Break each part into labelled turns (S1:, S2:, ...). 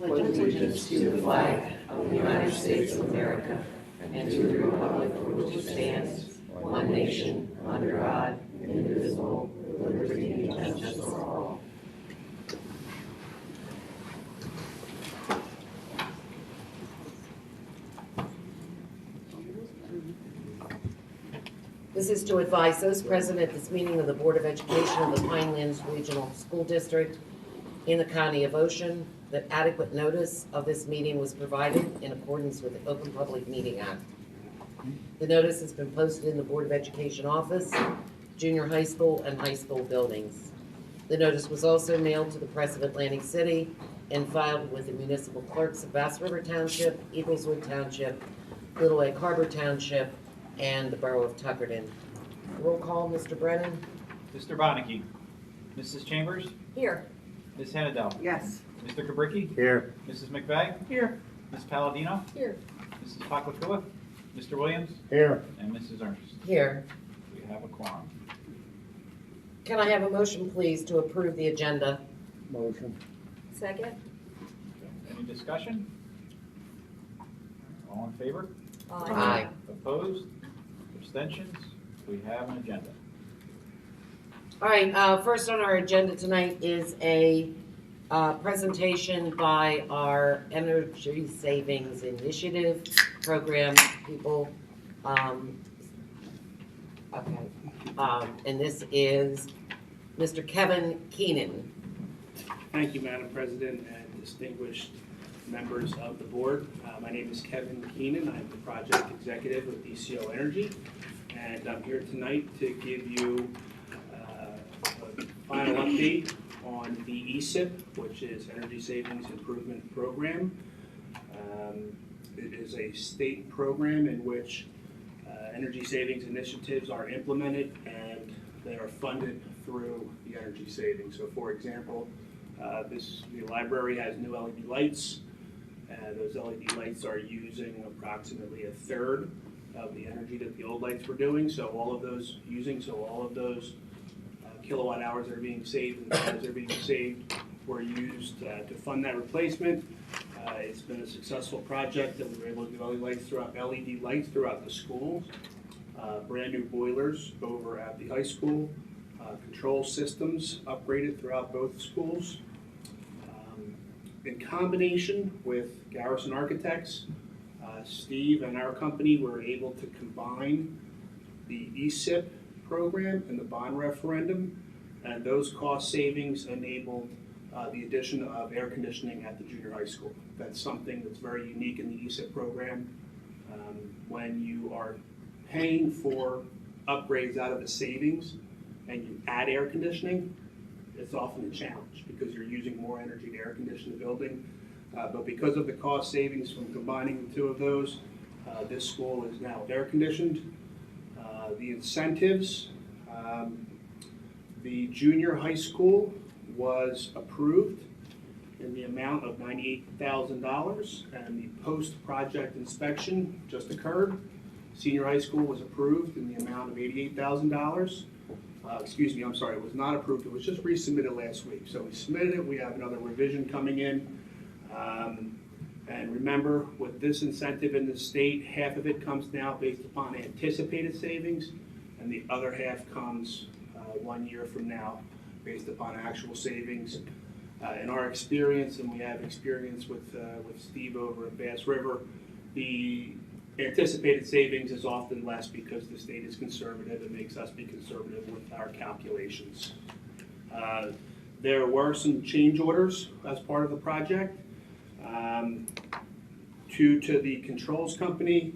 S1: pledge allegiance to the flag of the United States of America and to the republic for which it stands, one nation, under God, indivisible, with liberty and justice for all.
S2: This is to advise those present at this meeting of the Board of Education of the Pinelands Regional School District in the County of Ocean that adequate notice of this meeting was provided in accordance with the Open Public Meeting Act. The notice has been posted in the Board of Education office, junior high school, and high school buildings. The notice was also mailed to the Press of Atlantic City and filed with the municipal clerks of Bass River Township, Eagleswood Township, Little Egg Harbor Township, and the Borough of Tuckerton. Roll call, Mr. Brennan.
S3: Mr. Bonnicky. Mrs. Chambers.
S2: Here.
S3: Ms. Hennadel.
S1: Yes.
S3: Mr. Kabricki.
S4: Here.
S3: Mrs. McVeigh.
S1: Here.
S3: Ms. Palladino.
S2: Here.
S3: Mrs. Paklakua. Mr. Williams.
S4: Here.
S3: And Mrs. Ernst.
S2: Here.
S3: We have a quorum.
S2: Can I have a motion, please, to approve the agenda?
S4: Motion.
S2: Second.
S3: Any discussion? All in favor?
S2: Aye.
S3: Opposed? Abstentions? We have an agenda.
S2: All right, first on our agenda tonight is a presentation by our Energy Savings Initiative program people. And this is Mr. Kevin Keenan.
S5: Thank you, Madam President and distinguished members of the board. My name is Kevin Keenan. I'm the project executive with DCO Energy, and I'm here tonight to give you a final update on the ESIP, which is Energy Savings Improvement Program. It is a state program in which energy savings initiatives are implemented and they are funded through the energy savings. So, for example, the library has new LED lights. Those LED lights are using approximately a third of the energy that the old lights were doing. So all of those kilowatt hours that are being saved and dollars that are being saved were used to fund that replacement. It's been a successful project that we were able to do LED lights throughout the schools. Brand new boilers over at the high school. Control systems upgraded throughout both schools. In combination with Garrison Architects, Steve and our company were able to combine the ESIP program and the bond referendum, and those cost savings enabled the addition of air conditioning at the junior high school. That's something that's very unique in the ESIP program. When you are paying for upgrades out of the savings and you add air conditioning, it's often a challenge because you're using more energy to air condition the building. But because of the cost savings from combining the two of those, this school is now air conditioned. The incentives, the junior high school was approved in the amount of $98,000, and the post-project inspection just occurred. Senior high school was approved in the amount of $88,000. Excuse me, I'm sorry, it was not approved. It was just resubmitted last week. So we submitted it. We have another revision coming in. And remember, with this incentive in the state, half of it comes now based upon anticipated savings, and the other half comes 1 year from now based upon actual savings. In our experience, and we have experience with Steve over at Bass River, the anticipated savings is often less because the state is conservative. It makes us be conservative with our calculations. There were some change orders as part of the project. Two to the controls company,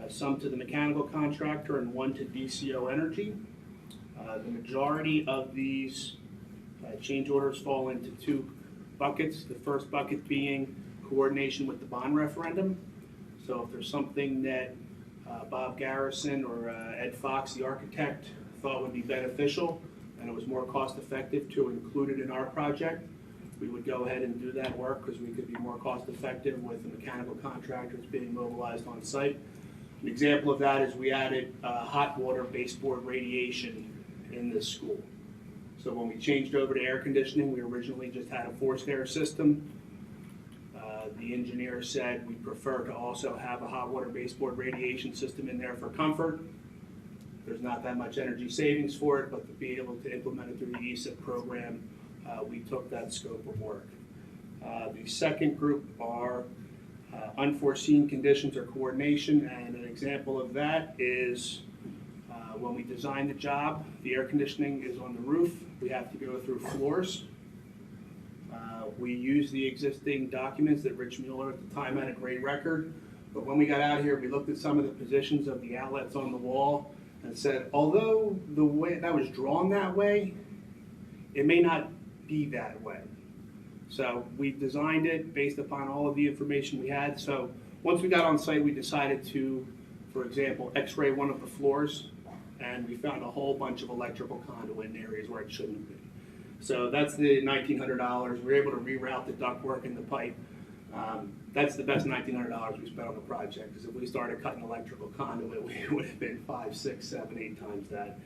S5: some to the mechanical contractor, and one to DCO Energy. The majority of these change orders fall into two buckets. The first bucket being coordination with the bond referendum. So if there's something that Bob Garrison or Ed Fox, the architect, thought would be beneficial and it was more cost effective to include it in our project, we would go ahead and do that work because we could be more cost effective with the mechanical contractors being mobilized on site. An example of that is we added hot water baseboard radiation in this school. So when we changed over to air conditioning, we originally just had a forced air system. The engineer said we prefer to also have a hot water baseboard radiation system in there for comfort. There's not that much energy savings for it, but to be able to implement it through the ESIP program, we took that scope of work. The second group are unforeseen conditions or coordination, and an example of that is when we design the job, the air conditioning is on the roof. We have to go through floors. We use the existing documents that Rich Mueller at the time had a great record, but when we got out here, we looked at some of the positions of the outlets on the wall and said, although the way that was drawn that way, it may not be that way. So we designed it based upon all of the information we had. So once we got on site, we decided to, for example, x-ray one of the floors, and we found a whole bunch of electrical conduit in areas where it shouldn't be. So that's the $1,900. We were able to reroute the ductwork in the pipe. That's the best $1,900 we spent on the project, because if we started cutting electrical conduit, we would have been 5, 6, 7, 8 times that.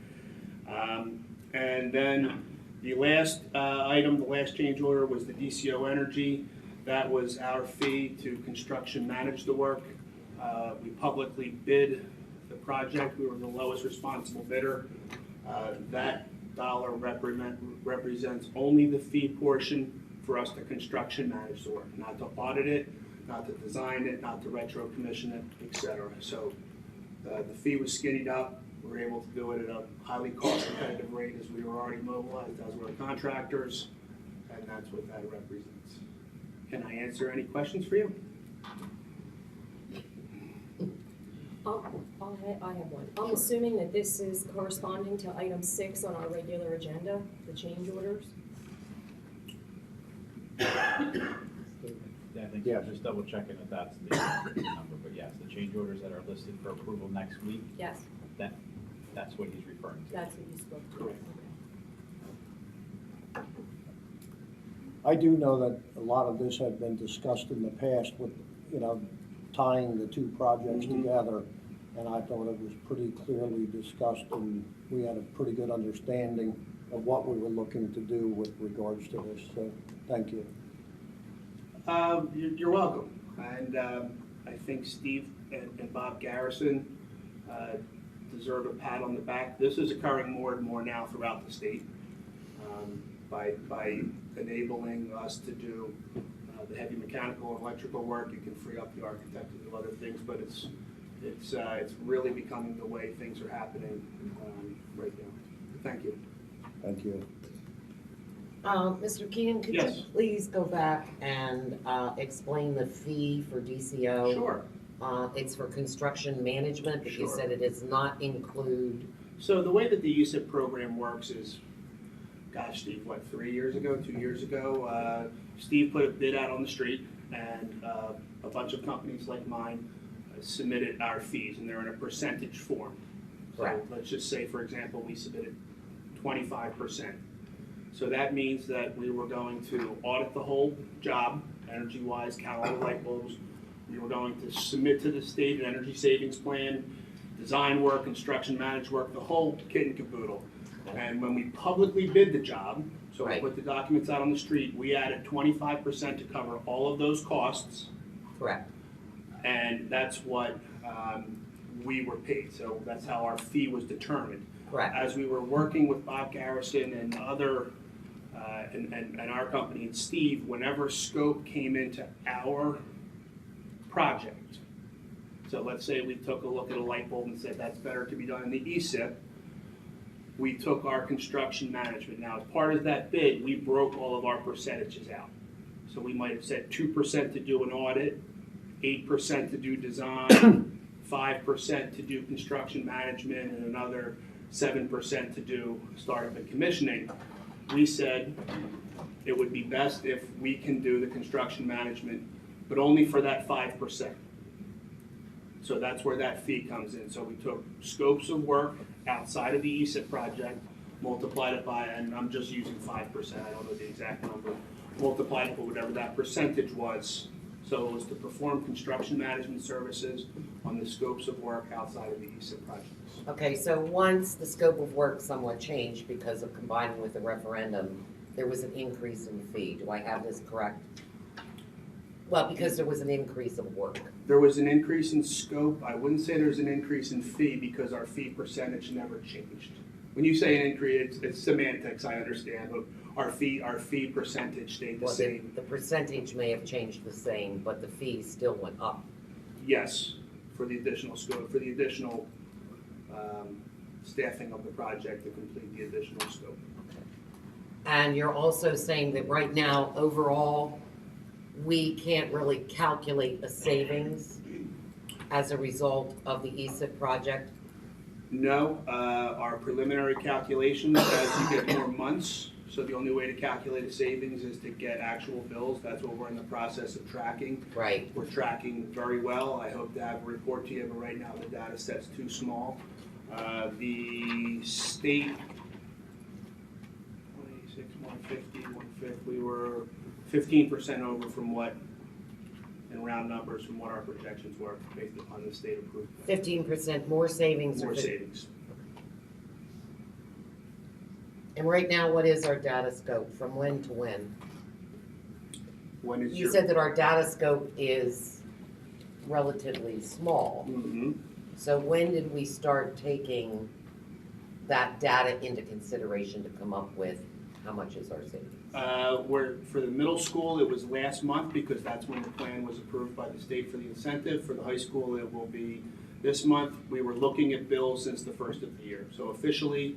S5: And then the last item, the last change order, was the DCO Energy. That was our fee to construction manage the work. We publicly bid the project. We were the lowest responsible bidder. That dollar represents only the fee portion for us to construction manage the work, not to audit it, not to design it, not to retro commission it, etc. So the fee was skinnied up. We were able to do it at a highly cost competitive rate, as we were already mobilized, as were the contractors, and that's what that represents. Can I answer any questions for you?
S4: I have one. I'm assuming that this is corresponding to item 6 on our regular agenda, the change orders?
S3: Yeah, I think so. Just double checking if that's the number, but yes, the change orders that are listed for approval next week,
S4: Yes,
S3: that's what he's referring to.
S4: that's what you spoke to.
S5: Correct.
S4: Okay.
S6: I do know that a lot of this had been discussed in the past with, tying the two projects together. And I thought it was pretty clearly discussed, and we had a pretty good understanding of what we were looking to do with regards to this. So, thank you.
S5: You're welcome. And I think Steve and Bob Garrison deserve a pat on the back. This is occurring more and more now throughout the state by enabling us to do the heavy mechanical and electrical work. It can free up the architect to do other things, but it's really becoming the way things are happening right now. Thank you.
S6: Thank you.
S2: Mr. Keenan, could you
S5: Yes.
S2: please go back and explain the fee for DCO?
S5: Sure.
S2: It's for construction management, but you
S5: Sure.
S2: said it does not include.
S5: So the way that the USIP program works is, gosh, Steve, 2 years ago, Steve put a bid out on the street, and a bunch of companies like mine submitted our fees, and they're in a percentage form. So
S2: Correct.
S5: let's just say, for example, we submitted 25%. So that means that we were going to audit the whole job, energy-wise, count all the light bulbs. We were going to submit to the state an energy savings plan, design work, construction managed work, the whole kit and caboodle. And when we publicly bid the job, so we
S2: Right.
S5: put the documents out on the street, we added 25% to cover all of those costs,
S2: Correct.
S5: and that's what we were paid. So that's how our fee was determined.
S2: Correct.
S5: As we were working with Bob Garrison and other, and our company and Steve, whenever scope came into our project, so let's say we took a look at a light bulb and said that's better to be done in the ESIP, we took our construction management. Now, as part of that bid, we broke all of our percentages out. So we might have said 2% to do an audit, 8% to do design, 5% to do construction management, and another 7% to do startup and commissioning. We said it would be best if we can do the construction management, but only for that 5%. So that's where that fee comes in. So we took scopes of work outside of the ESIP project, multiplied it by, and I'm just using 5%, I don't know the exact number, multiplied it by whatever that percentage was. So it was to perform construction management services on the scopes of work outside of the ESIP projects.
S2: Okay, so once the scope of work somewhat changed because of combining with the referendum, there was an increase in the fee. Do I have this correct? Well, because there was an increase of work.
S5: There was an increase in scope. I wouldn't say there's an increase in fee because our fee percentage never changed. When you say an increase, it's semantics, I understand, but our fee percentage stayed the
S2: Well,
S5: same.
S2: the percentage may have changed the same, but the fee still went up.
S5: Yes, for the additional scope, for the additional staffing of the project to complete the additional scope.
S2: And you're also saying that right now, overall, we can't really calculate a savings as a result of the ESIP project?
S5: No, our preliminary calculations, as you get more months, so the only way to calculate a savings is to get actual bills. That's what we're in the process of tracking.
S2: Right.
S5: We're tracking very well. I hope to have a report to you, but right now the data set's too small. The state, 26, 150, 150, we were 15% over from what, in round numbers, from what our projections were based upon the state approved.
S2: 15% more savings?
S5: More savings.
S2: And right now, what is our data scope, from when to when?
S5: When is
S2: You
S5: your?
S2: said that our data scope is relatively small.
S5: Mhm.
S2: So when did we start taking that data into consideration to come up with how much is our savings?
S5: For the middle school, it was last month because that's when the plan was approved by the state for the incentive. For the high school, it will be this month. We were looking at bills since the first of the year. So officially,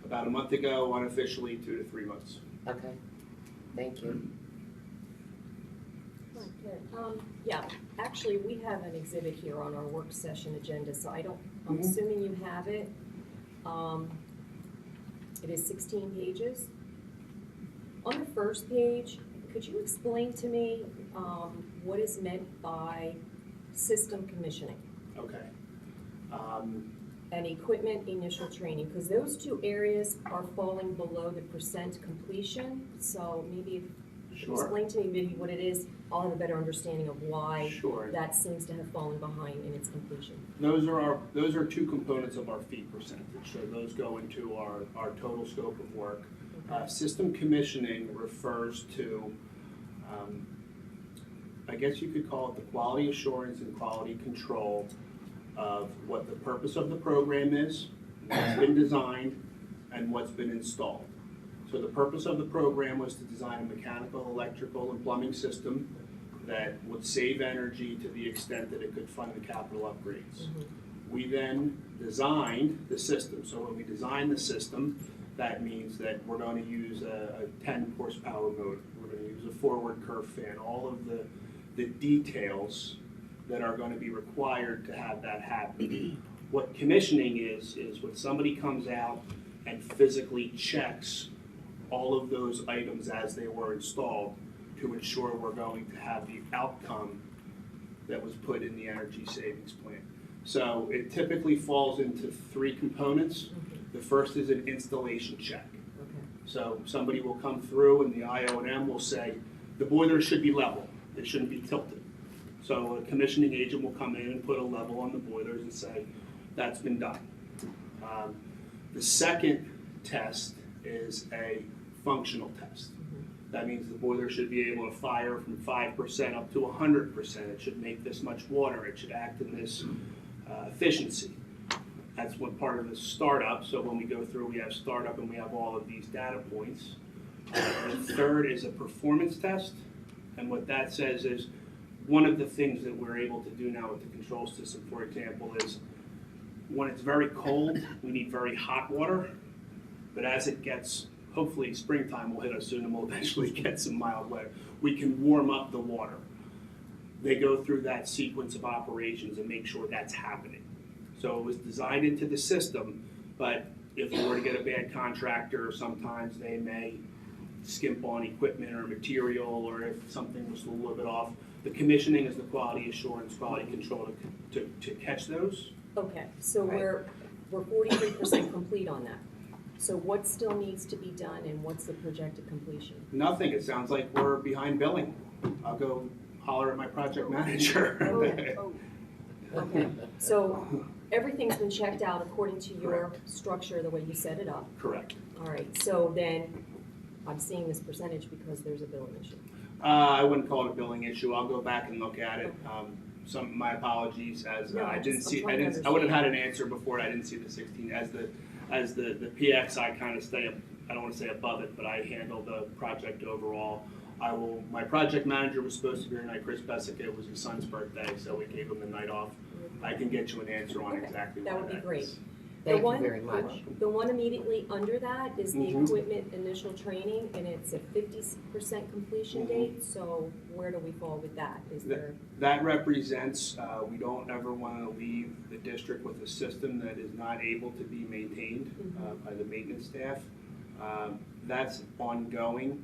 S5: about a month ago, unofficially, 2 to 3 months.
S2: Okay, thank you.
S4: Yeah, actually, we have an exhibit here on our work session agenda, so I'm
S5: Mhm.
S4: assuming you have it. It is 16 pages. On the first page, could you explain to me what is meant by system commissioning
S5: Okay.
S4: and equipment initial training? Because those two areas are falling below the percent completion, so maybe if you could
S5: Sure.
S4: explain to me maybe what it is, I'll have a better understanding of why
S5: Sure.
S4: that seems to have fallen behind in its completion.
S5: Those are two components of our fee percentage. So those go into our total scope of work. System commissioning refers to, I guess you could call it the quality assurance and quality control of what the purpose of the program is, what's been designed, and what's been installed. So the purpose of the program was to design a mechanical, electrical, and plumbing system that would save energy to the extent that it could fund the capital upgrades. We then designed the system. So when we design the system, that means that we're going to use a 10 horsepower motor. We're going to use a forward curve fan, all of the details that are going to be required to have that happen. What commissioning is when somebody comes out and physically checks all of those items as they were installed to ensure we're going to have the outcome that was put in the energy savings plan. So it typically falls into 3 components. The first is an installation check.
S4: Okay.
S5: So somebody will come through and the IO&M will say, the boiler should be level, it shouldn't be tilted. So a commissioning agent will come in and put a level on the boilers and say, that's been done. The second test is a functional test. That means the boiler should be able to fire from 5% up to 100%. It should make this much water. It should act in this efficiency. That's what part of the startup. So when we go through, we have startup and we have all of these data points. The third is a performance test. And what that says is one of the things that we're able to do now with the control system, for example, is when it's very cold, we need very hot water. But as it gets, hopefully springtime will hit us soon and we'll eventually get some mild weather, we can warm up the water. They go through that sequence of operations and make sure that's happening. So it was designed into the system, but if we were to get a bad contractor, sometimes they may skimp on equipment or material, or if something was a little bit off. The commissioning is the quality assurance, quality control to catch those.
S4: Okay, so
S2: Right.
S4: we're 43% complete on that. So what still needs to be done and what's the projected completion?
S5: Nothing, it sounds like we're behind billing. I'll go holler at my project manager.
S4: Okay, so everything's been checked out according to your structure, the way you set it up.
S5: Correct.
S4: All right, so then I'm seeing this percentage because there's a billing issue.
S5: I wouldn't call it a billing issue. I'll go back and look at it. My apologies, as
S4: No,
S5: I
S4: I'm
S5: didn't see,
S4: trying to
S5: I would have had an answer before, I didn't see the 16. As the PX, I kind of stay, I don't want to say above it, but I handle the project overall. My project manager was supposed to be here tonight, Chris Bessica. It was his son's birthday, so we gave him the night off. I can get you an answer on
S4: Okay,
S5: exactly
S4: that
S5: why
S4: would be
S5: that
S4: great.
S5: is.
S2: Thank you
S4: one-
S2: very much.
S4: The one immediately under that is the
S5: Mhm.
S4: equipment initial training, and it's a 50% completion
S5: Mhm.
S4: date, so where do we fall with that? Is there,
S5: That represents, we don't ever want to leave the district with a system that is not able to be maintained by the maintenance staff. That's ongoing.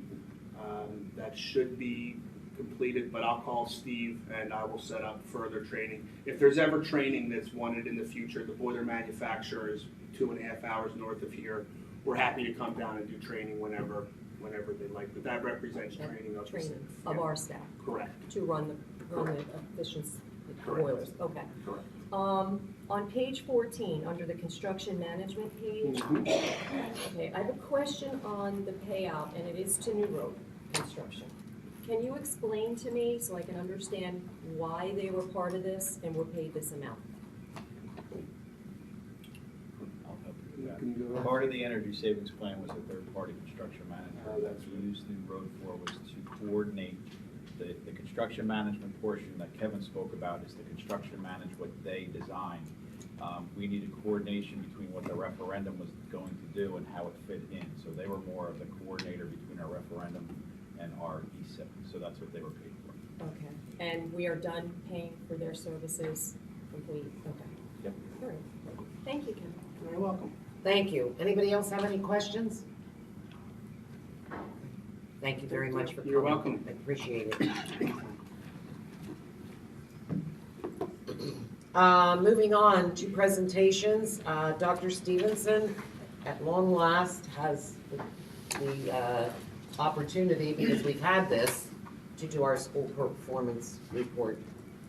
S5: That should be completed, but I'll call Steve and I will set up further training. If there's ever training that's wanted in the future, the boiler manufacturer is 2.5 hours north of here. We're happy to come down and do training whenever they like, but that represents training of the
S4: training
S5: staff.
S4: of
S5: Yeah.
S4: our staff
S5: Correct,
S4: to run the efficiency
S5: Correct.
S4: boilers? Okay.
S5: correct.
S4: On page 14, under the construction management page,
S5: Mhm.
S4: okay, I have a question on the payout, and it is to New Road Construction. Can you explain to me, so I can understand why they were part of this and were paid this amount?
S3: I'll help you with
S5: Can you go
S3: that.
S5: ahead?
S3: Part of the energy savings plan was a third-party construction manager.
S5: Oh, that's
S3: That we used New Road for was to coordinate the construction management portion that Kevin spoke about is to construction manage what they designed. We needed coordination between what the referendum was going to do and how it fit in. So they were more of the coordinator between our referendum and our ESIP. So that's what they were paid for.
S4: Okay, and we are done paying for their services, complete, okay.
S3: Yep.
S4: All right, thank you, Ken.
S5: You're welcome.
S2: Thank you. Anybody else have any questions? Thank you very much for coming.
S5: You're welcome.
S2: I appreciate it. Moving on to presentations, Dr. Stevenson, at long last, has the opportunity, because we've had this, to do our school performance report.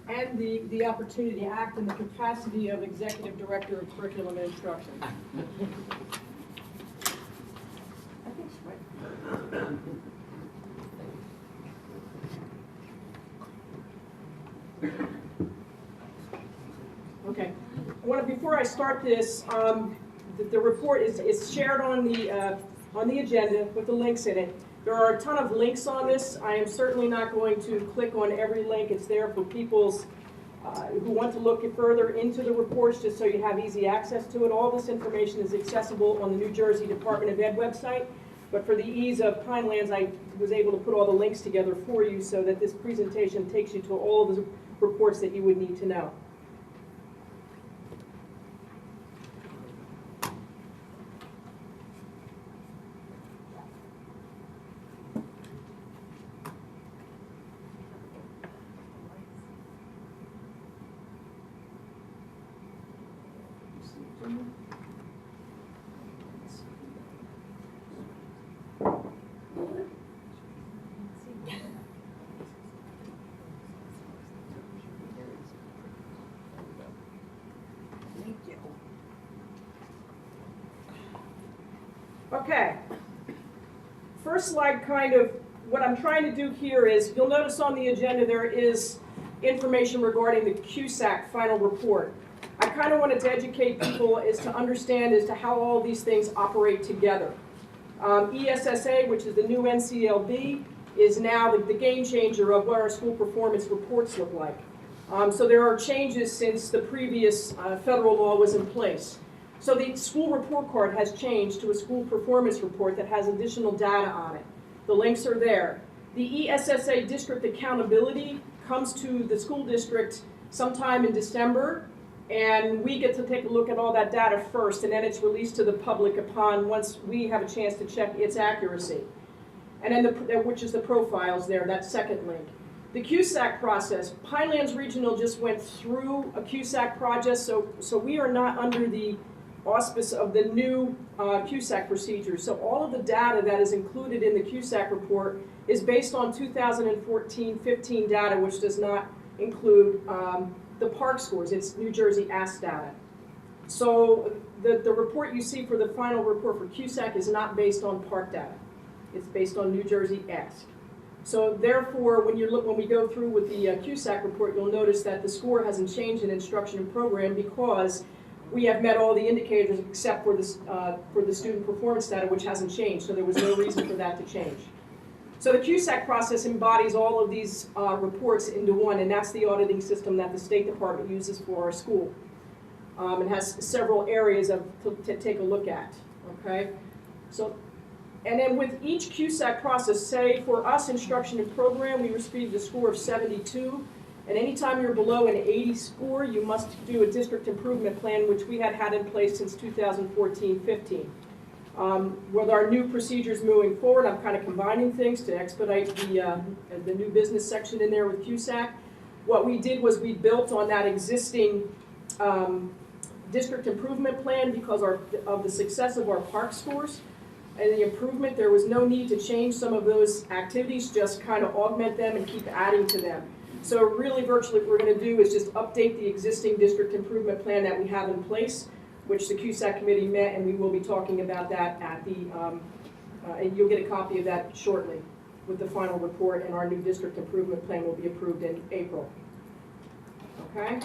S7: And the opportunity to act in the capacity of Executive Director of Curriculum and Instruction. I think it's right. Okay. Before I start this, the report is shared on the agenda with the links in it. There are a ton of links on this. I am certainly not going to click on every link. It's there for people's who want to look further into the reports, just so you have easy access to it. All this information is accessible on the New Jersey Department of Ed website. But for the ease of Pinelands, I was able to put all the links together for you so that this presentation takes you to all of the reports that you would need to know. Okay. First slide, what I'm trying to do here is, you'll notice on the agenda there is information regarding the CUSAC final report. I kind of wanted to educate people as to understand as to how all these things operate together. ESSA, which is the new NCLB, is now the game changer of what our school performance reports look like. So there are changes since the previous federal law was in place. So the school report card has changed to a school performance report that has additional data on it. The links are there. The ESSA district accountability comes to the school district sometime in December, and we get to take a look at all that data first, and then it's released to the public once we have a chance to check its accuracy. And then which is the profiles there, that second link. The CUSAC process, Pinelands Regional just went through a CUSAC project, so we are not under the auspice of the new CUSAC procedure. So all of the data that is included in the CUSAC report is based on 2014-15 data, which does not include the PARCC scores. It's New Jersey ASK data. So the report you see for the final report for CUSAC is not based on PARCC data. It's based on New Jersey ASK. So therefore, when we go through with the CUSAC report, you'll notice that the score hasn't changed in instruction and program because we have met all the indicators except for the student performance data, which hasn't changed. So there was no reason for that to change. So the CUSAC process embodies all of these reports into one, and that's the auditing system that the State Department uses for our school. It has several areas to take a look at, okay? So, and then with each CUSAC process, say for us, instruction and program, we received a score of 72, and anytime you're below an 80 score, you must do a district improvement plan, which we had in place since 2014-15. With our new procedures moving forward, I'm kind of combining things to expedite the new business section in there with CUSAC. What we did was we built on that existing district improvement plan because of the success of our park scores and the improvement. There was no need to change some of those activities, just kind of augment them and keep adding to them. So really virtually what we're going to do is just update the existing district improvement plan that we have in place, which the CUSAC committee met, and we will be talking about that at the, and you'll get a copy of that shortly with the final report, and our new district improvement plan will be approved in April. Okay?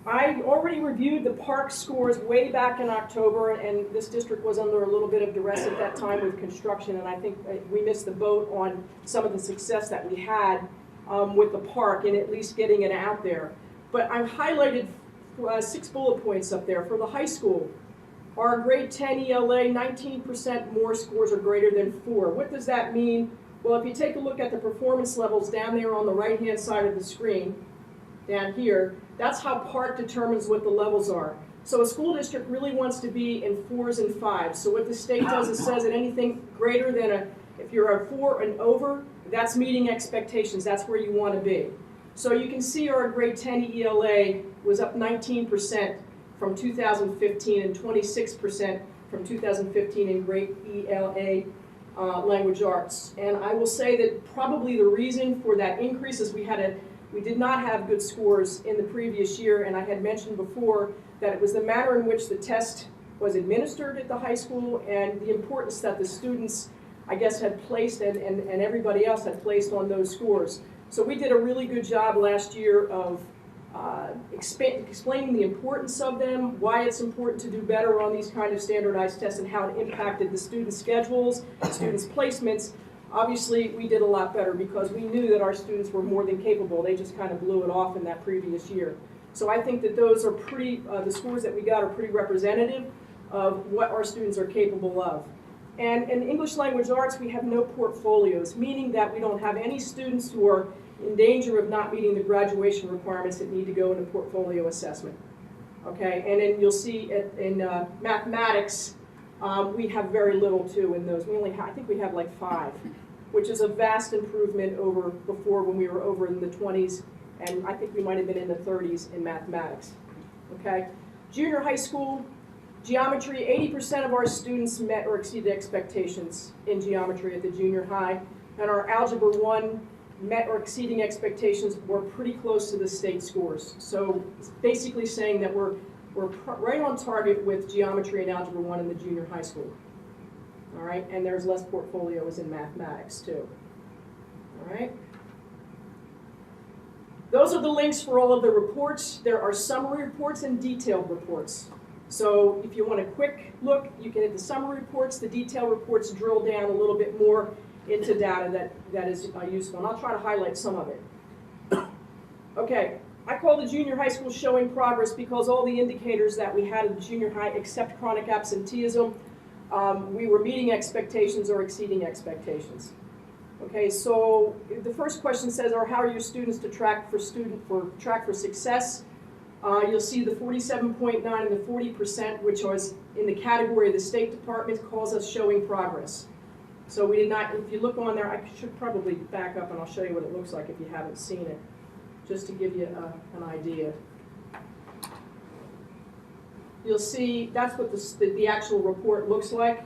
S7: I already reviewed the park scores way back in October, and this district was under a little bit of duress at that time with construction, and I think we missed the boat on some of the success that we had with the park and at least getting it out there. But I've highlighted 6 bullet points up there. For the high school, our grade 10 ELA, 19% more scores are greater than 4. What does that mean? Well, if you take a look at the performance levels down there on the right-hand side of the screen, down here, that's how Park determines what the levels are. So a school district really wants to be in 4s and 5s. So what the state does is says that anything greater than if you're a 4 and over, that's meeting expectations. That's where you want to be. So you can see our grade 10 ELA was up 19% from 2015 and 26% from 2015 in grade ELA language arts. And I will say that probably the reason for that increase is we did not have good scores in the previous year, and I had mentioned before that it was the manner in which the test was administered at the high school and the importance that the students, I guess, had placed and everybody else had placed on those scores. So we did a really good job last year of explaining the importance of them, why it's important to do better on these kind of standardized tests, and how it impacted the students' schedules, students' placements. Obviously, we did a lot better because we knew that our students were more than capable. They just kind of blew it off in that previous year. So I think that those are pretty, the scores that we got are pretty representative of what our students are capable of. And in English language arts, we have no portfolios, meaning that we don't have any students who are in danger of not meeting the graduation requirements that need to go into portfolio assessment. Okay, and then you'll see in mathematics, we have very little too in those. We only have, I think we have like 5, which is a vast improvement over before when we were over in the 20s, and I think we might have been in the 30s in mathematics. Okay, junior high school, geometry, 80% of our students met or exceeded expectations in geometry at the junior high, and our algebra 1 met or exceeding expectations were pretty close to the state scores. So it's basically saying that we're right on target with geometry and algebra 1 in the junior high school. All right, and there's less portfolios in mathematics too. All right. Those are the links for all of the reports. There are summary reports and detailed reports. So if you want a quick look, you can hit the summary reports. The detailed reports drill down a little bit more into data that is useful, and I'll try to highlight some of it. Okay, I call the junior high school showing progress because all the indicators that we had in the junior high, except chronic absenteeism, we were meeting expectations or exceeding expectations. Okay, so the first question says, how are your students to track for success? You'll see the 47.9 and the 40%, which was in the category the State Department calls us showing progress. So we did not, if you look on there, I should probably back up and I'll show you what it looks like if you haven't seen it, just to give you an idea. You'll see that's what the actual report looks like.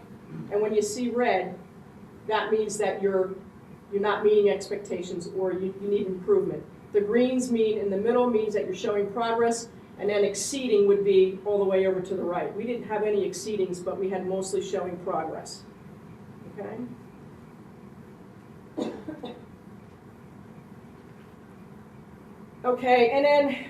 S7: And when you see red, that means that you're not meeting expectations or you need improvement. The greens mean in the middle means that you're showing progress, and then exceeding would be all the way over to the right. We didn't have any exceedings, but we had mostly showing progress. Okay? Okay, and then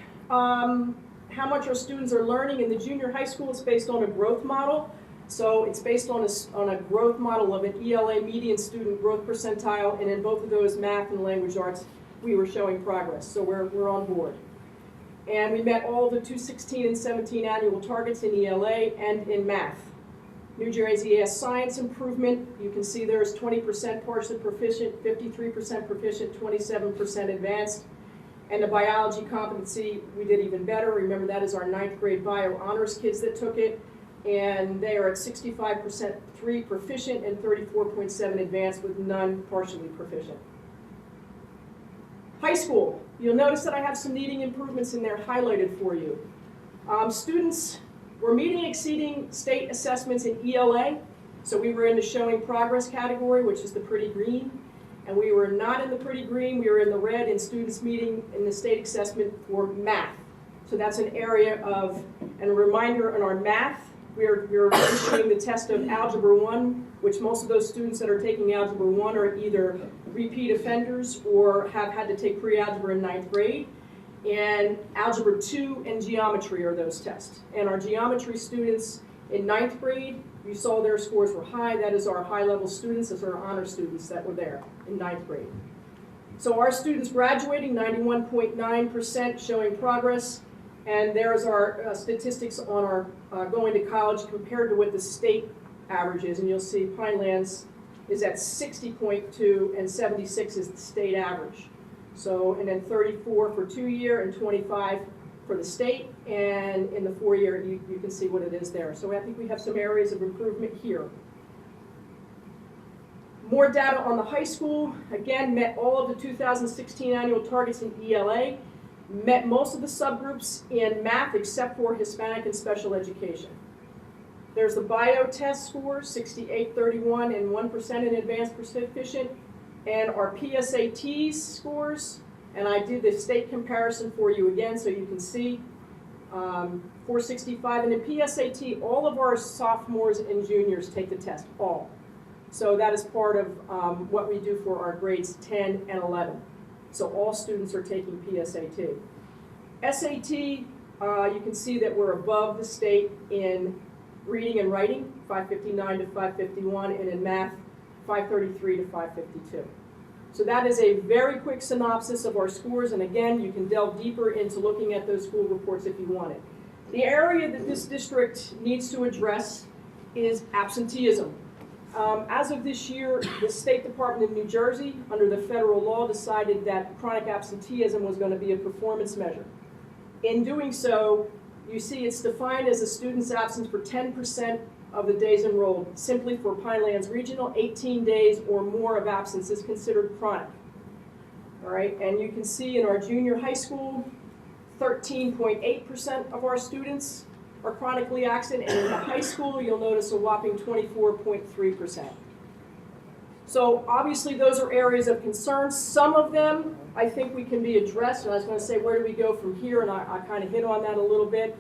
S7: how much our students are learning in the junior high school is based on a growth model. So it's based on a growth model of an ELA median student growth percentile, and in both of those, math and language arts, we were showing progress. So we're on board. And we met all the 2016 and 17 annual targets in ELA and in math. New Jersey has science improvement. You can see there's 20% partially proficient, 53% proficient, 27% advanced. And the biology competency, we did even better. Remember, that is our 9th grade bio honors kids that took it. And they are at 65% 3 proficient and 34.7 advanced with none partially proficient. High school, you'll notice that I have some needing improvements in there highlighted for you. Students were meeting and exceeding state assessments in ELA. So we were in the showing progress category, which is the pretty green. And we were not in the pretty green, we were in the red in students meeting in the state assessment for math. So that's an area of, and a reminder on our math, we're issuing the test of Algebra 1, which most of those students that are taking Algebra 1 are either repeat offenders or have had to take pre-algebra in 9th grade. And Algebra 2 and Geometry are those tests. And our Geometry students in 9th grade, you saw their scores were high. That is our high-level students, those are our honor students that were there in 9th grade. So our students graduating, 91.9% showing progress. And there's our statistics on our going to college compared to what the state average is. And you'll see Pinelands is at 60.2 and 76 is the state average. So, and then 34 for 2-year and 25 for the state. And in the 4-year, you can see what it is there. So I think we have some areas of improvement here. More data on the high school. Again, met all of the 2016 annual targets in ELA. Met most of the subgroups in math except for Hispanic and special education. There's the bio test score, 68, 31, and 1% in advanced proficient. And our PSAT scores, and I did the state comparison for you again so you can see, 465. And in PSAT, all of our sophomores and juniors take the test, all. So that is part of what we do for our grades 10 and 11. So all students are taking PSAT. SAT, you can see that we're above the state in reading and writing, 559 to 551, and in math, 533 to 552. So that is a very quick synopsis of our scores, and again, you can delve deeper into looking at those school reports if you want it. The area that this district needs to address is absenteeism. As of this year, the State Department of New Jersey, under the federal law, decided that chronic absenteeism was going to be a performance measure. In doing so, you see it's defined as a student's absence for 10% of the days enrolled. Simply for Pinelands Regional, 18 days or more of absence is considered chronic. All right, and you can see in our junior high school, 13.8% of our students are chronically absent, and in the high school, you'll notice a whopping 24.3%. So obviously those are areas of concern. Some of them I think we can be addressed, and I was going to say where do we go from here, and I kind of hit on that a little bit.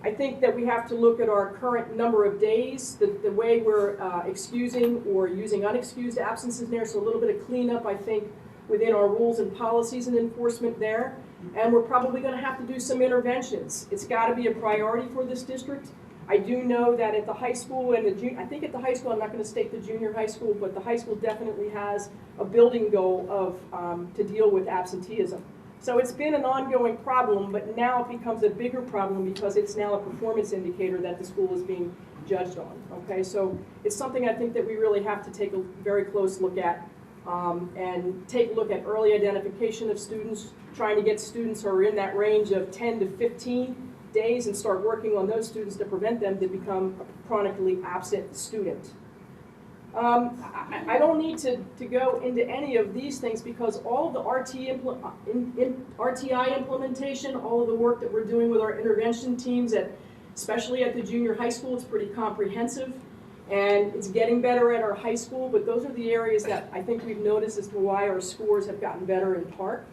S7: I think that we have to look at our current number of days, the way we're excusing or using unexcused absences there, so a little bit of cleanup I think within our rules and policies and enforcement there. And we're probably going to have to do some interventions. It's got to be a priority for this district. I do know that at the high school and I think at the high school, I'm not going to state the junior high school, but the high school definitely has a building goal of to deal with absenteeism. So it's been an ongoing problem, but now it becomes a bigger problem because it's now a performance indicator that the school is being judged on. Okay, so it's something I think that we really have to take a very close look at and take a look at early identification of students, trying to get students who are in that range of 10 to 15 days and start working on those students to prevent them to become a chronically absent student. I don't need to go into any of these things because all of the RTI implementation, all of the work that we're doing with our intervention teams, especially at the junior high school, it's pretty comprehensive. And it's getting better at our high school, but those are the areas that I think we've noticed as to why our scores have gotten better in part,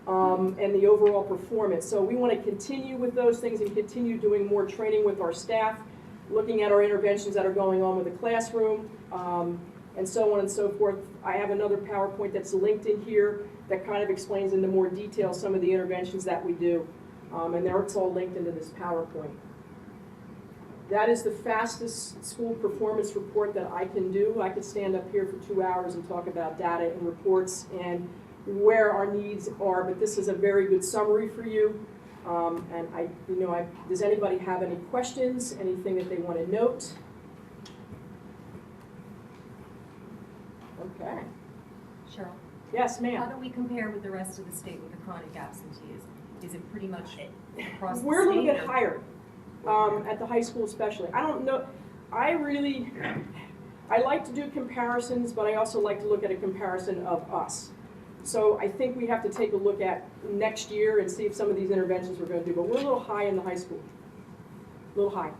S7: and the overall performance. So we want to continue with those things and continue doing more training with our staff, looking at our interventions that are going on with the classroom, and so on and so forth. I have another PowerPoint that's linked in here that kind of explains into more detail some of the interventions that we do. And there it's all linked into this PowerPoint. That is the fastest school performance report that I can do. I could stand up here for 2 hours and talk about data and reports and where our needs are, but this is a very good summary for you. And does anybody have any questions, anything that they want to note? Okay.
S4: Cheryl,
S7: Yes,
S4: how
S7: ma'am.
S4: do we compare with the rest of the state with the chronic absenteeism? Is it pretty much across the state?
S7: We're a little bit
S4: or-
S7: higher, at the high school especially. I don't know, I like to do comparisons, but I also like to look at a comparison of us. So I think we have to take a look at next year and see if some of these interventions we're gonna do, but we're a little high in the high school. A little high.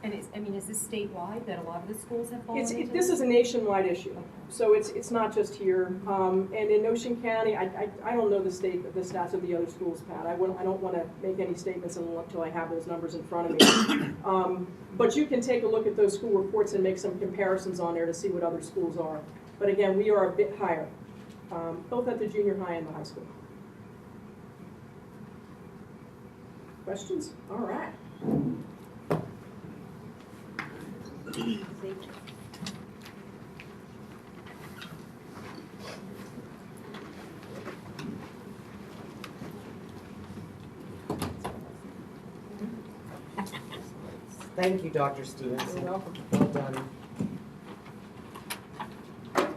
S4: And is this statewide that a lot of the schools have fallen into?
S7: This is a nationwide issue, so it's not just here. And in Ocean County, I don't know the stats of the other schools, Pat. I don't want to make any statements until I have those numbers in front of me. But you can take a look at those school reports and make some comparisons on there to see what other schools are. But again, we are a bit higher, both at the junior high and the high school. Questions? All right.
S2: Thank you, Dr. Stevenson.
S7: You're welcome.
S2: Well done. I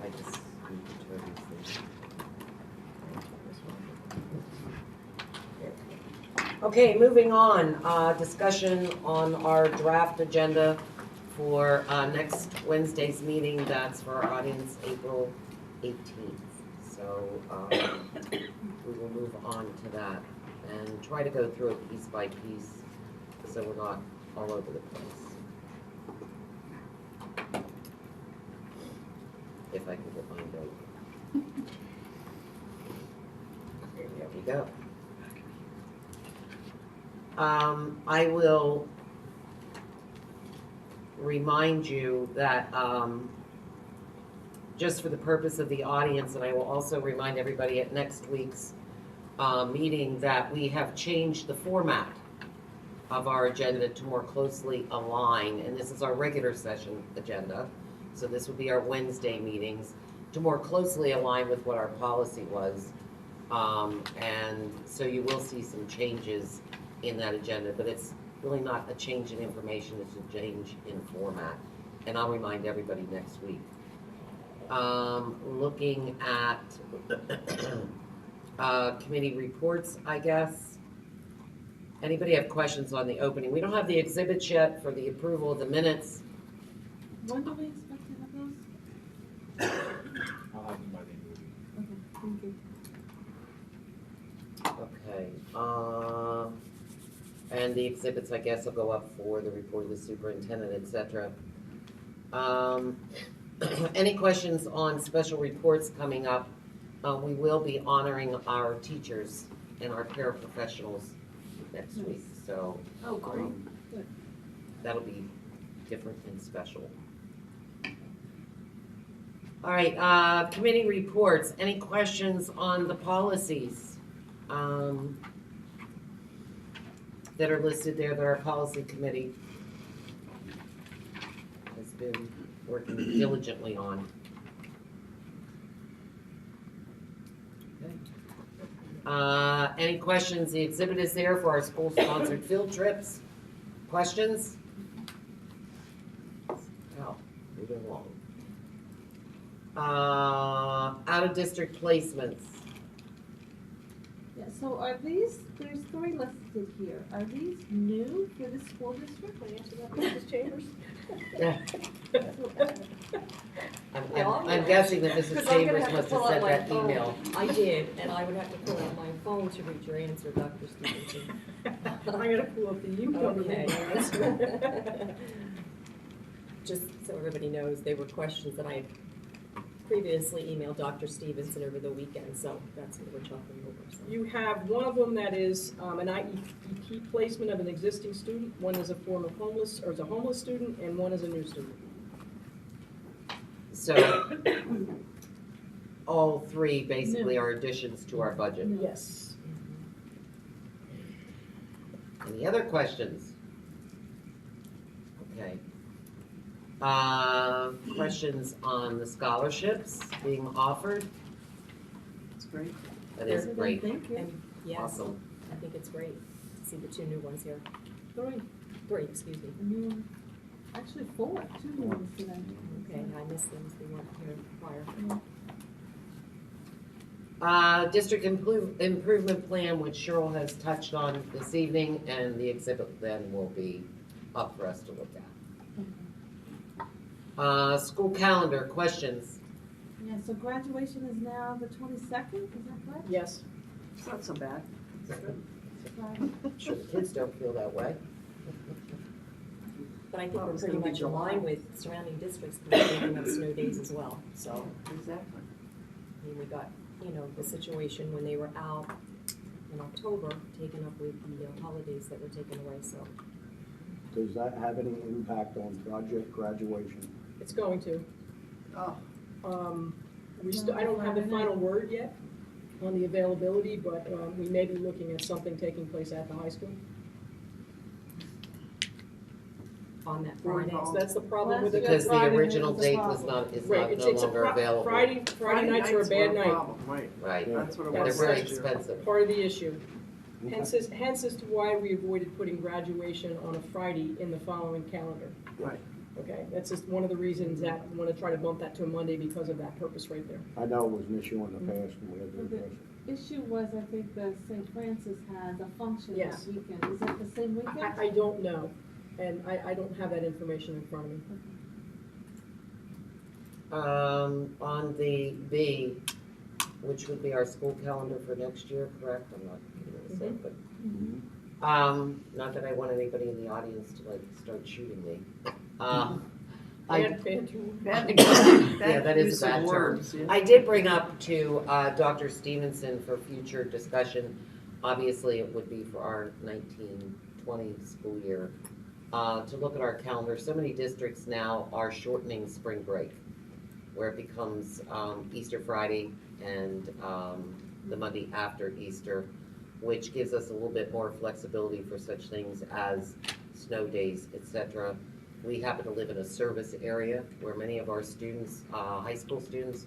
S2: just need to turn these things. Okay, moving on, discussion on our draft agenda for next Wednesday's meeting. That's for our audience, April 18th. So we will move on to that and try to go through it piece by piece so we're not all over the place. If I can get my note. There we go. I will remind you that, just for the purpose of the audience, and I will also remind everybody at next week's meeting that we have changed the format of our agenda to more closely align, and this is our regular session agenda, so this would be our Wednesday meetings, to more closely align with what our policy was. And so you will see some changes in that agenda, but it's really not a change in information, it's a change in format. And I'll remind everybody next week. Looking at committee reports, I guess. Anybody have questions on the opening? We don't have the exhibits yet for the approval of the minutes.
S8: When do we expect to have those?
S3: I'll have them by the end of the week.
S8: Okay, thank you.
S2: Okay, and the exhibits, I guess, will go up for the report of the superintendent, et cetera. Any questions on special reports coming up? We will be honoring our teachers and our paraprofessionals next week, so.
S7: Oh, great.
S2: That'll be different and special. All right, committee reports. Any questions on the policies that are listed there that our policy committee has been working diligently on? Okay. Any questions? The exhibit is there for our school-sponsored field trips. Questions? Oh, moving along. Out-of-district placements.
S8: Yeah, so are these, there's 3 listed here, are these new for the school district? Can I answer that, Mrs. Chambers?
S2: I'm guessing that Mrs.
S4: Because I'm gonna
S2: Chambers
S4: have to
S2: must have
S4: pull out
S2: sent
S4: my
S2: that
S4: phone.
S2: email.
S4: I did, and I would have to pull out my phone to read your answer, Dr. Stevenson.
S7: I'm gonna pull up the email.
S4: Okay. Just so everybody knows, they were questions that I had previously emailed Dr. Stevenson over the weekend, so that's what we're talking over. So.
S7: You have one of them that is an IEP placement of an existing student, one is a former homeless, or is a homeless student, and one is a new student.
S2: So, all three basically are additions to our budget.
S7: Yes.
S2: Any other questions? Okay. Questions on the scholarships being offered?
S1: That's great.
S2: That is great,
S8: Thank you.
S4: And yes,
S2: awesome.
S4: I think it's great to see the two new ones here.
S8: Three.
S4: Three, excuse me.
S8: A new one. Actually, four. Two new ones today.
S4: Okay, I missed them, they weren't here prior.
S2: District improvement plan, which Cheryl has touched on this evening, and the exhibit then will be up for us to look at. School calendar, questions?
S8: Yeah, so graduation is now the 22nd, is that correct?
S7: Yes.
S1: It's not so bad.
S8: Friday.
S2: Sure, the kids don't feel that way.
S4: But I think
S1: Well,
S4: we're
S1: it's
S4: pretty
S1: gonna be
S4: much
S1: July.
S4: aligned with surrounding districts taking up snow days as well, so.
S1: Exactly.
S4: I mean, we got, the situation when they were out in October, taken up with the holidays that were taken away, so.
S6: Does that have any impact on project graduation?
S7: It's going to.
S1: Oh,
S7: I don't have the final word yet on the availability, but we may be looking at something taking place at the high school.
S4: On that
S1: Friday.
S4: Friday.
S7: So that's the problem with it.
S2: Because the
S8: Friday
S2: original
S8: was a
S2: date was
S8: problem.
S2: not, is
S7: Right,
S2: not
S7: it's
S2: no
S7: a
S2: longer available.
S7: Friday nights are a bad night.
S1: problem, right,
S2: Right,
S1: that's what it
S2: they're
S1: was
S2: very
S1: last year.
S2: expensive.
S7: Part of the issue. Hence as to why we avoided putting graduation on a Friday in the following calendar.
S1: Right.
S7: Okay, that's just one of the reasons that we want to try to bump that to a Monday because of that purpose right there.
S6: I know it was an issue in the past when we had to address it.
S8: Issue was, I think, that St. Francis has a function that
S7: Yes.
S8: weekend. Is it the same weekend?
S7: I don't know, and I don't have that information in front of me.
S2: On the B, which would be our school calendar for next year, correct? I'm not gonna say, but, not that I want anybody in the audience to like start shooting me. I,
S7: Bad term.
S2: Yeah, that is
S1: use
S2: a
S1: of
S2: bad term.
S1: words, yeah.
S2: I did bring up to Dr. Stevenson for future discussion, obviously it would be for our 1920 school year, to look at our calendar. So many districts now are shortening spring break, where it becomes Easter Friday and the Monday after Easter, which gives us a little bit more flexibility for such things as snow days, etc. We happen to live in a service area where many of our students, high school students,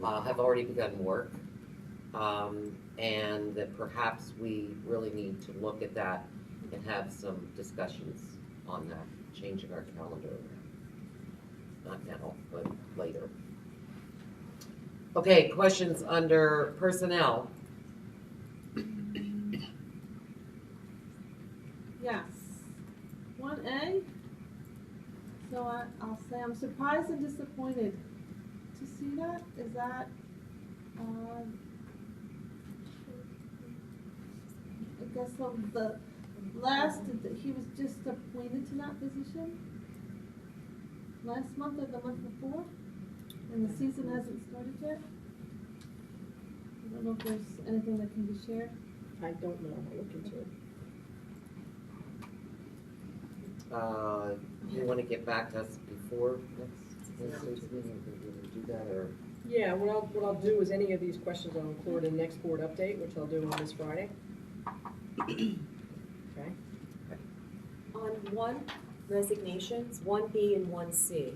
S2: have already begun work. And that perhaps we really need to look at that and have some discussions on that, changing our calendar around. Not now, but later. Okay, questions under personnel?
S8: Yes. 1A. So I'll say I'm surprised and disappointed to see that. Is that, I guess the last, he was just appointed to that position last month or the month before, and the season hasn't started yet. I don't know if there's anything that can be shared.
S7: I don't know, I'll look into it.
S2: You wanna get back to us before next week's meeting, if we do that, or?
S7: Yeah, what I'll do is any of these questions I'll include in the next board update, which I'll do on this Friday. Okay,
S4: On one resignations, 1B and 1C,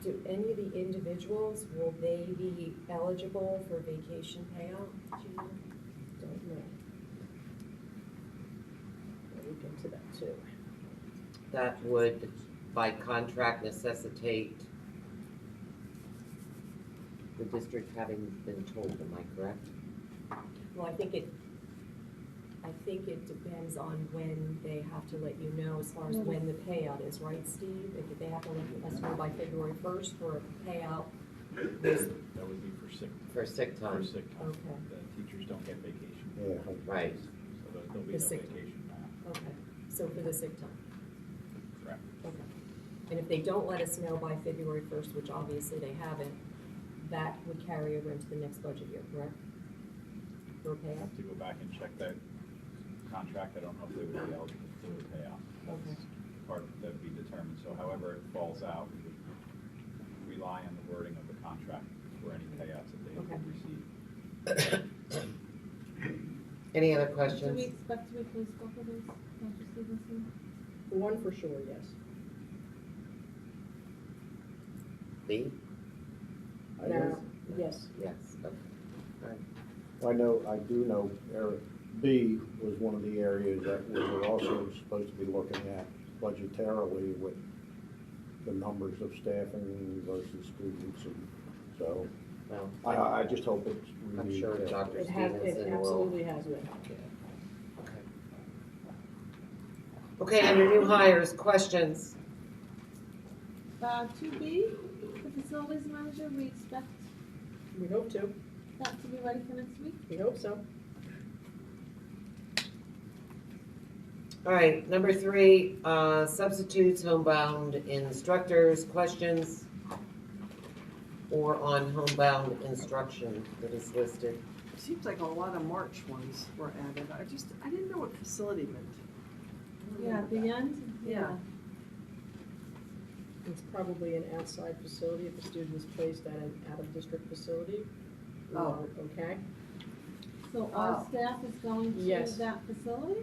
S4: do any of the individuals, will they be eligible for vacation payout? Do you know?
S7: don't know. I'll look into that too.
S2: That would, by contract, necessitate the district having been told, am I correct?
S4: Well, I think it depends on when they have to let you know as far as when the payout is, right, Steve? If they have to let us know by February 1st for a payout, there's,
S3: That would be for sick
S2: For sick
S3: For
S2: time,
S3: sick time.
S4: Okay.
S3: The teachers don't get vacation.
S6: Yeah.
S2: right.
S3: So there'll be
S4: The
S3: no
S4: sick
S3: vacation now.
S4: okay, so for the sick time.
S3: Correct.
S4: Okay. And if they don't let us know by February 1st, which obviously they haven't, that would carry over into the next budget year, correct? For a
S3: I
S4: payout?
S3: have to go back and check that contract. I don't know if they would be eligible for the payout.
S4: Okay.
S3: That's part that would be determined. So however it falls out, we would rely on the wording of the contract for any payouts that they
S4: Okay.
S3: receive.
S2: Any other
S8: Do we
S2: questions?
S8: expect to replace both of those, Dr. Stevenson?
S7: One for sure, yes.
S2: B?
S7: Now, yes.
S2: Yes, okay.
S6: I do know, Eric, B was one of the areas that we were also supposed to be looking at budgetarily with the numbers of staffing versus students, and so
S2: Well,
S6: I just hope it's
S2: I'm
S6: renewed.
S2: sure Dr.
S7: It
S2: Stevenson will.
S7: absolutely has been.
S2: Okay. Okay, under new hires, questions?
S8: 2B, the facilities manager, we expect
S7: We hope to,
S8: that to be ready for next week.
S7: we hope so.
S2: All right, number 3, substitutes, homebound instructors, questions? Or on homebound instruction that is listed?
S9: Seems like a lot of March ones were added. I didn't know what facility meant.
S8: Yeah, at the end,
S9: Yeah.
S7: It's probably an outside facility if the student is placed at an out-of-district facility.
S9: Oh.
S7: Okay?
S8: So our
S9: Oh.
S8: staff is going to
S7: Yes.
S8: that facility?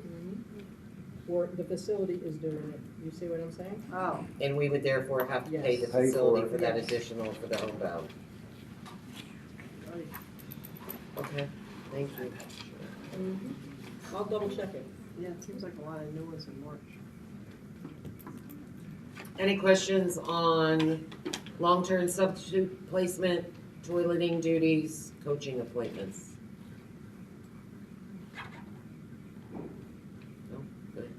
S7: Or the facility is doing it. You see what I'm saying?
S9: Oh,
S2: And we would therefore have to pay the
S6: Yes. Pay for
S2: facility
S6: it.
S2: for that
S7: Yes.
S2: additional for the homebound.
S9: right.
S2: Okay, thank you.
S7: I'll double check it.
S9: Yeah, it seems like a lot of new ones in March.
S2: Any questions on long-term substitute placement, toileting duties, coaching appointments? No, good.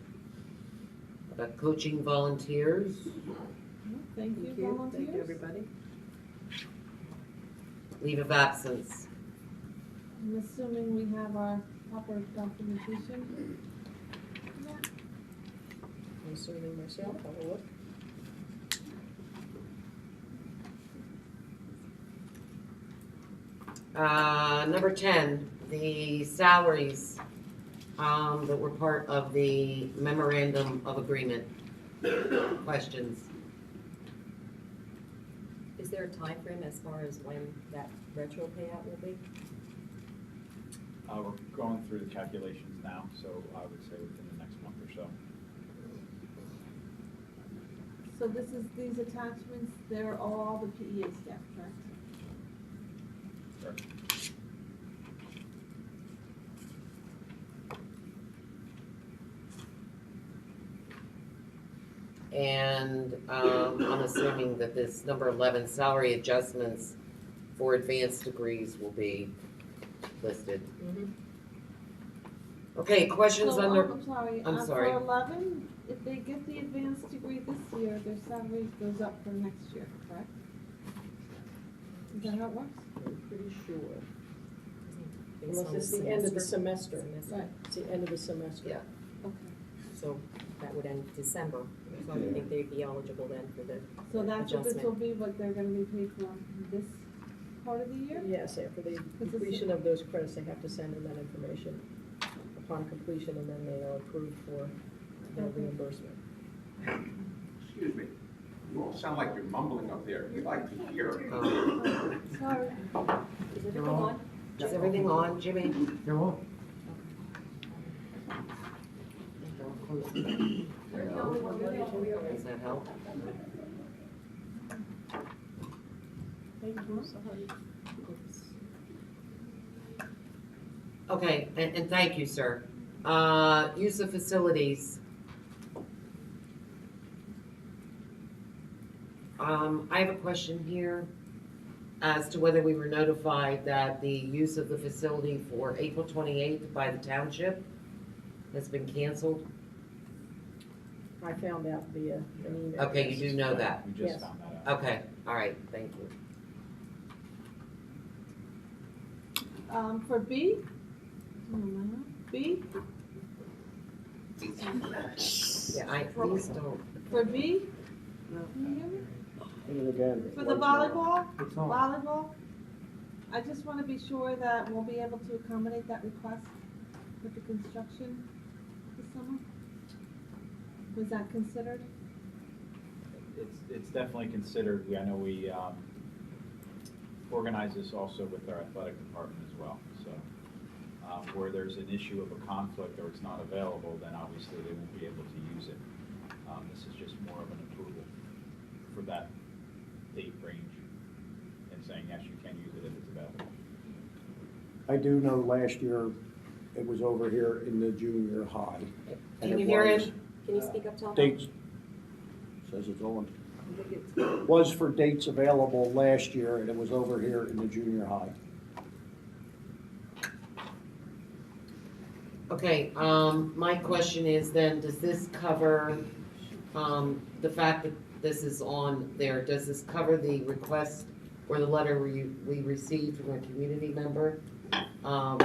S2: About coaching volunteers,
S8: Thank you,
S9: Thank you,
S8: volunteers.
S9: everybody.
S2: leave of absence.
S8: I'm assuming we have our proper documentation. Yeah.
S7: I'm assuming myself, have a look.
S2: Number 10, the salaries that were part of the memorandum of agreement. Questions?
S4: Is there a time frame as far as when that retro payout will be?
S3: We're going through the calculations now, so I would say within the next month or so.
S8: So these attachments, they're all the PEA staff, correct?
S3: Correct.
S2: And I'm assuming that this number 11, salary adjustments for advanced degrees will be listed. Okay, questions
S8: So,
S2: under,
S8: I'm sorry,
S2: I'm sorry.
S8: for 11, if they get the advanced degree this year, their salary goes up for next year, correct? Is that how it works?
S7: I'm pretty sure.
S4: Based
S7: Unless
S4: on
S7: it's the end of the
S4: semester.
S7: semester.
S8: Right,
S7: It's the end of the semester.
S2: Yeah.
S8: okay.
S4: So that would end December. So I would think they'd be eligible then for the
S8: So that's what this will
S4: adjustment.
S8: be, what they're gonna be paid for this part of the year?
S7: Yes, after the completion of those credits, they have to send in that information upon completion, and then they are approved for their
S8: Okay.
S7: reimbursement.
S10: Excuse me, you all sound like you're mumbling up there. We'd like to hear.
S2: Oh,
S8: Sorry.
S4: Is everything on?
S2: is everything on, Jimmy?
S6: You're on.
S2: Does that help? Okay, and thank you, sir. Use of facilities. I have a question here as to whether we were notified that the use of the facility for April 28th by the township has been canceled.
S7: I found out via an email.
S2: Okay, you do know that.
S3: We just
S7: Yes.
S3: found that out.
S2: Okay, all right, thank you.
S8: For B? B?
S2: Yeah, please don't.
S8: For B?
S9: No.
S8: Can you hear me?
S6: And again.
S8: For the volleyball?
S6: It's on.
S8: Volleyball? I just wanna be sure that we'll be able to accommodate that request with the construction this summer? Was that considered?
S3: It's definitely considered, I know organize this also with our athletic department as well, so. Where there's an issue of a conflict or it's not available, then obviously they won't be able to use it. This is just more of an approval for that date range and saying, yes, you can use it if it's available.
S6: I do know last year it was over here in the junior high. and
S2: Can you
S6: it
S2: hear
S6: was,
S2: him?
S4: Can you speak up, Tom?
S6: Dates, says it's on.
S9: I think it's,
S6: Was for dates available last year, and it was over here in the junior high.
S2: Okay, my question is then, does this cover, the fact that this is on there, does this cover the request or the letter we received from a community member,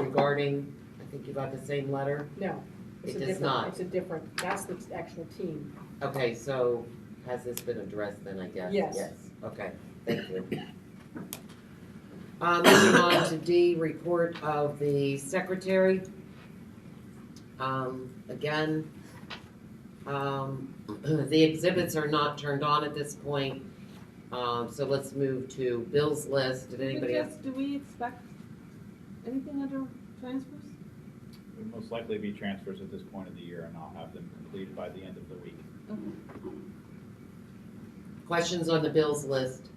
S2: regarding, I think you got the same letter?
S7: No. it's
S2: It
S7: a
S2: does
S7: different-
S2: not.
S7: It's a different, that's the actual team.
S2: Okay, so has this been addressed then, I guess?
S7: Yes.
S2: Yes, okay, thank you. Moving on to D, report of the secretary. Again, the exhibits are not turned on at this point, so let's move to Bill's list. Did anybody have?
S8: Do we expect anything under transfers?
S3: It would most likely be transfers at this point of the year, and I'll have them completed by the end of the week.
S8: Okay.
S2: Questions on the bills list?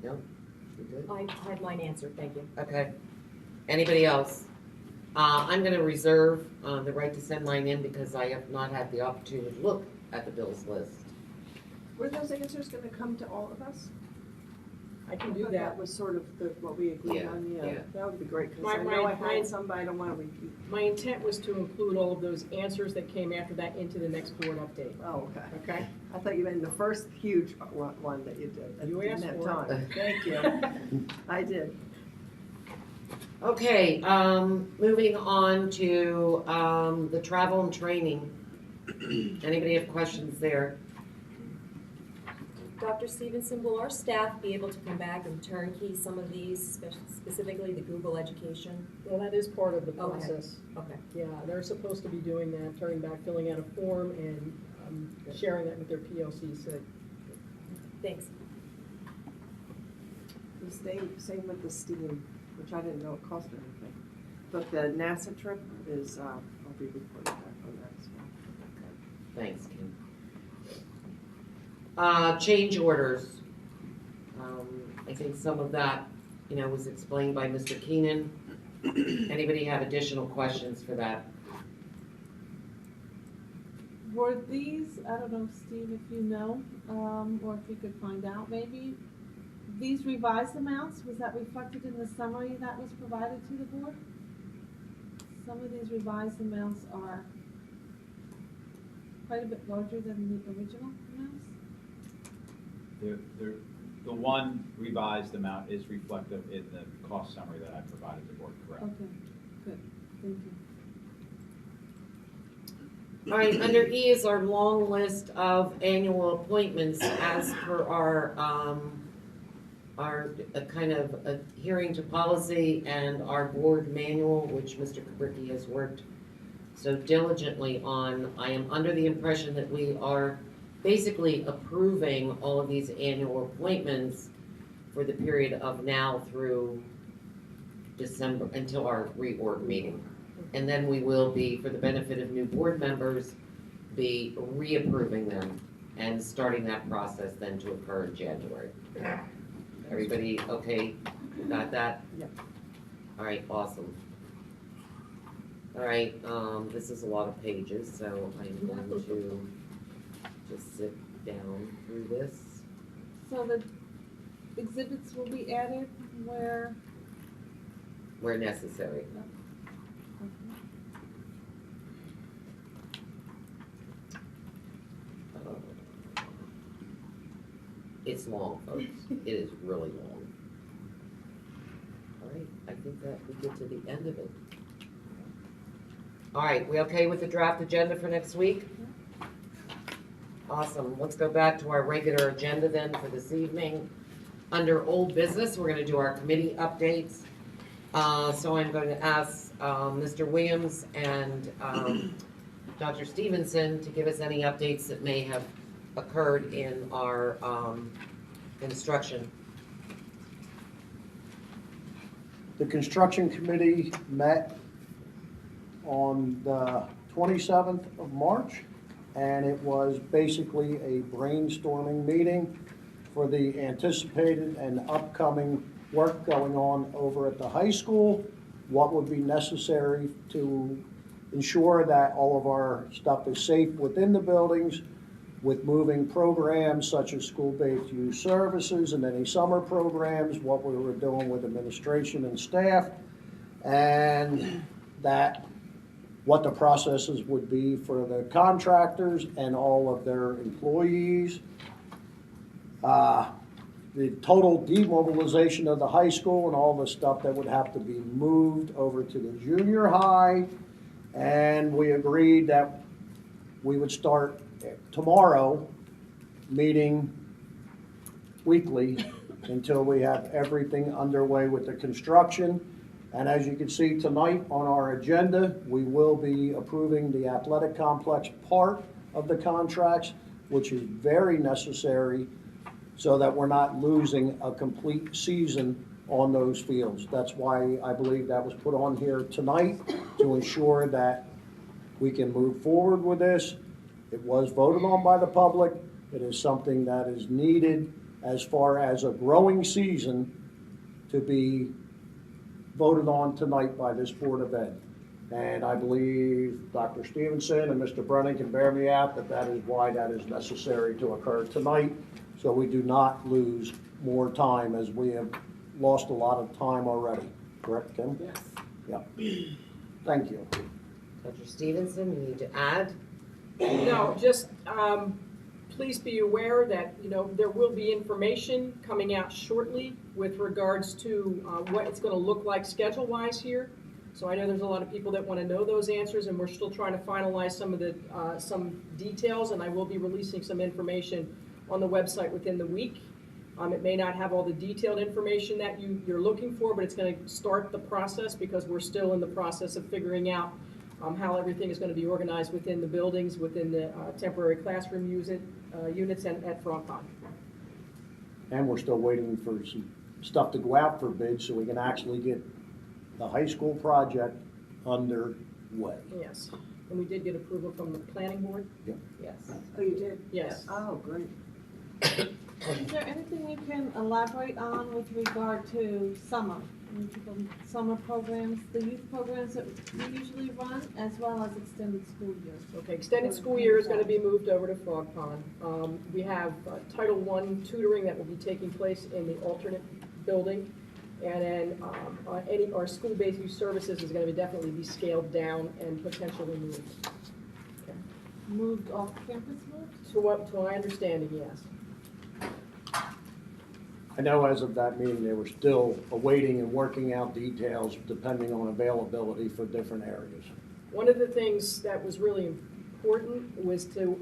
S2: No? You good?
S4: I had mine answered, thank you.
S2: Okay. Anybody else? I'm gonna reserve, the right to send mine in because I have not had the opportunity to look at the bills list.
S9: were those answers gonna come to all of us?
S7: I can do
S9: thought
S7: that.
S9: was sort of what we agreed
S2: Yeah,
S9: on,
S2: yeah.
S9: That would be great, because
S7: My-
S9: I know I
S7: my-
S9: had some, but I don't wanna repeat.
S7: My intent was to include all of those answers that came after that into the next board update,
S9: Oh, okay.
S7: okay?
S9: I thought you meant the first huge one that you did. I
S7: You
S9: didn't
S7: asked
S9: have
S7: for it.
S9: time. Thank you. I did.
S2: Okay, moving on to, the travel and training. Anybody have questions there?
S4: Dr. Stevenson, will our staff be able to come back and turnkey some of these, specifically the Google Education?
S7: Well, that is part of the
S4: Okay.
S7: process.
S4: Okay.
S7: Yeah, they're supposed to be doing that, turning back, filling out a form and sharing that with their PLC, so
S4: Thanks.
S9: Same with the STEAM, which I didn't know it cost anything. But the NASA trip is, I'll be reporting back on that as well.
S2: Thanks, Kim. Change orders. I think some of that, was explained by Mr. Keenan. Anybody have additional questions for that?
S8: Were these, I don't know, Steve, if you know, or if you could find out maybe, these revised amounts, was that reflected in the summary that was provided to the board? Some of these revised amounts are quite a bit larger than the original amounts?
S3: The one revised amount is reflective in the cost summary that I provided the board, correct?
S8: Okay, good, thank you.
S2: All right, under E is our long list of annual appointments as per our kind of adhering to policy and our board manual, which Mr. Kubricki has worked so diligently on. I am under the impression that we are basically approving all of these annual appointments for the period of now through December, until our reorg meeting. And then we will be, for the benefit of new board members, be reapproving them and starting that process then to occur in January. Everybody okay? Got that?
S9: Yep.
S2: All right, awesome. All right, this is a lot of pages, so I'm going to just sit down through this.
S8: So the exhibits will be added where?
S2: Where necessary. It's long, folks. It is really long. All right, I think that we get to the end of it. All right, we okay with the draft agenda for next week? Awesome. Let's go back to our regular agenda then for this evening. Under old business, we're gonna do our committee updates. So I'm going to ask Mr. Williams and Dr. Stevenson to give us any updates that may have occurred in our instruction.
S6: The construction committee met on the 27th of March, and it was basically a brainstorming meeting for the anticipated and upcoming work going on over at the high school, what would be necessary to ensure that all of our stuff is safe within the buildings, with moving programs such as school-based youth services and any summer programs, what we were doing with administration and staff, and that what the processes would be for the contractors and all of their employees. The total demobilization of the high school and all the stuff that would have to be moved over to the junior high. And we agreed that we would start tomorrow, meeting weekly until we have everything underway with the construction. And as you can see tonight on our agenda, we will be approving the athletic complex part of the contracts, which is very necessary so that we're not losing a complete season on those fields. That's why I believe that was put on here tonight, to ensure that we can move forward with this. It was voted on by the public. It is something that is needed as far as a growing season to be voted on tonight by this Board of Ed. And I believe Dr. Stevenson and Mr. Brennan can bear me out that that is why that is necessary to occur tonight, so we do not lose more time, as we have lost a lot of time already. Correct, Kim?
S2: Yes.
S6: Yeah. Thank you.
S2: Dr. Stevenson, you need to add?
S7: No, just, please be aware that, there will be information coming out shortly with regards to what it's gonna look like schedule-wise here. So I know there's a lot of people that wanna know those answers, and we're still trying to finalize some of the, some details, and I will be releasing some information on the website within the week. It may not have all the detailed information that you're looking for, but it's gonna start the process, because we're still in the process of figuring out how everything is going to be organized within the buildings, within the temporary classroom units and at Frog Pond.
S6: And we're still waiting for some stuff to go out for bid so we can actually get the high school project underway.
S7: Yes, and we did get approval from the planning board?
S6: Yep.
S7: Yes.
S9: Oh, you did?
S7: Yes.
S9: Oh, great.
S8: Is there anything you can elaborate on with regard to summer programs, the youth programs that we usually run, as well as extended school years?
S7: Okay, extended school year is going to be moved over to Frog Pond. We have Title I tutoring that will be taking place in the alternate building. And then our school-based youth services is going to definitely be scaled down and potentially moved. Okay.
S8: Moved off campus moved?
S7: To my understanding, yes.
S6: I know as of that meeting, they were still awaiting and working out details depending on availability for different areas.
S7: One of the things that was really important was to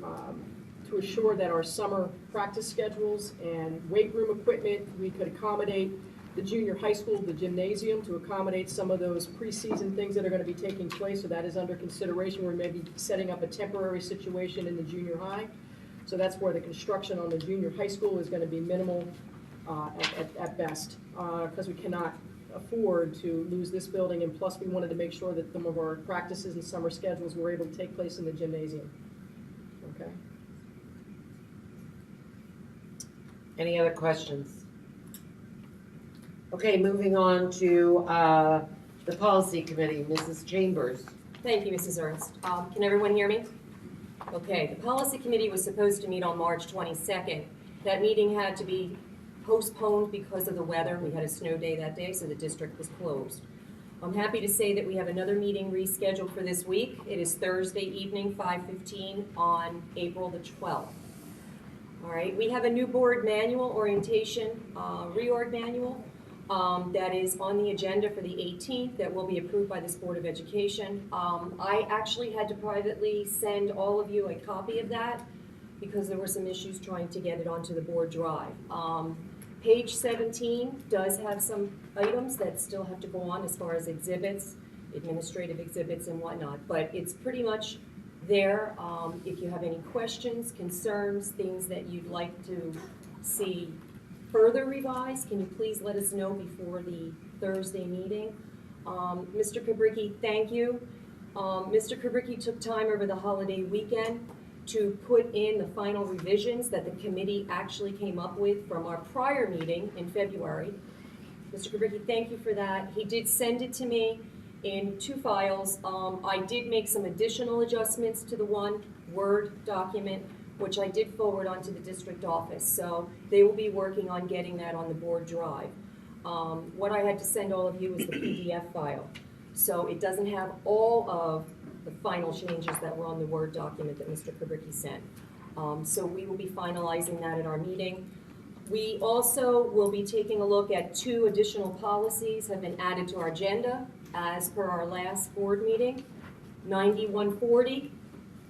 S7: assure that our summer practice schedules and weight room equipment, we could accommodate the junior high school, the gymnasium, to accommodate some of those preseason things that are going to be taking place. So that is under consideration. We're maybe setting up a temporary situation in the junior high. So that's where the construction on the junior high school is going to be minimal at best, because we cannot afford to lose this building, and plus we wanted to make sure that some of our practices and summer schedules were able to take place in the gymnasium. Okay.
S2: Any other questions? Okay, moving on to the policy committee, Mrs. Chambers.
S1: Thank you, Mrs. Ernst. Can everyone hear me? Okay, the policy committee was supposed to meet on March 22nd. That meeting had to be postponed because of the weather. We had a snow day that day, so the district was closed. I'm happy to say that we have another meeting rescheduled for this week. It is Thursday evening, 5:15 on April the 12th. All right, we have a new board manual, orientation, reorg manual, that is on the agenda for the 18th, that will be approved by this Board of Education. I actually had to privately send all of you a copy of that because there were some issues trying to get it onto the board drive. Page 17 does have some items that still have to go on as far as exhibits, administrative exhibits and whatnot, but it's pretty much
S4: there. If you have any questions, concerns, things that you'd like to see further revised, can you please let us know before the Thursday meeting? Mr. Kubricki, thank you. Mr. Kubricki took time over the holiday weekend to put in the final revisions that the committee actually came up with from our prior meeting in February. Mr. Kubricki, thank you for that. He did send it to me in 2 files. I did make some additional adjustments to the one Word document, which I did forward onto the district office. So they will be working on getting that on the board drive. What I had to send all of you is the PDF file. So it doesn't have all of the final changes that were on the Word document that Mr. Kubricki sent. So we will be finalizing that at our meeting. We also will be taking a look at 2 additional policies have been added to our agenda as per our last board meeting. 9140,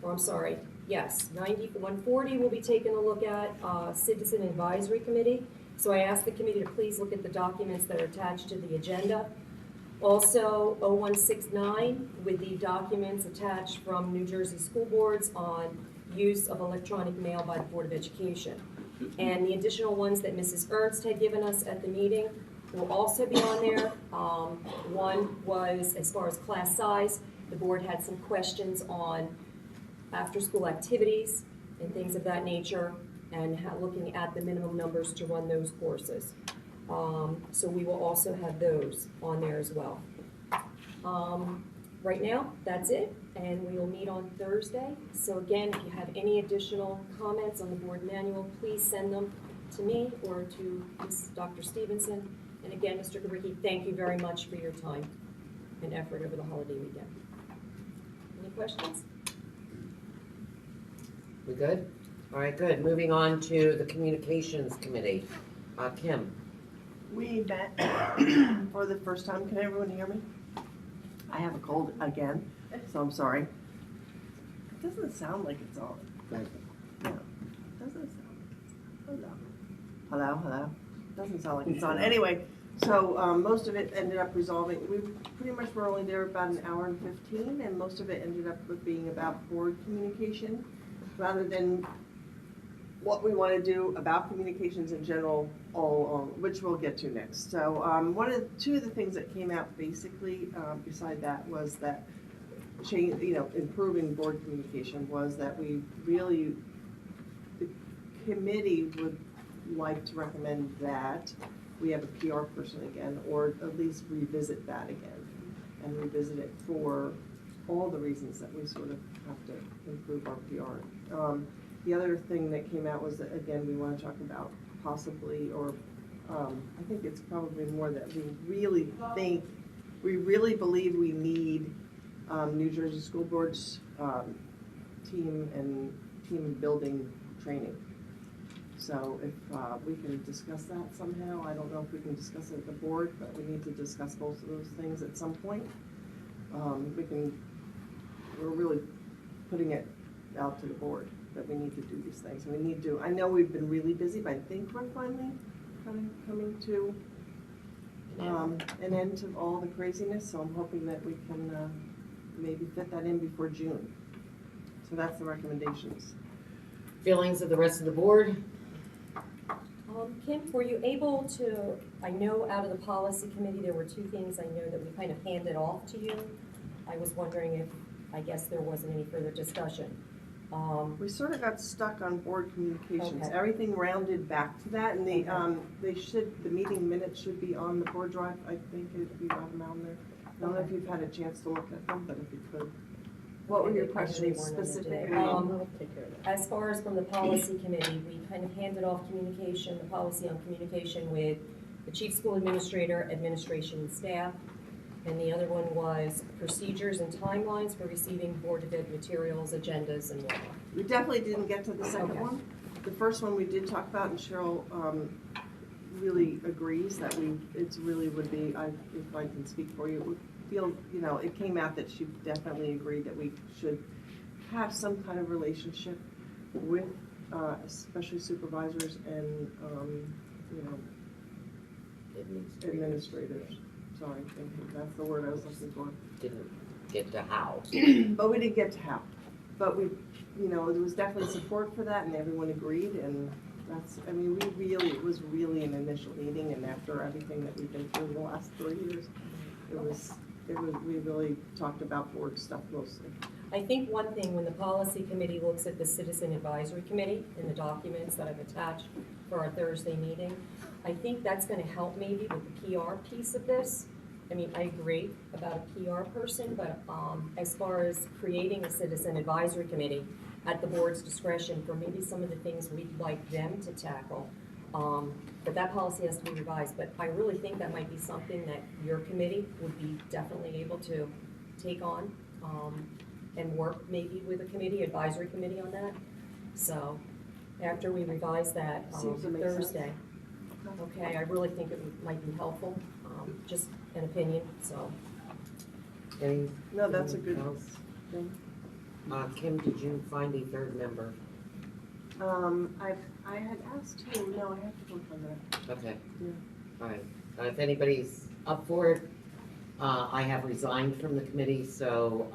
S4: or I'm sorry, yes, 9140 we'll be taking a look at, Citizen Advisory Committee. So I asked the committee to please look at the documents that are attached to the agenda. Also, 0169 with the documents attached from New Jersey school boards on use of electronic mail by the Board of Education. And the additional ones that Mrs. Ernst had given us at the meeting will also be on there. One was, as far as class size, the board had some questions on after-school activities and things of that nature, and looking at the minimum numbers to run those courses. So we will also have those on there as well. Right now, that's it, and we will meet on Thursday. So again, if you have any additional comments on the board manual, please send them to me or to Dr. Stevenson. And again, Mr. Kubricki, thank you very much for your time and effort over the holiday weekend. Any questions?
S2: We good? All right, good. Moving on to the Communications Committee. Kim?
S9: We met for the first time. Can everyone hear me? I have a cold again, so I'm sorry. It doesn't sound like it's on.
S6: Thank you.
S9: No, it doesn't sound like it's on. Hello, hello. Doesn't sound like it's on. Anyway, so most of it ended up resolving. We pretty much were only there about an hour and 15, and most of it ended up with being about board communication rather than what we want to do about communications in general, all along, which we'll get to next. So two of the things that came out basically beside that was that improving board communication was that we really, the committee would like to recommend that we have a PR person again, or at least revisit that again, and revisit it for all the reasons that we sort of have to improve our PR. The other thing that came out was that, again, we want to talk about possibly, or I think it's probably more that we really believe we need New Jersey School Board's team building training. So if we can discuss that somehow, I don't know if we can discuss it at the board, but we need to discuss both of those things at some point. We're really putting it out to the board that we need to do these things. We need to, I know we've been really busy, but I think we're finally coming to an end to all the craziness, so I'm hoping that we can maybe fit that in before June. So that's the recommendations.
S2: Feelings of the rest of the board?
S4: Kim, were you able to, I know out of the policy committee, there were 2 things I know that we kind of handed off to you. I was wondering if, I guess there wasn't any further discussion.
S9: We sort of got stuck on board communications.
S4: Okay.
S9: Everything rounded back to that, and the meeting minutes should be on the board drive. I think you got them on there. I don't know if you've had a chance to look at them, but if you could. What were your questions specifically?
S4: As far as from the policy committee, we kind of handed off communication, the policy on communication with the chief school administrator, administration, and staff. And the other one was procedures and timelines for receiving Board of Ed materials, agendas, and whatnot.
S9: We definitely didn't get to the second
S4: Okay.
S9: one. The first one we did talk about, and Cheryl really agrees that it really would be, if I can speak for you, it would feel, it came out that she definitely agreed that we should have some kind of relationship with especially supervisors and, administrators. Sorry, thank you. That's the word I was looking for.
S2: Didn't get to how.
S9: But we didn't get to how. but we, you know, there was definitely support for that and everyone agreed and that's, I mean, it was really an initial meeting and after everything that we've been through the last 3 years, we really talked about board stuff mostly.
S4: I think one thing, when the policy committee looks at the citizen advisory committee and the documents that I've attached for our Thursday meeting, I think that's gonna help maybe with the PR piece of this. I mean, I agree about a PR person, but as far as creating a citizen advisory committee at the board's discretion for maybe some of the things we'd like them to tackle, but that policy has to be revised. But I really think that might be something that your committee would be definitely able to take on and work maybe with a committee, advisory committee on that. So after we revise that
S9: Seems to make sense.
S4: Thursday, okay, I really think it might be helpful, just an opinion, so.
S2: Any-
S9: No, that's a good
S2: anything else?
S9: thing.
S2: Kim, did you find a third member?
S9: I had asked you, no, I have to work on that.
S2: Okay.
S9: Yeah.
S2: All right. If anybody's up for it, I have resigned from the committee, so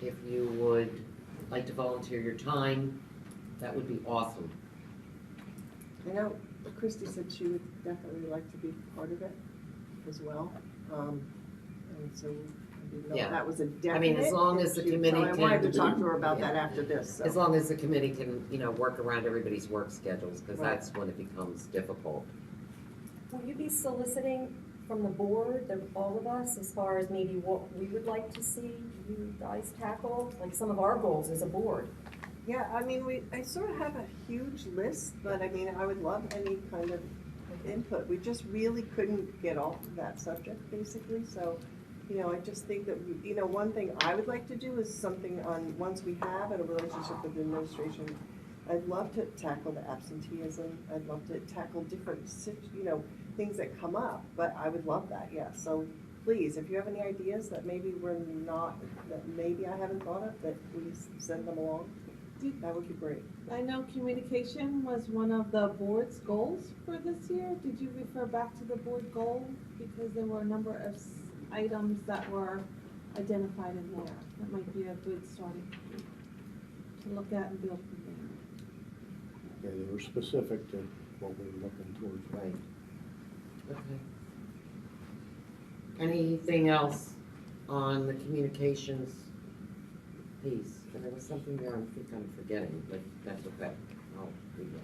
S2: if you would like to volunteer your time, that would be awesome.
S9: I know Christy said she would definitely like to be part of it as well. And so I didn't know
S2: Yeah.
S9: if that was a definite.
S2: I mean, as long as the committee
S9: I wanted to
S2: can-
S9: talk to her about
S2: Yeah.
S9: that after this, so.
S2: As long as the committee can, work around everybody's work schedules, because
S9: Right.
S2: that's when it becomes difficult.
S4: Will you be soliciting from the board, all of us, as far as maybe what we would like to see you guys tackle? Like some of our goals as a board?
S9: Yeah, I mean, I sort of have a huge list, but I mean, I would love any kind of input. We just really couldn't get off of that subject, basically, so, I just think that, one thing I would like to do is something on, once we have a relationship with the administration, I'd love to tackle the absenteeism, I'd love to tackle different, things that come up, but I would love that, yeah, so please, if you have any ideas that maybe that maybe I haven't thought of, that please send them along. That would be great.
S8: I know communication was one of the board's goals for this year. Did you refer back to the board goal? Because there were a number of items that were identified in there. That might be a good starting point to look at and build from there.
S6: Yeah, they were specific to what we were looking towards.
S2: Right. Okay. Anything else on the communications piece? There was something there I think I'm forgetting, but that's okay. I'll remember.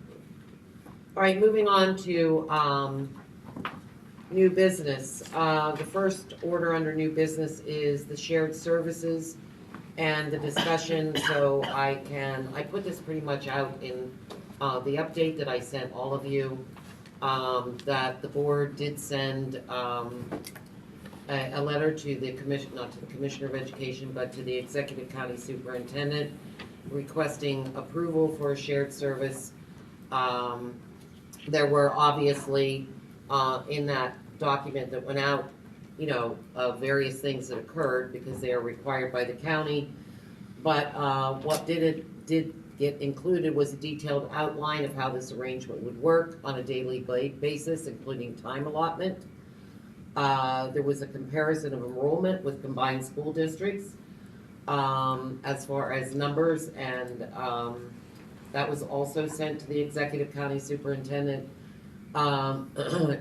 S2: All right, moving on to new business. The first order under new business is the shared services and the discussion, so I put this pretty much out in the update that I sent all of you, that the board did send a letter to the commission, not to the Commissioner of Education, but to the Executive County Superintendent requesting approval for a shared service. There were obviously, in that document that went out, various things that occurred because they are required by the county. But what did get included was a detailed outline of how this arrangement would work on a daily basis, including time allotment. There was a comparison of enrollment with combined school districts as far as numbers, and that was also sent to the Executive County Superintendent.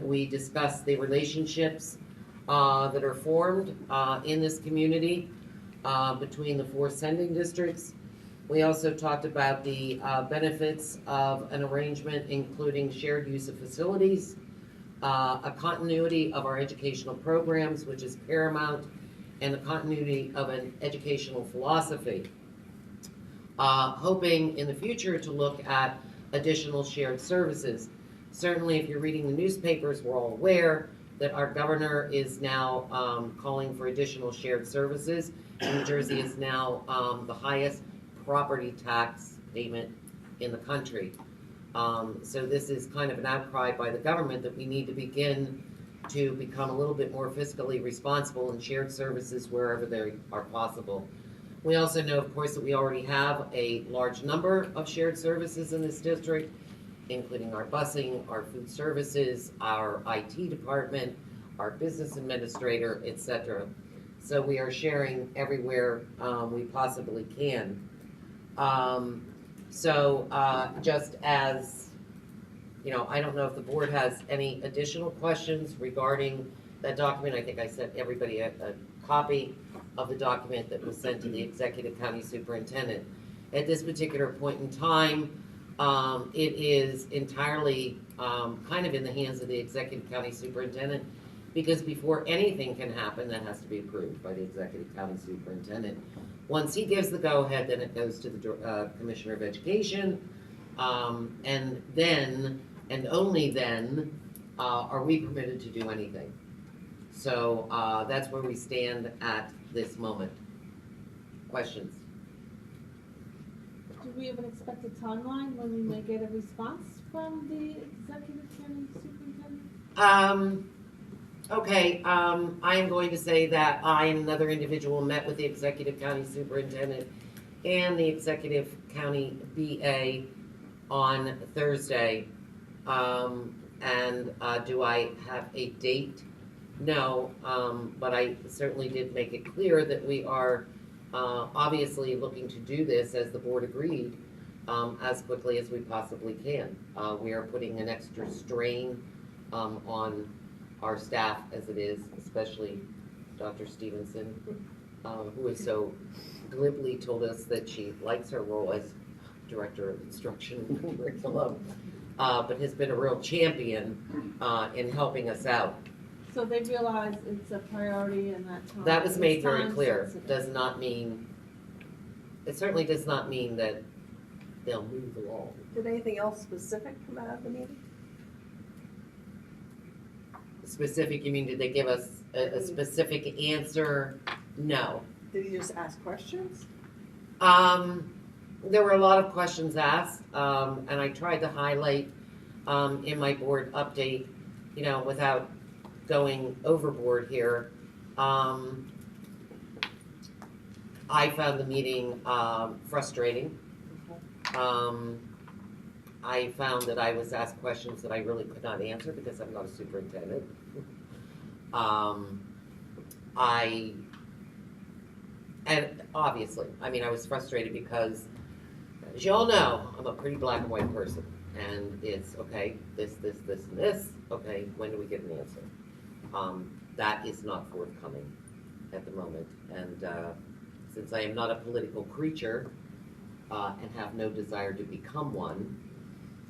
S2: We discussed the relationships that are formed in this community between the 4 sending districts. We also talked about the benefits of an arrangement including shared use of facilities, a continuity of our educational programs, which is paramount, and the continuity of an educational philosophy. Hoping in the future to look at additional shared services. Certainly, if you're reading the newspapers, we're all aware that our governor is now calling for additional shared services. New Jersey is now the highest property tax payment in the country. So this is kind of an outcry by the government that we need to begin to become a little bit more fiscally responsible in shared services wherever they are possible. We also know, of course, that we already have a large number of shared services in this district, including our busing, our food services, our IT department, our business administrator, etc. So we are sharing everywhere we possibly can. Just as, I don't know if the board has any additional questions regarding that document. I think I sent everybody a copy of the document that was sent to the executive county superintendent. At this particular point in time, it is entirely kind of in the hands of the executive county superintendent, because before anything can happen, that has to be approved by the executive county superintendent. Once he gives the go-ahead, then it goes to the Commissioner of Education, and then, and only then, are we permitted to do anything. So that's where we stand at this moment. Questions?
S8: Do we even expect a timeline when we may get a response from the executive county superintendent?
S2: Okay, I am going to say that I and another individual met with the executive county superintendent and the executive county BA on Thursday. Do I have a date? No, but I certainly did make it clear that we are obviously looking to do this, as the board agreed, as quickly as we possibly can. We are putting an extra strain on our staff as it is, especially Dr. Stevenson, who has so glibly told us that she likes her role as Director of Instruction and Curriculum, but has been a real champion in helping us out.
S8: So they realize it's a priority and that time.
S2: That was made
S8: it's
S2: very
S8: time
S2: clear.
S8: sensitive.
S2: Does not mean, it certainly does not mean that they'll move along.
S9: Did anything else specific come out of the meeting?
S2: Specific, you mean, did they give us a specific answer? No.
S9: Did he just ask questions?
S2: There were a lot of questions asked, and I tried to highlight in my board update, without going overboard here. I found the meeting frustrating. I found that I was asked questions that I really could not answer because I'm not a superintendent. And obviously, I was frustrated because, as you all know, I'm a pretty black and white person. And it's, okay, this, and this, okay, when do we get an answer? That is not forthcoming at the moment. And since I am not a political creature and have no desire to become one,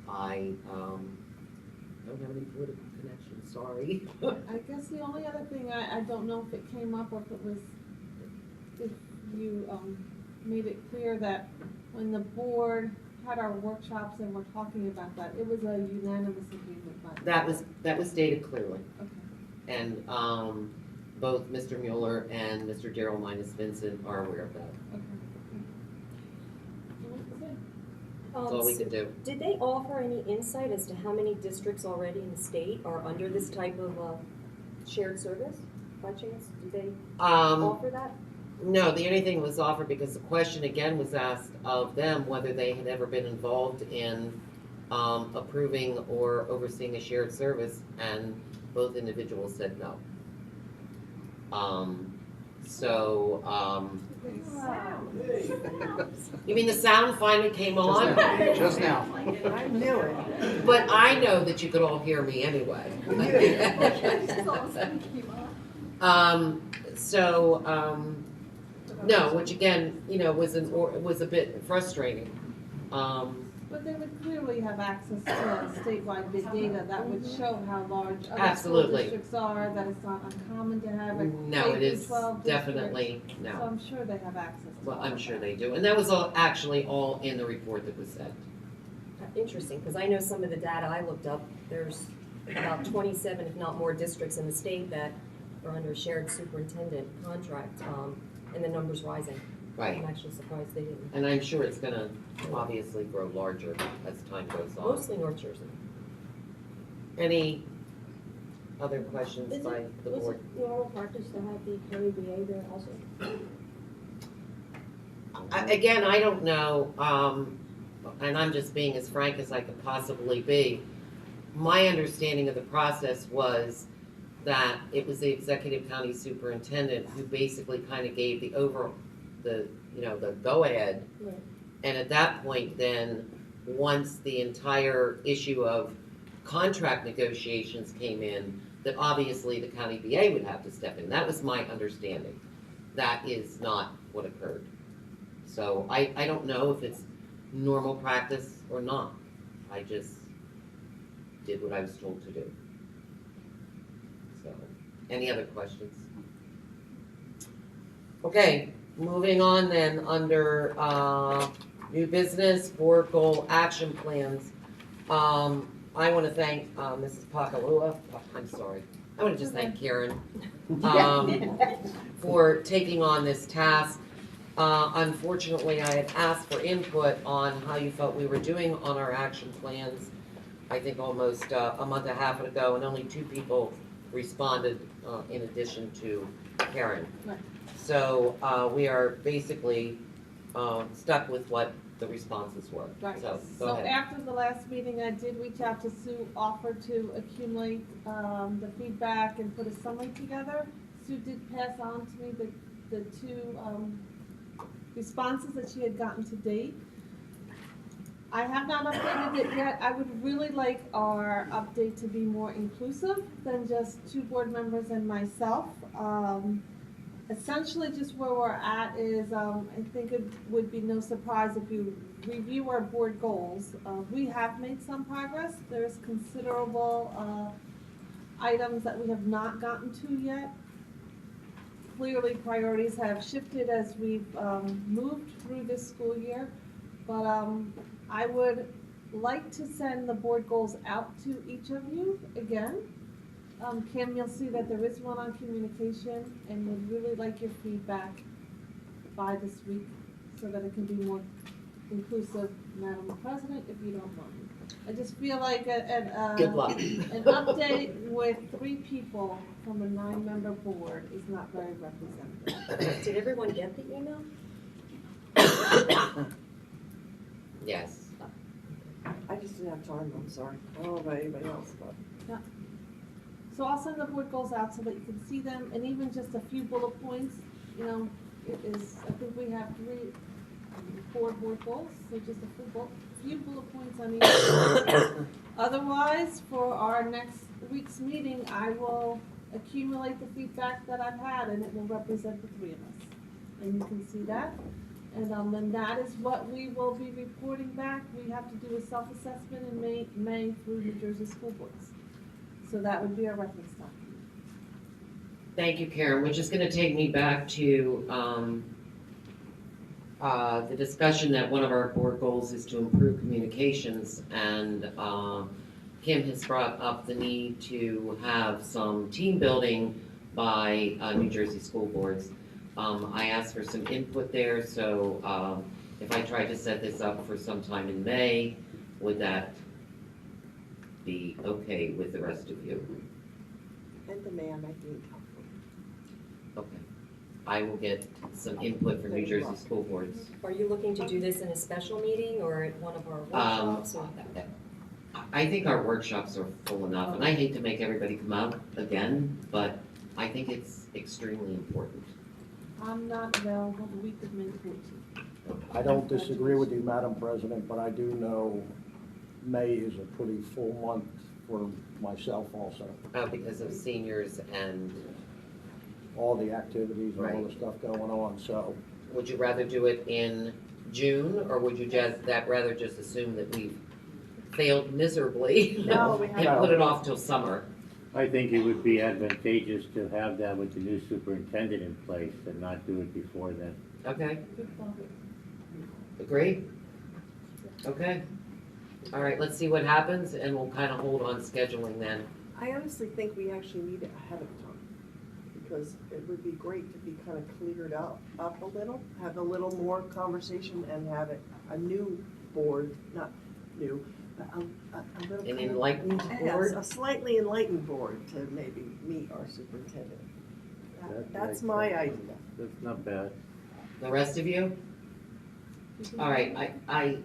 S2: I don't have any political connections, sorry.
S8: I guess the only other thing, I don't know if it came up or if you made it clear that when the board had our workshops and we're talking about that, it was a unanimous agreement.
S2: That was stated clearly.
S8: Okay.
S2: And both Mr. Mueller and Mr. Darrell Minus Vincent are aware of that. That's all we could do.
S4: Did they offer any insight as to how many districts already in the state are under this type of shared service, by chance? Did they offer that?
S2: No, the only thing was offered because the question again was asked of them whether they had ever been involved in approving or overseeing a shared service, and both individuals said no. You mean the sound finally came on?
S1: Just now.
S9: I knew it.
S2: But I know that you could all hear me anyway. No, which again, was a bit frustrating.
S8: But they would clearly have access to statewide big data that would show how large other school
S2: Absolutely.
S8: districts are, that it's not uncommon to have a
S2: No, it is
S8: K-12 district.
S2: definitely,
S8: So
S2: no.
S8: I'm sure they have access to
S2: Well,
S8: all
S2: I'm
S8: of
S2: sure
S8: that.
S2: they do. And that was actually all in the report that was sent.
S4: Interesting, because I know some of the data I looked up, there's about 27, if not more, districts in the state that are under a shared superintendent contract, and the number's rising.
S2: Right.
S4: I'm actually surprised they didn't.
S2: And I'm sure it's gonna obviously grow larger as time goes on.
S4: Mostly North Jersey.
S2: Any other questions by the board?
S11: normal practice to have the county BA there also?
S2: Again, I don't know, and I'm just being as frank as I could possibly be. My understanding of the process was that it was the executive county superintendent who basically kind of gave the go-ahead.
S11: Right.
S2: And at that point, then, once the entire issue of contract negotiations came in, that obviously the county BA would have to step in. That was my understanding. That is not what occurred. So I don't know if it's normal practice or not. I just did what I was told to do. So, any other questions? Okay, moving on then, under new business, board goal action plans. I want to thank Mrs. Pakalua, I'm sorry, I want to just thank Karen for taking on this task. Unfortunately, I had asked for input on how you felt we were doing on our action plans, I think almost a month and a half ago, and only 2 people responded in addition to Karen.
S8: Right.
S2: So we are basically stuck with what the responses were.
S8: Right,
S2: So, go
S8: so
S2: ahead.
S8: after the last meeting, I did reach out to Sue, offered to accumulate, the feedback and put a summary together. Sue did pass on to me the 2, responses that she had gotten to date. I have not updated it yet. I would really like our update to be more inclusive than just 2 board members and myself. Essentially, just where we're at is, I think it would be no surprise if you review our board goals. We have made some progress. There's considerable items that we have not gotten to yet. Clearly, priorities have shifted as we've moved through this school year. But I would like to send the board goals out to each of you again. Kim, you'll see that there is one on communication, and would really like your feedback by this week so that it can be more inclusive, Madam President, if you don't mind. I just feel like
S2: Good luck.
S8: an update with 3 people from a 9-member board is not very representative.
S4: Did everyone get the email?
S2: Yes.
S9: I just didn't have time, I'm sorry. I don't know about anybody else, but.
S8: So I'll send the board goals out so that you can see them, and even just a few bullet points, you know, it is, I think we have 4 board goals, so just a few bullet points on each. Otherwise, for our next week's meeting, I will accumulate the feedback that I've had, and it will represent the 3 of us. And you can see that. And then that is what we will be reporting back. We have to do a self-assessment in May through New Jersey School Boards. So that would be our reference document.
S2: Thank you, Karen, which is gonna take me back to the discussion that one of our board goals is to improve communications, and Kim has brought up the need to have some team building by New Jersey School Boards. I asked for some input there, so if I tried to set this up for sometime in May, would that be okay with the rest of you?
S9: And the man might be helpful.
S2: Okay. I will get some input from New Jersey School Boards.
S4: Are you looking to do this in a special meeting or at one of our workshops? Or
S2: I think our workshops are full enough, and I hate to make everybody come out again, but I think it's extremely important.
S8: I'm not available the week of May 14th.
S6: I don't disagree with you, Madam President, but I do know May is a pretty full month for myself also.
S2: Because of seniors, and
S6: All the activities and all
S2: Right.
S6: the stuff going on, so.
S2: would you rather do it in June, or would you rather just assume that we've failed miserably?
S9: No, we
S2: And
S6: haven't.
S2: put it off till summer?
S12: I think it would be advantageous to have that with the new superintendent in place and not do it before then.
S2: Okay,
S8: Good thought.
S2: agree? Okay. All right, let's see what happens, and we'll kind of hold on scheduling then.
S9: I honestly think we actually need it ahead of time, because it would be great to be kind of cleared up a little, have a little more conversation and have it, a new board, not new, but a little.
S2: An
S9: kind of-
S2: enlightened
S9: Yes,
S2: board?
S9: a slightly enlightened board to maybe meet our superintendent. That's
S12: makes
S9: my
S12: sense.
S9: idea.
S12: That's not bad.
S2: The rest of you? All right, I,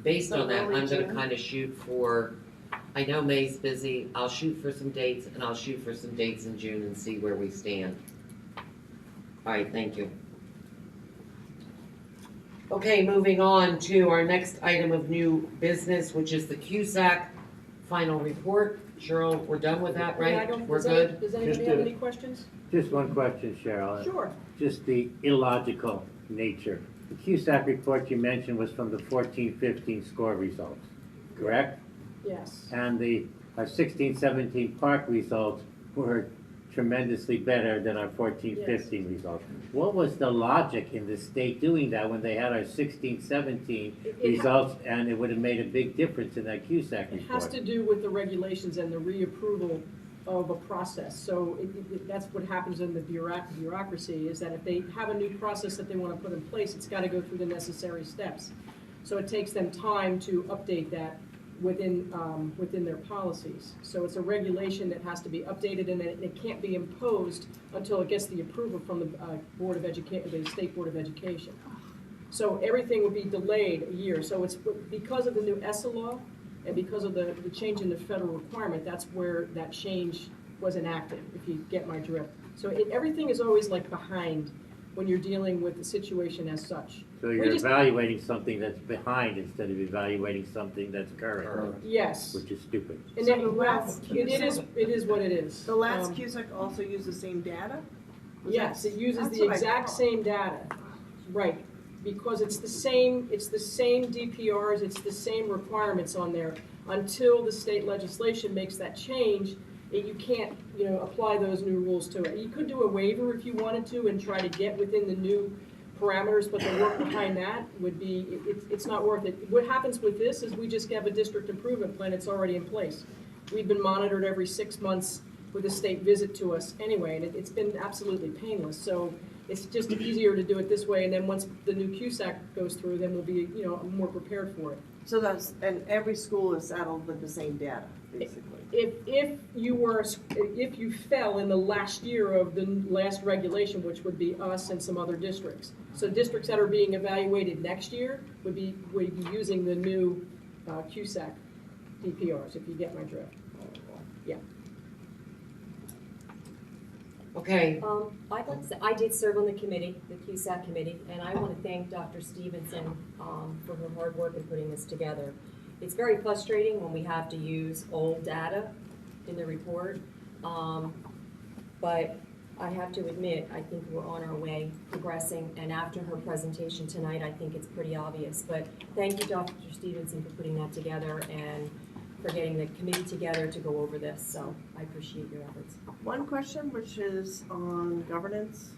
S2: based on that, I'm gonna kind of shoot for, I know May's busy, I'll shoot for some dates, and I'll shoot for some dates in June and see where we stand. All right, thank you. Okay, moving on to our next item of new business, which is the CUSAC final report. Cheryl, we're done with that,
S7: Yeah, I
S2: right?
S7: don't-
S2: We're
S7: does any-
S2: good?
S7: Does anybody
S12: Just
S7: have
S12: a-
S7: any questions?
S12: Just one question, Cheryl.
S7: Sure.
S12: Just the illogical nature. The CUSAC report you mentioned was from the 14-15 score results, correct?
S7: Yes.
S12: And the 16-17 park results were tremendously better than our 14-15 results. What was the logic in the state doing that when they had our 16-17 results, and it would have made a big difference in that CUSAC
S7: It has
S12: report?
S7: to do with the regulations and the reapproval of a process. So that's what happens in the bureaucracy, is that if they have a new process that they want to put in place, it's got to go through the necessary steps. So it takes them time to update that within their policies. So it's a regulation that has to be updated, and it can't be imposed until it gets the approval from the Board of Education, the State Board of Education. So everything would be delayed a year. So it's because of the new ESSA law and because of the change in the federal requirement, that's where that change was enacted, if you get my drift. So everything is always like behind when you're dealing with the situation as such.
S12: So
S7: We
S12: you're
S7: just-
S12: evaluating something that's behind instead of evaluating something that's current,
S7: Yes.
S12: which is stupid.
S7: And
S9: So
S7: then,
S9: the
S7: well,
S9: last
S7: it is what it is.
S9: The last
S7: Um,
S9: CUSAC also used the same data? Was
S7: Yes,
S9: that-
S7: it uses
S9: that's
S7: the
S9: what I
S7: exact
S9: thought.
S7: same data, right, because it's the same DPRs, it's the same requirements on there. Until the state legislation makes that change, you can't, apply those new rules to it. You could do a waiver if you wanted to and try to get within the new parameters, but the work behind that would be, it's not worth it. What happens with this is we just have a district improvement plan, it's already in place. We've been monitored every 6 months with a state visit to us anyway, and it's been absolutely painless. So it's just easier to do it this way, and then once the new CUSAC goes through, then we'll be, more prepared for it.
S9: So and every school is saddled with the same data, basically?
S7: If you fell in the last year of the last regulation, which would be us and some other districts. So districts that are being evaluated next year would be using the new CUSAC DPRs, if you get my drift. Yeah.
S2: Okay,
S4: I'd like to say, I did serve on the committee, the CUSAC committee, and I want to thank Dr. Stevenson for her hard work in putting this together. It's very frustrating when we have to use old data in the report, but I have to admit, I think we're on our way progressing, and after her presentation tonight, I think it's pretty obvious. But thank you, Dr. Stevenson, for putting that together and for getting the committee together to go over this, so I appreciate your efforts.
S9: One question, which is on governance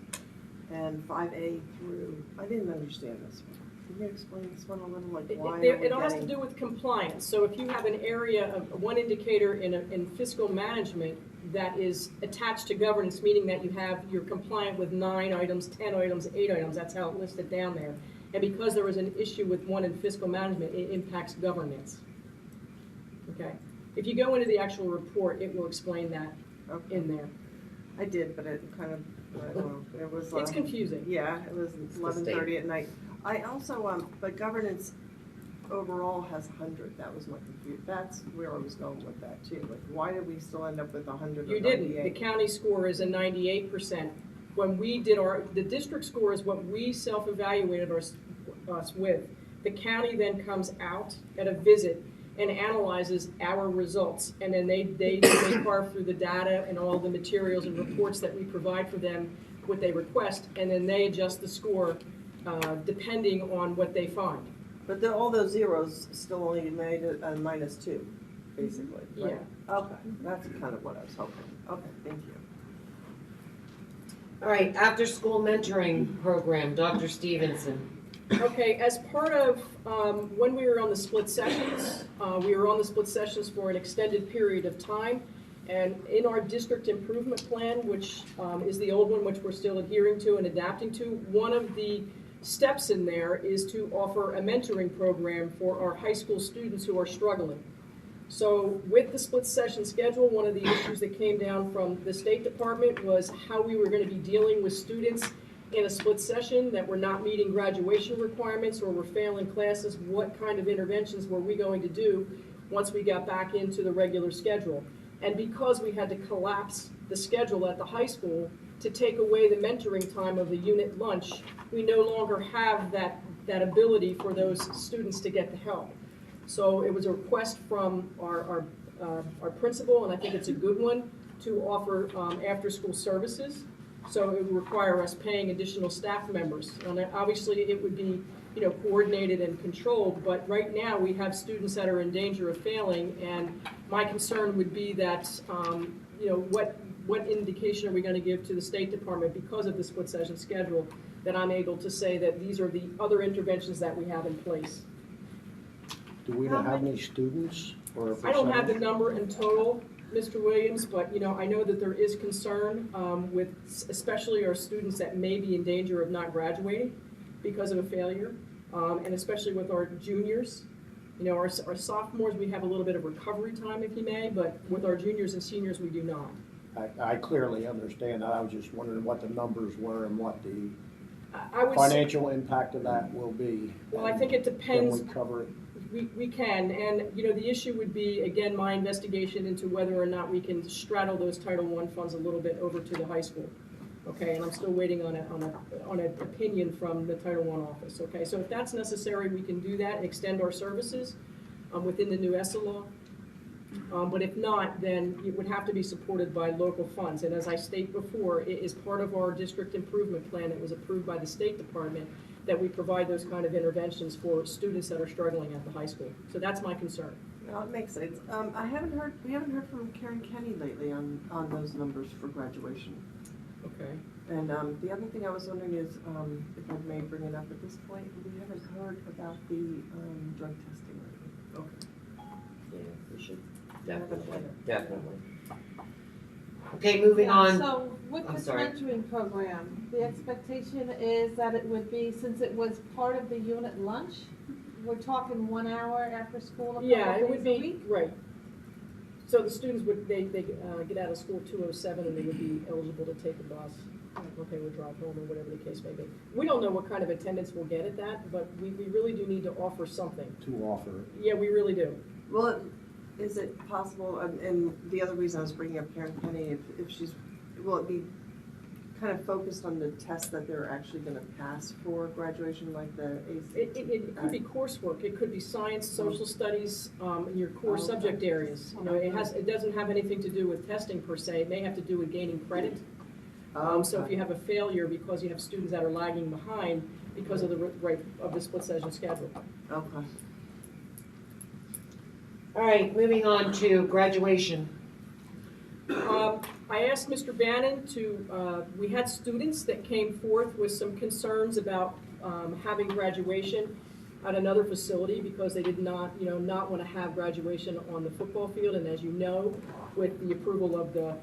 S9: and 5A through, I didn't understand this one. Can you explain this one a little, like why are we
S7: It all has to
S9: getting?
S7: do with compliance. So if you have an area of one indicator in fiscal management that is attached to governance, meaning that you're compliant with 9 items, 10 items, 8 items, that's how it listed down there. And because there was an issue with one in fiscal management, it impacts governance. Okay? If you go into the actual report, it will explain that
S9: Okay.
S7: in there.
S9: I did, but it kind of, I don't know, it was.
S7: It's confusing.
S9: Yeah, it was
S2: the
S9: 11:30 at night. I also, but governance overall has 100, that was my confusion. That's where I was going with that too. Like, why did we still end up with 100 or
S7: You
S9: 98?
S7: didn't. The county score is a 98%. When we did the district score is what we self-evaluated us with. The county then comes out at a visit and analyzes our results. And then they carve through the data and all the materials and reports that we provide for them, what they request, and then they adjust the score depending on what they find.
S9: But all those zeros still only made it a -2, basically, right? Okay, that's kind of what I was hoping. Okay, thank you.
S2: all right, after-school mentoring program, Dr. Stevenson.
S7: Okay, as part of, when we were on the split sessions, we were on the split sessions for an extended period of time. And in our district improvement plan, which is the old one, which we're still adhering to and adapting to, one of the steps in there is to offer a mentoring program for our high school students who are struggling. So with the split session schedule, one of the issues that came down from the State Department was how we were going to be dealing with students in a split session that were not meeting graduation requirements or were failing classes. What kind of interventions were we going to do once we got back into the regular schedule? And because we had to collapse the schedule at the high school to take away the mentoring time of the unit lunch, we no longer have that ability for those students to get the help. So it was a request from our principal, and I think it's a good one, to offer after-school services. So it would require us paying additional staff members. And obviously, it would be, you know, coordinated and controlled, but right now, we have students that are in danger of failing, and my concern would be that, you know, what indication are we gonna give to the State Department because of the split session schedule, that I'm able to say that these are the other interventions that we have in place.
S6: Do we know how many students or a
S7: I don't have the
S6: percentage?
S7: number in total, Mr. Williams, but, you know, I know that there is concern with especially our students that may be in danger of not graduating because of a failure, and especially with our juniors. You know, our sophomores, we have a little bit of recovery time, if you may, but with our juniors and seniors, we do not.
S6: I clearly understand that. I was just wondering what the numbers were and what the
S7: I would say,
S6: financial impact of that will be.
S7: well, I think it depends.
S6: Can we cover it?
S7: We can, and, you know, the issue would be, again, my investigation into whether or not we can straddle those Title I funds a little bit over to the high school. Okay, and I'm still waiting on an opinion from the Title I office, okay? So if that's necessary, we can do that and extend our services within the new ESSA law. But if not, then it would have to be supported by local funds. And as I stated before, it is part of our district improvement plan that was approved by the State Department that we provide those kind of interventions for students that are struggling at the high school. So that's my concern.
S9: No, it makes sense. We haven't heard from Karen Kenny lately on those numbers for graduation.
S7: Okay.
S9: And the other thing I was wondering is, if I may bring it up at this point, we haven't heard about the drug testing lately.
S7: Okay. Yeah, we should
S2: Definitely, definitely. Okay, moving on.
S8: So with
S2: I'm
S8: this
S2: sorry.
S8: mentoring program, the expectation is that it would be, since it was part of the unit lunch, we're talking 1 hour after school, a
S7: Yeah,
S8: couple
S7: it would
S8: days a
S7: be,
S8: week?
S7: right. So the students would, they get out of school 2:07 and they would be eligible to take a bus, okay, or drive home or whatever the case may be. We don't know what kind of attendance we'll get at that, but we really do need to offer something.
S6: To offer.
S7: Yeah, we really do.
S9: Well, is it possible, and the other reason I was bringing up Karen Kenny, if she's, will it be kind of focused on the tests that they're actually gonna pass for graduation, like the ACT?
S7: It could be coursework, it could be science, social studies, in your core
S9: Okay.
S7: subject areas. You know, it doesn't have anything to do with testing per se, it may have to do with gaining credit. So if you have a failure because you have students that are lagging behind because of the rate of the split session schedule.
S9: Okay.
S2: All right, moving on to graduation.
S7: I asked Mr. Bannon to, we had students that came forth with some concerns about having graduation at another facility because they did not, you know, not want to have graduation on the football field. And as you know, with the approval of the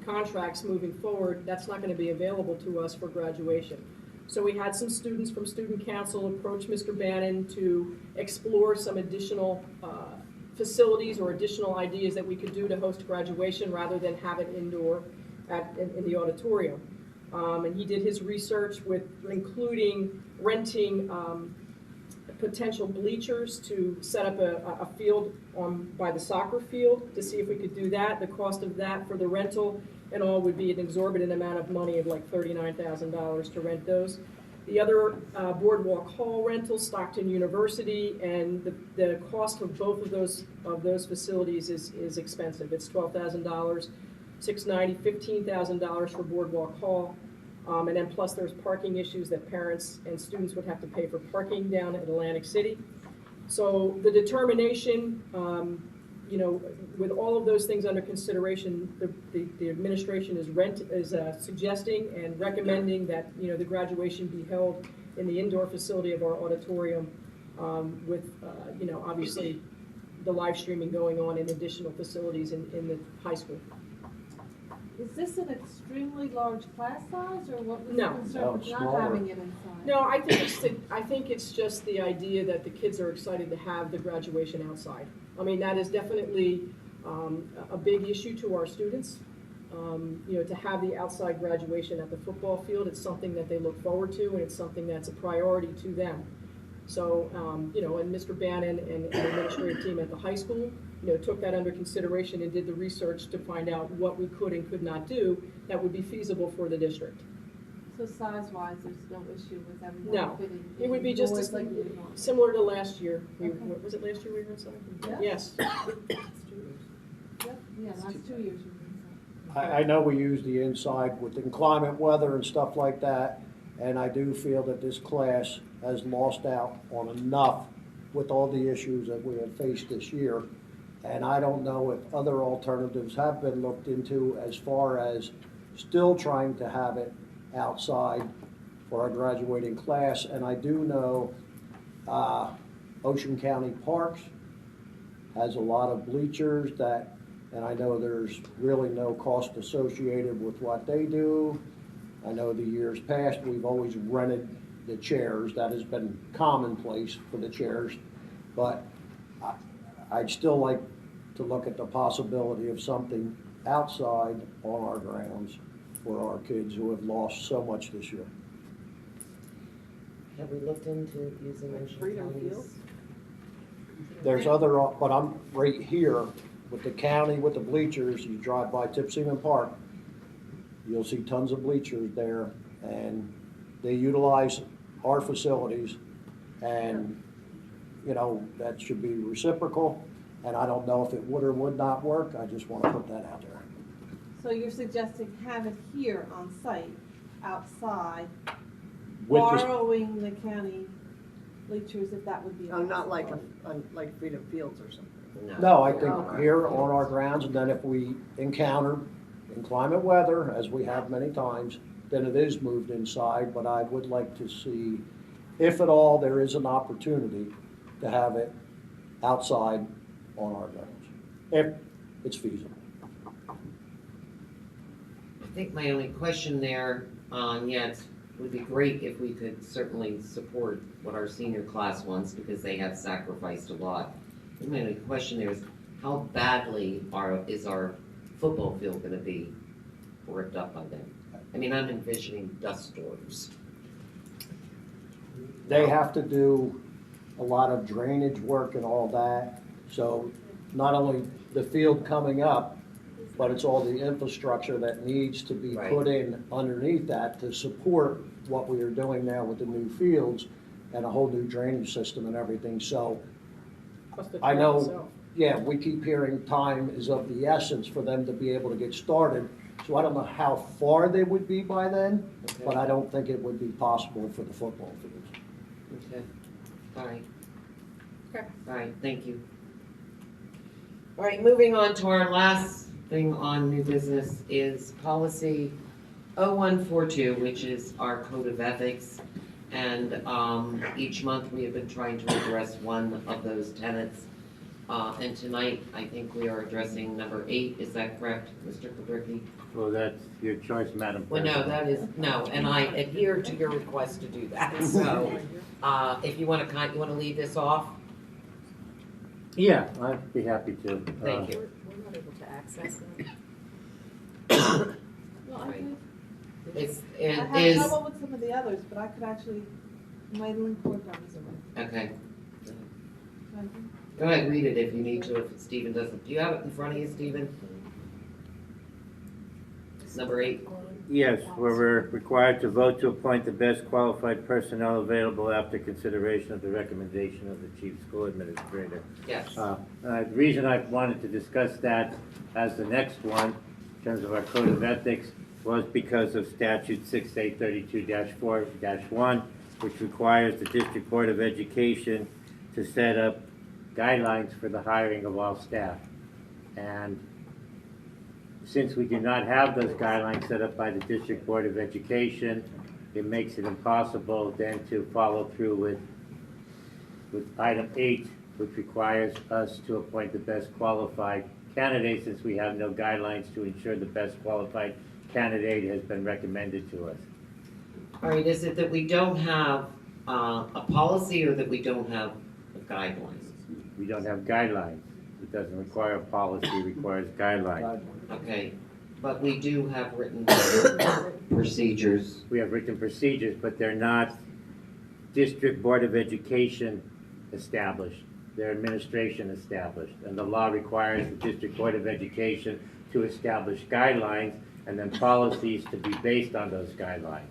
S7: contracts moving forward, that's not going to be available to us for graduation. So we had some students from Student Council approach Mr. Bannon to explore some additional facilities or additional ideas that we could do to host graduation rather than have it indoor in the auditorium. And he did his research with including renting potential bleachers to set up a field by the soccer field to see if we could do that. The cost of that for the rental and all would be an exorbitant amount of money of like $39,000 to rent those. The other Boardwalk Hall rental, Stockton University, and the cost of both of those facilities is expensive. It's $12,000, $690, $15,000 for Boardwalk Hall, and then plus there's parking issues that parents and students would have to pay for parking down at Atlantic City. So the determination, you know, with all of those things under consideration, the administration is suggesting and recommending that, you know, the graduation be held in the indoor facility of our auditorium with, you know, obviously the live streaming going on in additional facilities in the high school.
S8: Is this an extremely large class size, or what was the
S7: No.
S8: concern
S6: No,
S8: with
S6: it's
S8: not
S6: smaller.
S8: having it inside?
S7: No, I think it's just the idea that the kids are excited to have the graduation outside. I mean, that is definitely a big issue to our students. You know, to have the outside graduation at the football field, it's something that they look forward to, and it's something that's a priority to them. So, you know, and Mr. Bannon and the administrative team at the high school took that under consideration and did the research to find out what we could and could not do that would be feasible for the district.
S8: So size-wise, there's no issue with everyone
S7: No.
S8: fitting?
S7: It would be just
S8: indoors
S7: as
S8: like you would want.
S7: similar to last year.
S8: Okay.
S7: Was it last year we were inside?
S8: Yeah.
S7: Yes.
S8: Yep, yeah, last 2 years we were inside.
S6: I know we use the inside with inclement weather and stuff like that, and I do feel that this class has lost out on enough with all the issues that we have faced this year. And I don't know if other alternatives have been looked into as far as still trying to have it outside for our graduating class. And I do know Ocean County Parks has a lot of bleachers that, and I know there's really no cost associated with what they do. I know the years past, we've always rented the chairs. That has been commonplace for the chairs. But I'd still like to look at the possibility of something outside on our grounds for our kids who have lost so much this year.
S2: Have we looked into using Ocean
S7: Freedom
S2: County's?
S7: Field?
S6: There's other, but I'm right here with the county, with the bleachers. You drive by Tipsy-Man Park, you'll see tons of bleachers there, and they utilize our facilities, and, that should be reciprocal, and I don't know if it would or would not work. I just want to put that out there.
S8: So you're suggesting have it here on site, outside,
S6: With the-
S8: borrowing the county bleachers if that would be.
S9: Oh, not like
S8: possible.
S9: like Freedom Fields or something.
S6: No, I think here on our grounds, and then if we encounter inclement weather, as we have many times, then it is moved inside, but I would like to see, if at all, there is an opportunity to have it outside on our grounds, if it's feasible.
S2: I think my only question there, yet, would be great if we could certainly support what our senior class wants, because they have sacrificed a lot. My only question there is, how badly is our football field gonna be ripped up by then? I mean, I'm envisioning dust storms.
S6: They have to do a lot of drainage work and all that, so not only the field coming up, but it's all the infrastructure that needs to be
S2: Right.
S6: put in underneath that to support what we are doing now with the new fields and a whole new drainage system and everything. So,
S7: Plus the
S6: I
S7: track
S6: know-
S7: itself.
S6: yeah, we keep hearing time is of the essence for them to be able to get started. So I don't know how far they would be by then, but I don't think it would be possible for the football fields.
S2: Okay, all right.
S7: Okay.
S2: All right, thank you. All right, moving on to our last thing on new business is policy 0142, which is our code of ethics. And each month we have been trying to address one of those tenets. And tonight, I think we are addressing number 8, is that correct, Mr. Kudricki?
S12: Well, that's your choice, Madam
S2: Well,
S12: President.
S2: no, that is, no, and I adhere to your request to do that, so, if you wanna leave this off?
S12: Yeah, I'd be happy to.
S2: Thank you.
S7: We're not able to access that.
S8: Well, I
S2: Right.
S8: could,
S2: It's,
S8: I
S2: it
S8: have
S2: is,
S8: trouble with some of the others, but I could actually, my link board is away.
S2: okay. Go ahead, read it if you need to, if Stephen doesn't. Do you have it in front of you, Stephen? It's number 8.
S12: Yes, where we're required to vote to appoint the best qualified personnel available after consideration of the recommendation of the chief school administrator.
S2: Yes.
S12: The reason I wanted to discuss that as the next one, in terms of our code of ethics, was because of statute 6832-4-1, which requires the District Board of Education to set up guidelines for the hiring of all staff. And since we do not have those guidelines set up by the District Board of Education, it makes it impossible then to follow through with item 8, which requires us to appoint the best qualified candidate, since we have no guidelines to ensure the best qualified candidate has been recommended to us.
S2: All right, is it that we don't have a policy or that we don't have guidelines?
S12: We don't have guidelines. It doesn't require a policy, it requires guidelines.
S2: Okay, but we do have written procedures.
S12: We have written procedures, but they're not District Board of Education established. their administration established. And the law requires the District Board of Education to establish guidelines and then policies to be based on those guidelines.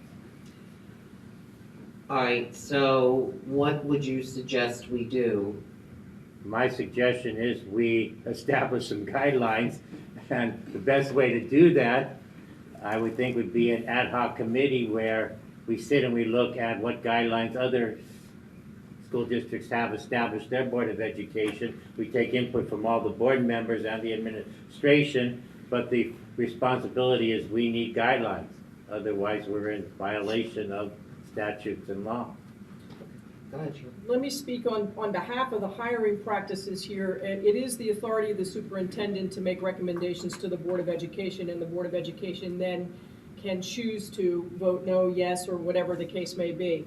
S2: All right, so what would you suggest we do?
S12: My suggestion is we establish some guidelines, and the best way to do that, I would think, would be an ad hoc committee where we sit and we look at what guidelines other school districts have established their Board of Education. We take input from all the board members and the administration, but the responsibility is we need guidelines. Otherwise, we're in violation of statutes and law.
S2: Go ahead, Sheila.
S7: Let me speak on behalf of the hiring practices here. It is the authority of the superintendent to make recommendations to the Board of Education, and the Board of Education then can choose to vote no, yes, or whatever the case may be.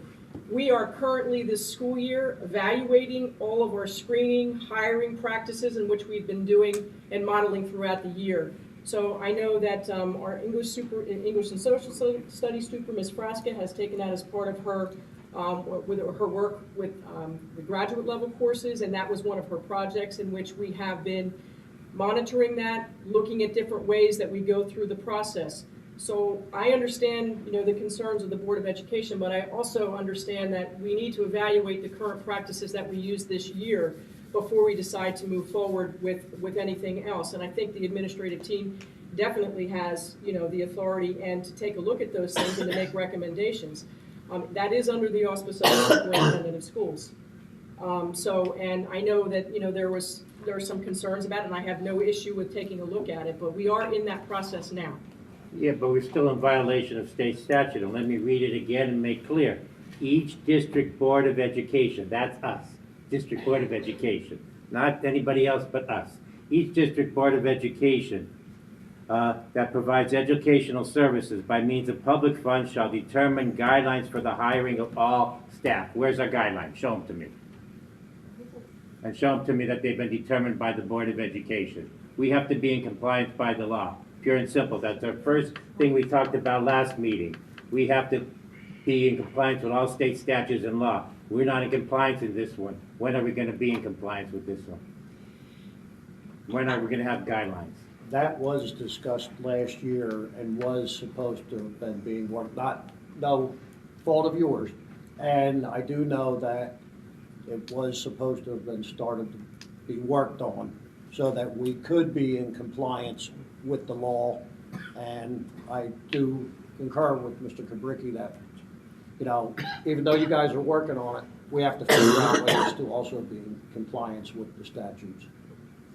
S7: We are currently this school year evaluating all of our screening, hiring practices in which we've been doing and modeling throughout the year. So I know that our English and Social Studies super, Ms. Frasca, has taken that as part of her with her work with the graduate level courses, and that was one of her projects in which we have been monitoring that, looking at different ways that we go through the process. So I understand, the concerns of the Board of Education, but I also understand that we need to evaluate the current practices that we use this year before we decide to move forward with anything else. And I think the administrative team definitely has, the authority and to take a look at those things and to make recommendations. That is under the auspices of the superintendent of schools. And I know that, there are some concerns about it, and I have no issue with taking a look at it, but we are in that process now.
S12: Yeah, but we're still in violation of state statute, and let me read it again and make clear. Each District Board of Education, that's us, District Board of Education, not anybody else but us. Each District Board of Education that provides educational services by means of public funds shall determine guidelines for the hiring of all staff. Where's our guidelines? Show them to me. And show them to me that they've been determined by the Board of Education. We have to be in compliance by the law. Pure and simple. That's our first thing we talked about last meeting. We have to be in compliance with all state statutes and law. We're not in compliance in this one. When are we going to be in compliance with this one? When are we going to have guidelines?
S6: That was discussed last year and was supposed to have been being worked, no fault of yours. And I do know that it was supposed to have been started to be worked on so that we could be in compliance with the law. And I do concur with Mr. Kubricki that, even though you guys are working on it, we have to figure out ways to also be in compliance with the statutes.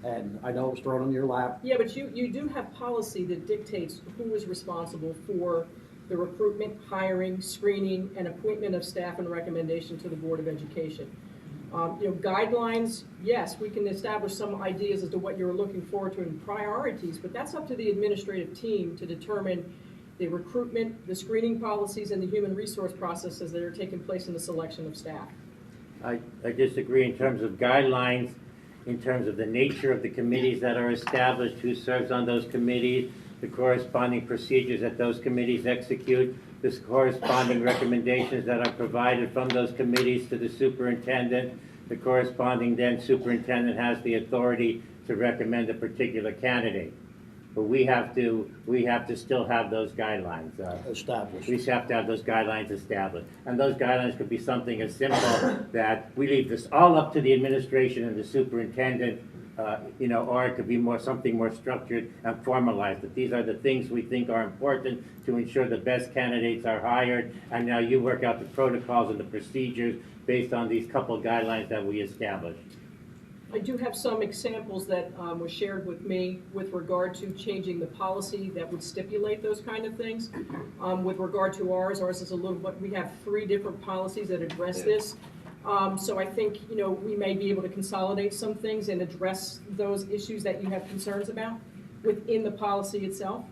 S6: And I know it was thrown in your lap.
S7: Yeah, but you do have policy that dictates who is responsible for the recruitment, hiring, screening, and appointment of staff and recommendation to the Board of Education. Guidelines, yes, we can establish some ideas as to what you're looking forward to in priorities, but that's up to the administrative team to determine the recruitment, the screening policies, and the human resource processes that are taking place in the selection of staff.
S12: I disagree in terms of guidelines, in terms of the nature of the committees that are established, who serves on those committees, the corresponding procedures that those committees execute, the corresponding recommendations that are provided from those committees to the superintendent. The corresponding then superintendent has the authority to recommend a particular candidate. But we have to still have those guidelines
S6: Established.
S12: We have to have those guidelines established. And those guidelines could be something as simple that we leave this all up to the administration and the superintendent, or it could be something more structured and formalized. That these are the things we think are important to ensure the best candidates are hired. And now you work out the protocols and the procedures based on these couple guidelines that we established.
S7: I do have some examples that were shared with me with regard to changing the policy that would stipulate those kind of things. With regard to ours is a little bit, we have 3 different policies that address this. So I think, we may be able to consolidate some things and address those issues that you have concerns about within the policy itself.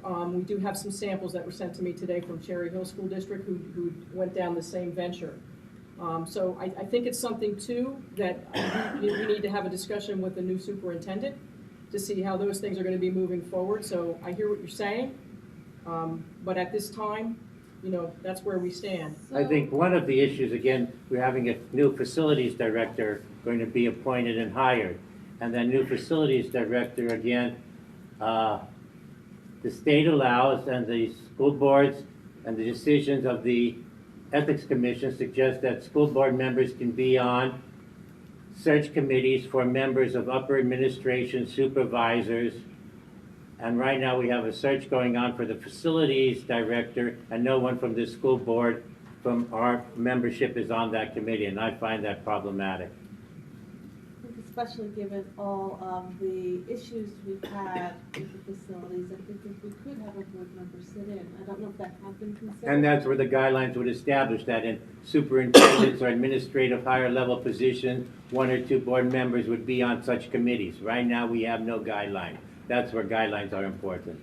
S7: We do have some samples that were sent to me today from Cherry Hill School District who went down the same venture. So I think it's something too that we need to have a discussion with the new superintendent to see how those things are going to be moving forward. So I hear what you're saying, but at this time, that's where we stand.
S12: I think one of the issues, again, we're having a new facilities director going to be appointed and hired. And then new facilities director, again, the state allows, and the school boards and the decisions of the Ethics Commission suggest that school board members can be on search committees for members of upper administration, supervisors. And right now we have a search going on for the facilities director, and no one from the school board from our membership is on that committee, and I find that problematic.
S8: I think especially given all of the issues we've had with the facilities, I think if we could have a board member sit in, I don't know if that had been considered.
S12: And that's where the guidelines would establish that in superintendents or administrative higher level positions, 1 or 2 board members would be on such committees. Right now, we have no guideline. That's where guidelines are important.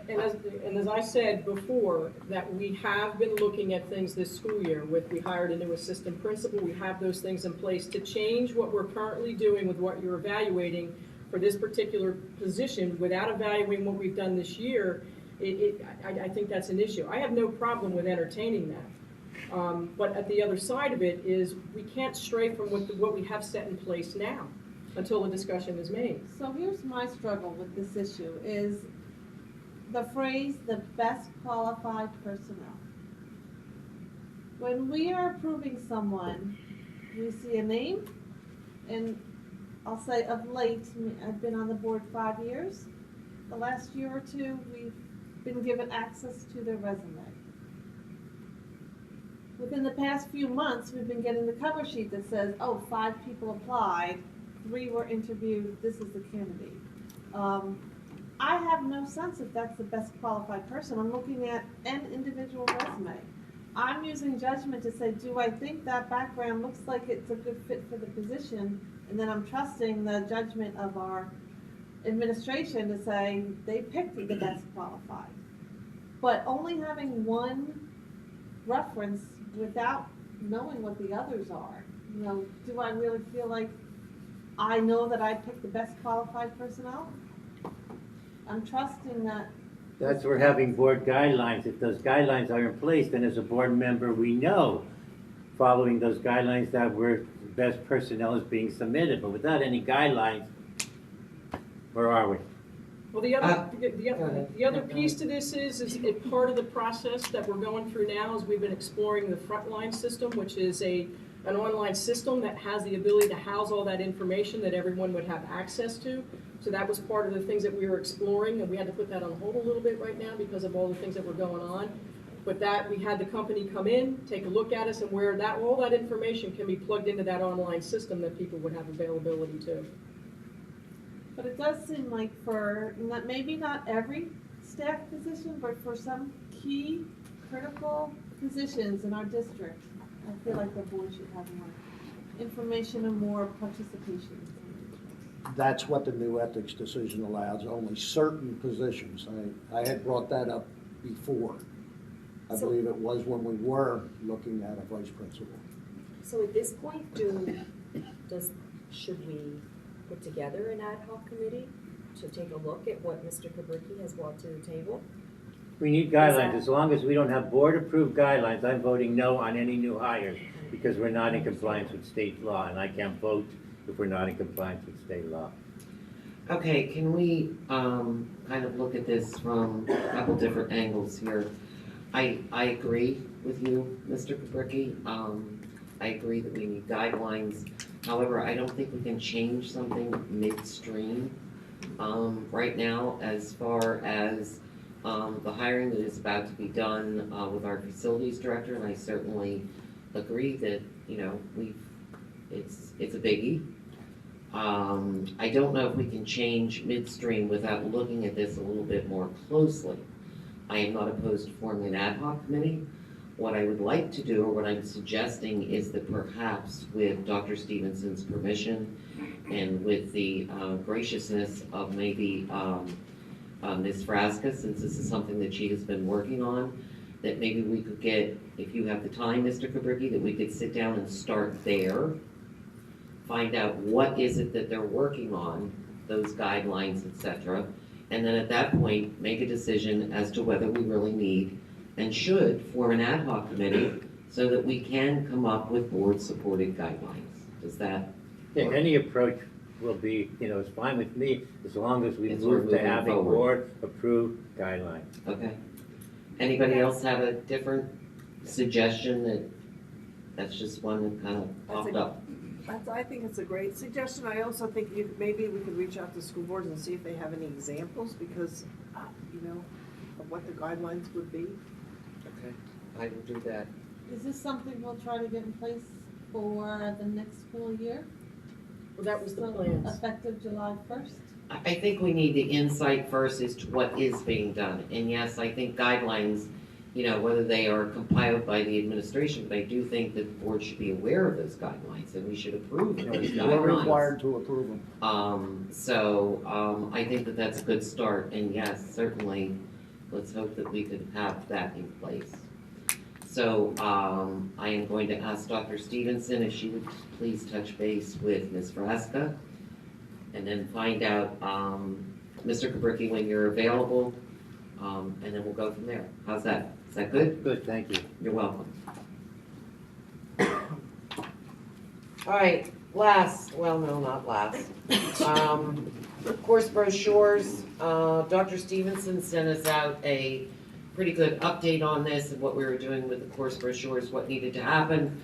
S7: And as I said before, that we have been looking at things this school year we hired a new assistant principal, we have those things in place to change what we're currently doing with what you're evaluating for this particular position without evaluating what we've done this year. I think that's an issue. I have no problem with entertaining that. But at the other side of it is we can't stray from what we have set in place now until the discussion is made.
S8: So here's my struggle with this issue is the phrase, the best qualified personnel. When we are approving someone, we see a name, and I'll say of late, I've been on the board 5 years. The last year or two, we've been given access to their resume. Within the past few months, we've been getting the cover sheet that says, oh, 5 people applied, 3 were interviewed, this is the candidate. I have no sense if that's the best qualified person. I'm looking at an individual resume. I'm using judgment to say, do I think that background looks like it's a good fit for the position? And then I'm trusting the judgment of our administration to say they picked the best qualified. But only having one reference without knowing what the others are, do I really feel like I know that I picked the best qualified personnel? I'm trusting that.
S12: That's where having board guidelines, if those guidelines are in place, then as a board member, we know, following those guidelines, that the best personnel is being submitted. But without any guidelines, where are we?
S7: Well, the other piece to this is part of the process that we're going through now is we've been exploring the Frontline system, which is an online system that has the ability to house all that information that everyone would have access to. So that was part of the things that we were exploring, and we had to put that on hold a little bit right now because of all the things that were going on. But that, we had the company come in, take a look at us, and where all that information can be plugged into that online system that people would have availability to.
S8: But it does seem like maybe not every staff position, but for some key critical positions in our district, I feel like the board should have more information and more participation.
S6: That's what the new ethics decision allows, only certain positions. I had brought that up before. I believe it was when we were looking at a vice principal.
S4: So at this point, should we put together an ad hoc committee to take a look at what Mr. Kabricki has brought to the table?
S12: We need guidelines. As long as we don't have board-approved guidelines, I'm voting no on any new hires because we're not in compliance with state law, and I can't vote if we're not in compliance with state law.
S1: Okay, can we kind of look at this from a couple different angles here? I agree with you, Mr. Kabricki. I agree that we need guidelines. However, I don't think we can change something midstream right now as far as the hiring that is about to be done with our facilities director, and I certainly agree that, it's a biggie. I don't know if we can change midstream without looking at this a little bit more closely. I am not opposed to forming an ad hoc committee. What I would like to do, or what I'm suggesting, is that perhaps with Dr. Stevenson's permission and with the graciousness of maybe Ms. Frasca, since this is something that she has been working on, that maybe we could get, if you have the time, Mr. Kabricki, that we could sit down and start there, find out what is it that they're working on, those guidelines, etc., and then at that point, make a decision as to whether we really need and should form an ad hoc committee so that we can come up with board-supported guidelines. Does that
S12: Yeah, any approach will be, it's fine with me, as long as we
S2: As we're
S12: move to
S2: moving
S12: having
S2: forward.
S12: board-approved guidelines.
S2: Okay. Anybody else have a different suggestion that's just one that kind of popped up?
S9: I think it's a great suggestion. I also think maybe we could reach out to school boards and see if they have any examples, because, of what the guidelines would be.
S2: Okay, I will do that.
S8: Is this something we'll try to get in place for the next school year?
S7: Well, that was the
S8: So,
S7: plans.
S8: Effective July 1st?
S2: I think we need the insight first as to what is being done. And yes, I think guidelines, whether they are compiled by the administration, but I do think that the board should be aware of those guidelines and we should approve those guidelines.
S6: We're required to approve them.
S2: I think that that's a good start, and yes, certainly, let's hope that we could have that in place. So, I am going to ask Dr. Stevenson if she would please touch base with Ms. Frasca, and then find out, Mr. Kabricki, when you're available, and then we'll go from there. How's that? Is that good?
S12: Good, thank you.
S2: You're welcome. All right, not last. Course brochures, Dr. Stevenson sent us out a pretty good update on this and what we were doing with the course brochures, what needed to happen,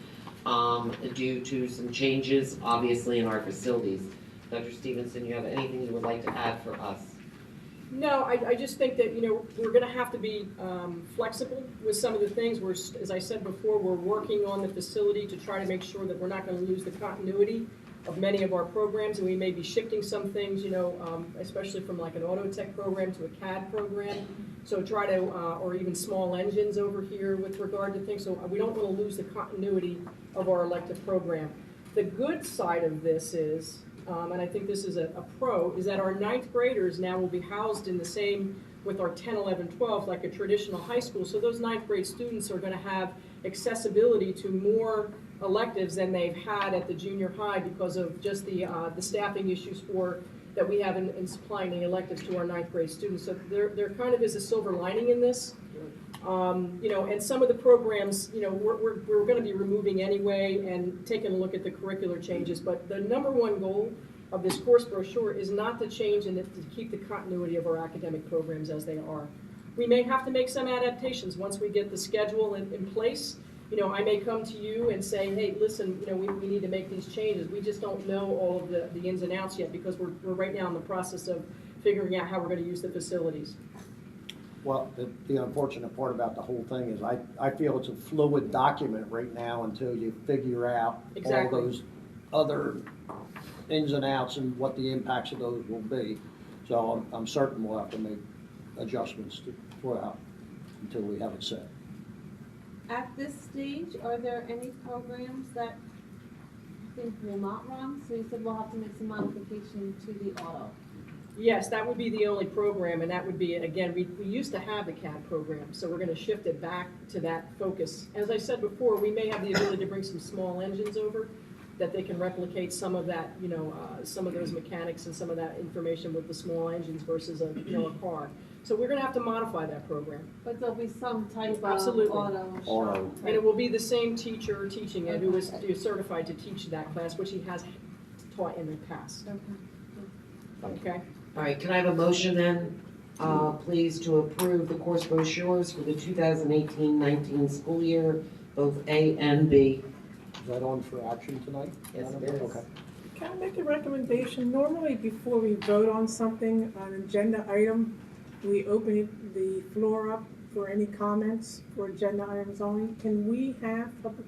S2: due to some changes, obviously, in our facilities. Dr. Stevenson, you have anything you would like to add for us?
S7: No, I just think that, we're gonna have to be flexible with some of the things. As I said before, we're working on the facility to try to make sure that we're not gonna lose the continuity of many of our programs, and we may be shifting some things, especially from like an auto tech program to a CAD program. So try to, or even small engines over here with regard to things. So we don't wanna lose the continuity of our elective program. The good side of this is, and I think this is a pro, is that our 9th graders now will be housed in the same with our 10, 11, 12, like a traditional high school. So those 9th grade students are gonna have accessibility to more electives than they've had at the junior high because of just the staffing issues that we have in supplying the electives to our 9th grade students. So there kind of is a silver lining in this. And some of the programs, we're gonna be removing anyway and taking a look at the curricular changes, but the number one goal of this course brochure is not to change and to keep the continuity of our academic programs as they are. We may have to make some adaptations once we get the schedule in place. I may come to you and say, hey, listen, we need to make these changes. We just don't know all of the ins and outs yet because we're right now in the process of figuring out how we're gonna use the facilities.
S6: Well, the unfortunate part about the whole thing is I feel it's a fluid document right now until you figure out
S7: Exactly.
S6: all those other ins and outs and what the impacts of those will be. So I'm certain we'll have to make adjustments throughout until we have it set.
S8: At this stage, are there any programs that you think will not run? So you said we'll have to make some modification to the auto.
S7: Yes, that would be the only program, and that would be, again, we used to have the CAD program, so we're gonna shift it back to that focus. As I said before, we may have the ability to bring some small engines over, that they can replicate some of that, some of those mechanics and some of that information with the small engines versus a car. So we're gonna have to modify that program.
S8: But there'll be some type of
S7: Absolutely.
S8: auto.
S6: Auto.
S7: And it will be the same teacher teaching it, who is certified to teach that class, which he has taught in the past, okay?
S2: All right, can I have a motion then, please, to approve the course brochures for the 2018-19 school year, both A and B?
S6: Is that on for action tonight?
S2: Yes, it is.
S6: Okay.
S13: Can I make a recommendation? Normally, before we vote on something, an agenda item, we open the floor up for any comments for agenda items only. Can we have public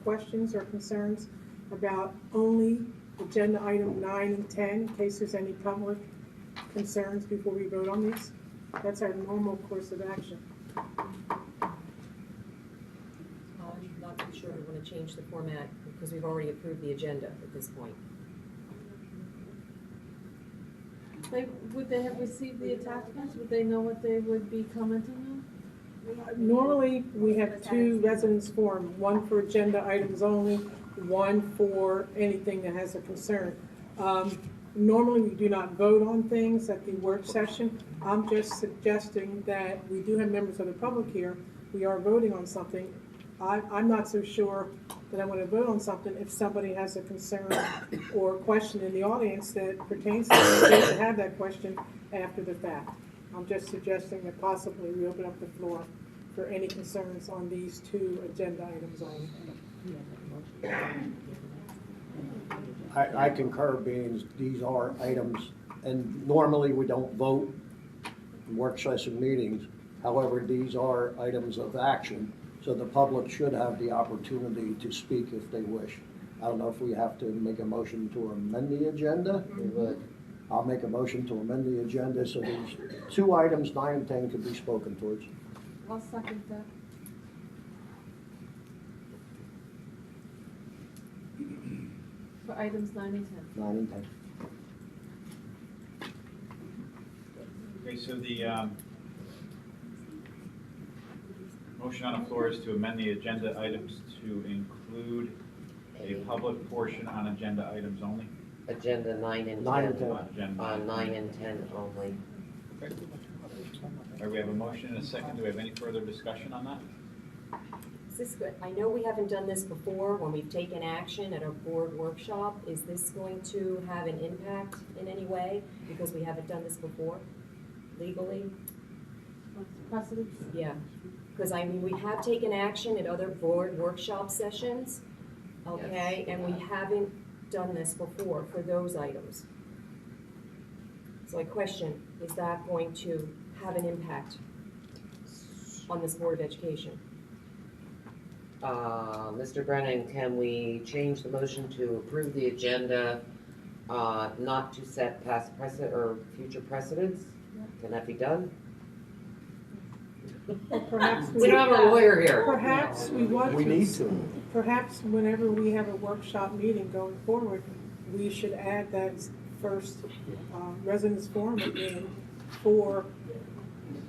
S13: questions or concerns about only agenda item 9 and 10, in case there's any public concerns before we vote on these? That's our normal course of action.
S4: I'm not too sure we want to change the format because we've already approved the agenda at this point.
S8: Would they have received the attachments? Would they know what they would be commenting on?
S13: Normally, we have 2 residence forums, one for agenda items only, one for anything that has a concern. Normally, we do not vote on things at the work session. I'm just suggesting that we do have members of the public here. We are voting on something. I'm not so sure that I want to vote on something, if somebody has a concern or question in the audience that pertains to it, they can have that question after the fact. I'm just suggesting that possibly we open up the floor for any concerns on these two agenda items only.
S6: I concur, being these are items, and normally we don't vote in work session meetings. However, these are items of action, so the public should have the opportunity to speak if they wish. I don't know if we have to make a motion to amend the agenda.
S2: We would.
S6: I'll make a motion to amend the agenda so these two items, 9 and 10, could be spoken towards.
S8: I'll second that. For items 9 and 10.
S6: 9 and 10.
S3: Okay, so the motion on the floor is to amend the agenda items to include a public portion on agenda items only.
S2: Agenda 9 and 10.
S6: 9 and 10.
S3: Agenda.
S2: 9 and 10 only.
S3: Okay. All right, we have a motion and a second. Do we have any further discussion on that?
S4: Is this good? I know we haven't done this before when we've taken action at a board workshop. Is this going to have an impact in any way? Because we haven't done this before legally?
S8: Precedence?
S4: Yeah, because I mean, we have taken action at other board workshop sessions, okay? And we haven't done this before for those items. So I question, is that going to have an impact on this Board of Education?
S2: Mr. Brennan, can we change the motion to approve the agenda, not to set past precedent or future precedents? Can that be done?
S13: Or perhaps
S2: We don't have a lawyer here.
S13: Perhaps we want to.
S6: We need to.
S13: Perhaps whenever we have a workshop meeting going forward, we should add that first residence forum again for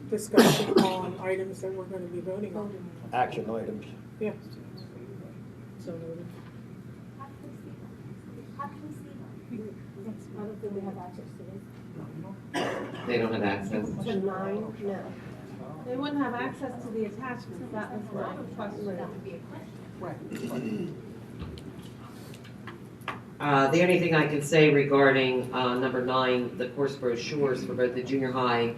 S13: discussion on items that we're going to be voting on.
S6: Action items.
S13: Yeah.
S4: So noted.
S11: I don't think we have access to this.
S2: They don't have access.
S11: To 9, no.
S8: They wouldn't have access to the attachments, that was my question.
S2: The only thing I can say regarding number 9, the course brochures for both the junior high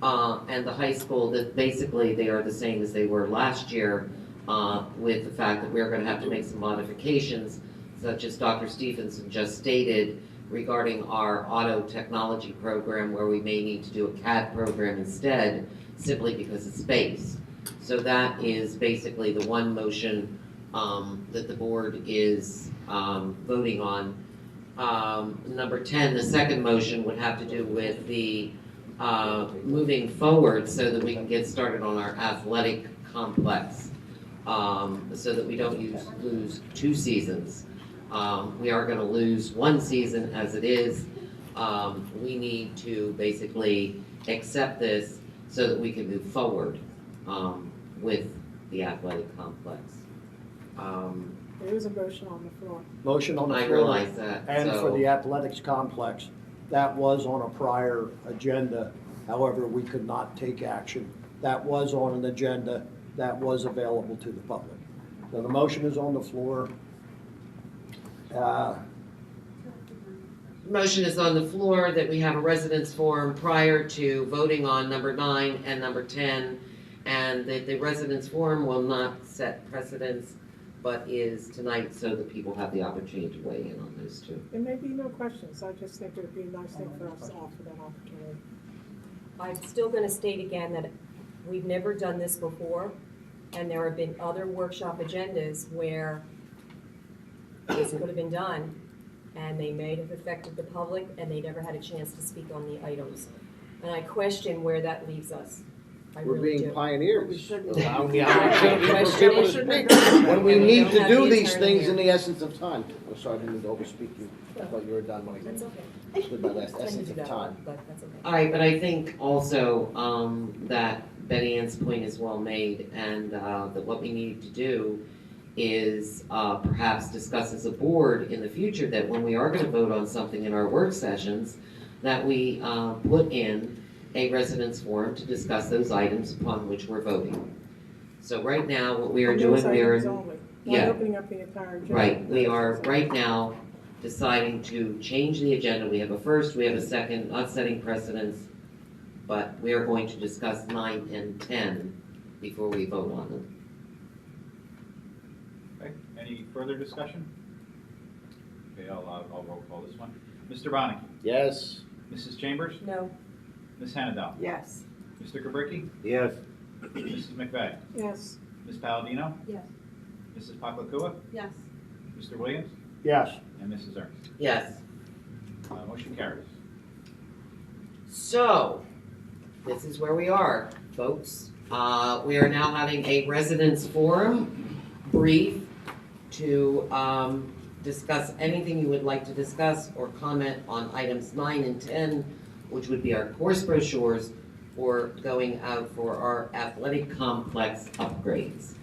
S2: and the high school, that basically they are the same as they were last year, with the fact that we're going to have to make some modifications, such as Dr. Stevenson just stated, regarding our auto technology program, where we may need to do a CAD program instead, simply because of space. So that is basically the one motion that the board is voting on. Number 10, the second motion would have to do with the moving forward so that we can get started on our athletic complex, so that we don't lose 2 seasons. We are going to lose 1 season as it is. We need to basically accept this so that we can move forward with the athletic complex.
S13: There is a motion on the floor.
S6: Motion on the floor.
S2: I realize that.
S6: And
S2: so-
S6: for the athletics complex, that was on a prior agenda. However, we could not take action. That was on an agenda that was available to the public. So the motion is on the floor.
S2: Motion is on the floor that we have a residence forum prior to voting on number 9 and number 10, and that the residence forum will not set precedents, but is tonight so that people have the opportunity to weigh in on those two.
S13: There may be no questions. I just think it would be a nice thing for us to offer that opportunity.
S4: I'm still going to state again that we've never done this before, and there have been other workshop agendas where this could have been done, and they may have affected the public, and they never had a chance to speak on the items. And I question where that leaves us. I
S14: We're
S4: really
S14: being
S4: do.
S14: pioneers. Allowing the
S4: I
S14: opportunity for
S4: question
S14: people to
S4: it.
S14: speak. When we
S4: And we
S14: need
S4: don't
S14: to
S4: have
S14: do
S4: the
S14: these
S4: attorney
S14: things
S4: here.
S14: in the essence of time. I'm sorry, I didn't mean to overspeak you. I thought you were done when
S4: That's
S14: I
S4: okay.
S14: did my last
S4: I can
S14: essence
S4: do
S14: of
S4: that,
S14: time.
S4: but that's okay.
S2: All right, but I think also that Betty Ann's point is well made, and that what we need to do is perhaps discuss as a board in the future that when we are going to vote on something in our work sessions, that we put in a residence forum to discuss those items upon which we're voting. So right now, what we are
S13: On
S2: doing,
S13: those
S2: we are,
S13: items only. not
S2: Yeah.
S13: opening up the entire agenda.
S2: Right, we are right now deciding to change the agenda. We have a first, we have a second, not setting precedents, but we are going to discuss 9 and 10 before we vote on them.
S3: Okay, any further discussion? Okay, I'll roll call this one. Mr. Bonnick?
S14: Yes.
S3: Mrs. Chambers?
S4: No.
S3: Ms. Hennadel?
S9: Yes.
S3: Mr. Kubricki?
S12: Yes.
S3: Mrs. McVeigh?
S13: Yes,
S3: Ms. Palladino?
S11: Yes.
S3: Mrs. Paklakua?
S8: Yes.
S3: Mr. Williams?
S6: Yes.
S3: And Mrs. Ernst?
S2: Yes,
S3: Motion carries.
S2: so, this is where we are, folks. We are now having a residents forum brief to discuss anything you would like to discuss or comment on items 9 and 10, which would be our course brochures, or going out for our athletic complex upgrades.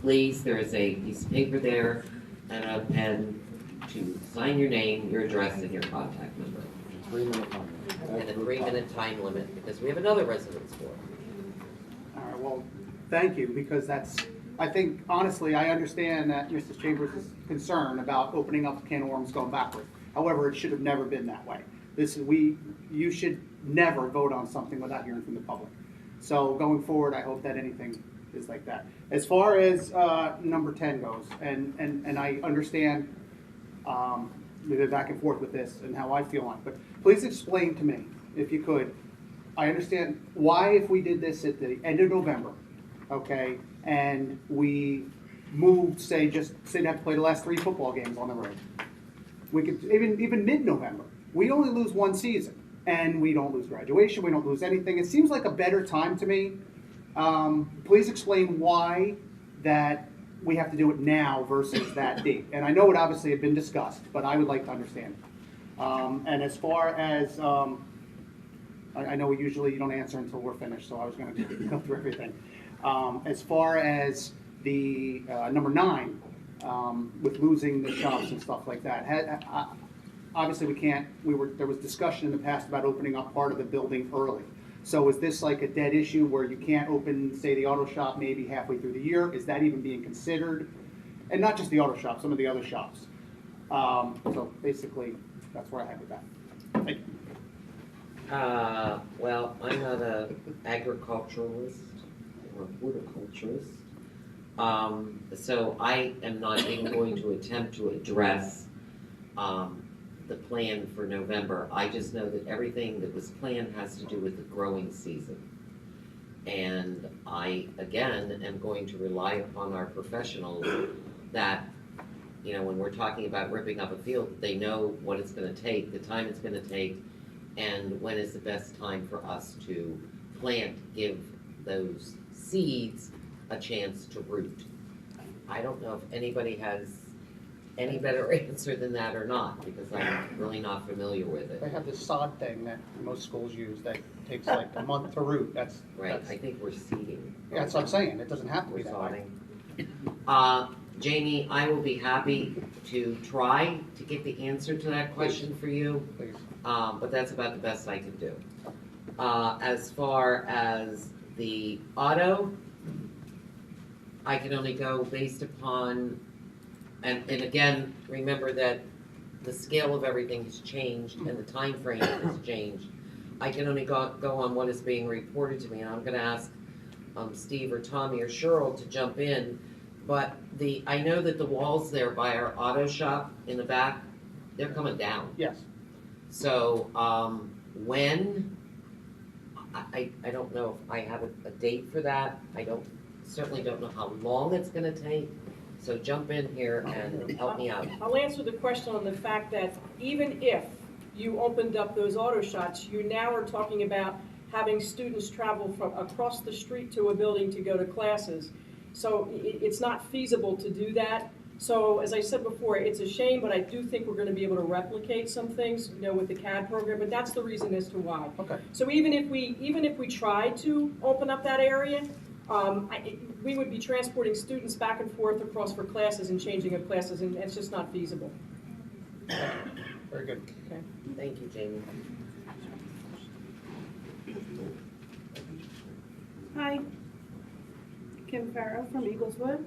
S2: Please, there is a piece of paper there and a pen to sign your name, your address, and your contact number.
S14: 3-minute time.
S2: And a 3-minute time limit, because we have another residents forum.
S15: All right, well, thank you, because that's, I think, honestly, I understand that Mrs. Chambers' concern about opening up the can of worms going backward. However, it should have never been that way. You should never vote on something without hearing from the public. So going forward, I hope that anything is like that. As far as number 10 goes, and I understand the back and forth with this and how I feel on it, but please explain to me, if you could, I understand why, if we did this at the end of November, okay, and we moved, say to have to play the last 3 football games on the road. We could, even mid-November, we only lose 1 season, and we don't lose graduation, we don't lose anything. It seems like a better time to me. Please explain why that we have to do it now versus that date. And I know it obviously had been discussed, but I would like to understand. And as far as, I know usually you don't answer until we're finished, so I was going to go through everything. As far as the number 9, with losing the shops and stuff like that, obviously we can't. There was discussion in the past about opening up part of the building early. So is this like a dead issue where you can't open, say, the auto shop maybe halfway through the year? Is that even being considered? And not just the auto shop, some of the other shops. So basically, that's where I had with that. Thank you.
S2: Well, I'm not an agriculturalist or horticulturist. So I am not even going to attempt to address the plan for November. I just know that everything that was planned has to do with the growing season. And I, again, am going to rely upon our professionals that, when we're talking about ripping up a field, they know what it's going to take, the time it's going to take, and when is the best time for us to plant, give those seeds a chance to root. I don't know if anybody has any better answer than that or not, because I'm really not familiar with
S15: They
S2: it.
S15: have this sod thing that most schools use that takes like a month to root. That's
S2: I think we're seeding.
S15: that's what I'm saying. It doesn't have to be
S2: We're
S15: that way.
S2: sodding. Jamie, I will be happy to try to get the answer to that question for you,
S15: Please.
S2: but that's about the best I can do. As far as the auto, I can only go based upon, and again, remember that the scale of everything has changed and the time frame has changed. I can only go on what is being reported to me, and I'm gonna ask Steve or Tommy or Cheryl to jump in. But I know that the walls there by our auto shop in the back, they're coming down.
S15: Yes.
S2: So, when, I don't know if I have a date for that. I certainly don't know how long it's gonna take. So jump in here and help me out.
S7: I'll answer the question on the fact that even if you opened up those auto shops, you now are talking about having students travel from across the street to a building to go to classes. So it's not feasible to do that. So as I said before, it's a shame, but I do think we're going to be able to replicate some things, with the CAD program. But that's the reason as to why.
S15: Okay.
S7: So even if we try to open up that area, we would be transporting students back and forth across for classes and changing of classes, and it's just not feasible.
S15: Very good.
S7: Okay.
S2: Thank you, Jamie.
S16: Hi, Kim Farrow from Eagleswood.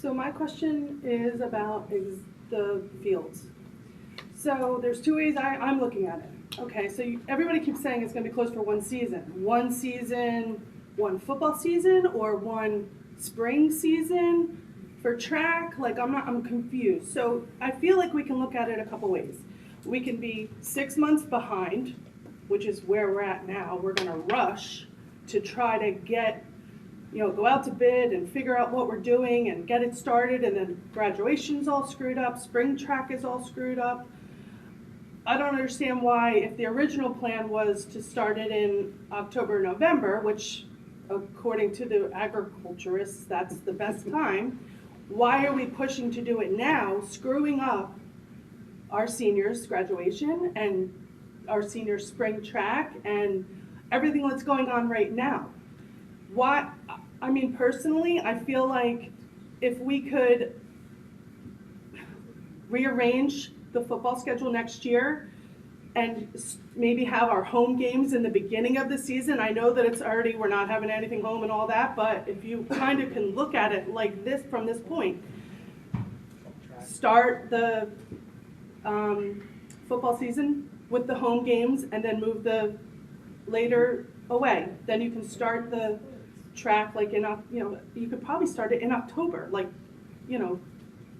S16: So my question is about the fields. So there's two ways I'm looking at it. Okay, so everybody keeps saying it's gonna be closed for one season. One season, one football season, or one spring season for track? Like, I'm confused. So I feel like we can look at it a couple ways. We can be 6 months behind, which is where we're at now. We're gonna rush to try to get, go out to bid and figure out what we're doing and get it started, and then graduation's all screwed up, spring track is all screwed up. I don't understand why, if the original plan was to start it in October, November, which according to the agriculturists, that's the best time, why are we pushing to do it now, screwing up our seniors' graduation and our seniors' spring track and everything that's going on right now? Why? I mean, personally, I feel like if we could rearrange the football schedule next year and maybe have our home games in the beginning of the season. I know that it's already, we're not having anything home and all that, but if you kind of can look at it like this from this point, start the football season with the home games and then move the later away. Then you can start the track like you could probably start it in October, like,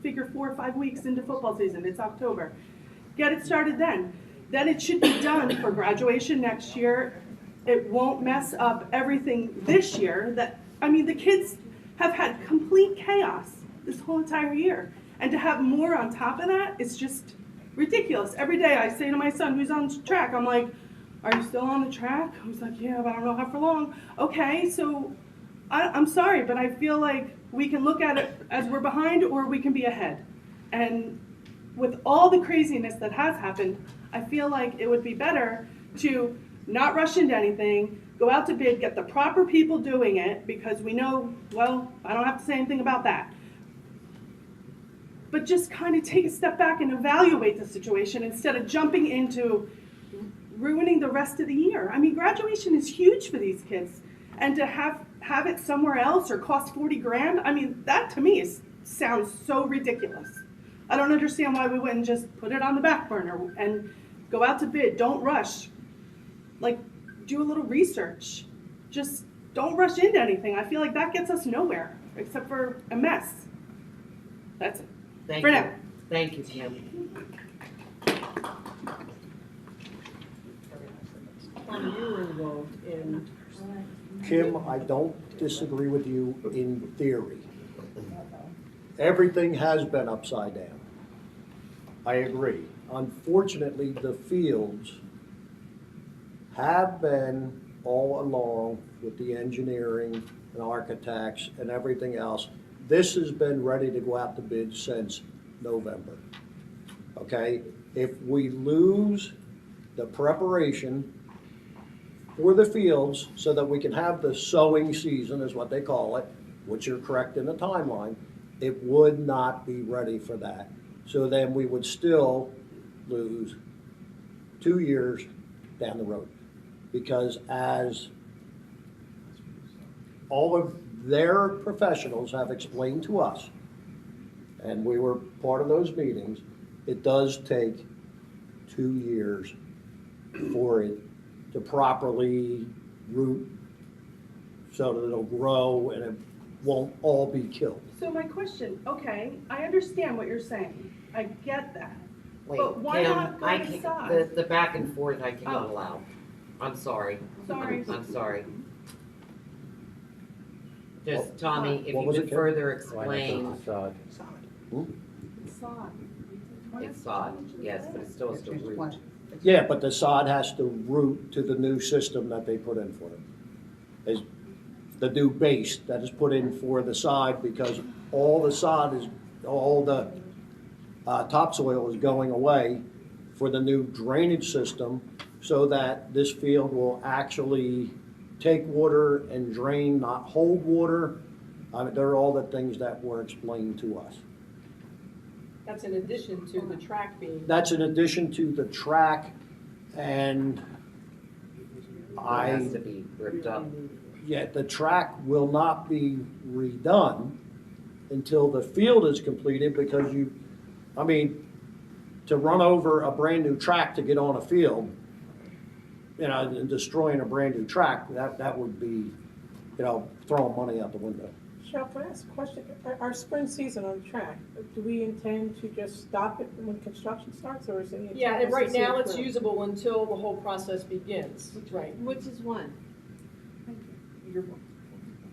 S16: figure 4 or 5 weeks into football season, it's October. Get it started then. Then it should be done for graduation next year. It won't mess up everything this year the kids have had complete chaos this whole entire year. And to have more on top of that, it's just ridiculous. Every day I say to my son who's on track, I'm like, are you still on the track? He's like, yeah, but I don't know how for long. Okay, so I'm sorry, but I feel like we can look at it as we're behind or we can be ahead. And with all the craziness that has happened, I feel like it would be better to not rush into anything, go out to bid, get the proper people doing it, because we know, well, I don't have to say anything about that. But just kind of take a step back and evaluate the situation instead of jumping into ruining the rest of the year. I mean, graduation is huge for these kids. And to have it somewhere else or cost 40 grand, I mean, that to me sounds so ridiculous. I don't understand why we wouldn't just put it on the back burner and go out to bid. Don't rush. Like, do a little research. Just don't rush into anything. I feel like that gets us nowhere except for a mess. That's it.
S2: Thank
S16: for
S2: you.
S16: now.
S2: Thank you, Kim.
S7: You were involved in.
S6: Kim, I don't disagree with you in theory. Everything has been upside down. I agree. Unfortunately, the fields have been all along with the engineering and architects and everything else. This has been ready to go out to bid since November. Okay? If we lose the preparation for the fields so that we can have the sowing season, is what they call it, which you're correct in the timeline, it would not be ready for that. So then we would still lose 2 years down the road. Because as all of their professionals have explained to us, and we were part of those meetings, it does take 2 years for it to properly root so that it'll grow and it won't all be killed.
S16: So my question, okay, I understand what you're saying. I get that.
S2: Wait,
S16: But why
S2: Kim,
S16: not go
S2: I
S16: to the
S2: can't,
S16: side?
S2: the back and forth I cannot
S16: Oh.
S2: allow. I'm sorry.
S16: Sorry.
S2: I'm sorry. Just, Tommy, if
S6: What
S2: you
S6: was
S2: could
S6: it, Kim?
S2: further
S12: Why not
S2: explain,
S12: the facade?
S16: Sod.
S2: it's sod, yes, but it still has to root.
S6: Yeah, but the sod has to root to the new system that they put in for it. Is the new base that is put in for the sod, because all the sod is, all the topsoil is going away for the new drainage system, so that this field will actually take water and drain, not hold water. They're all the things that were explained to us.
S7: That's in addition to the track being.
S6: That's in addition to the track, and
S2: It has to be ripped up.
S6: yeah, the track will not be redone. until the field is completed, because to run over a brand-new track to get on a field, and destroying a brand-new track, that would be, throwing money out the window.
S13: Cheryl, can I ask a question? Our spring season on track, do we intend to just stop it when construction starts, or is it?
S7: Yeah, and right now it's usable until the whole process begins, right?
S8: Which is when?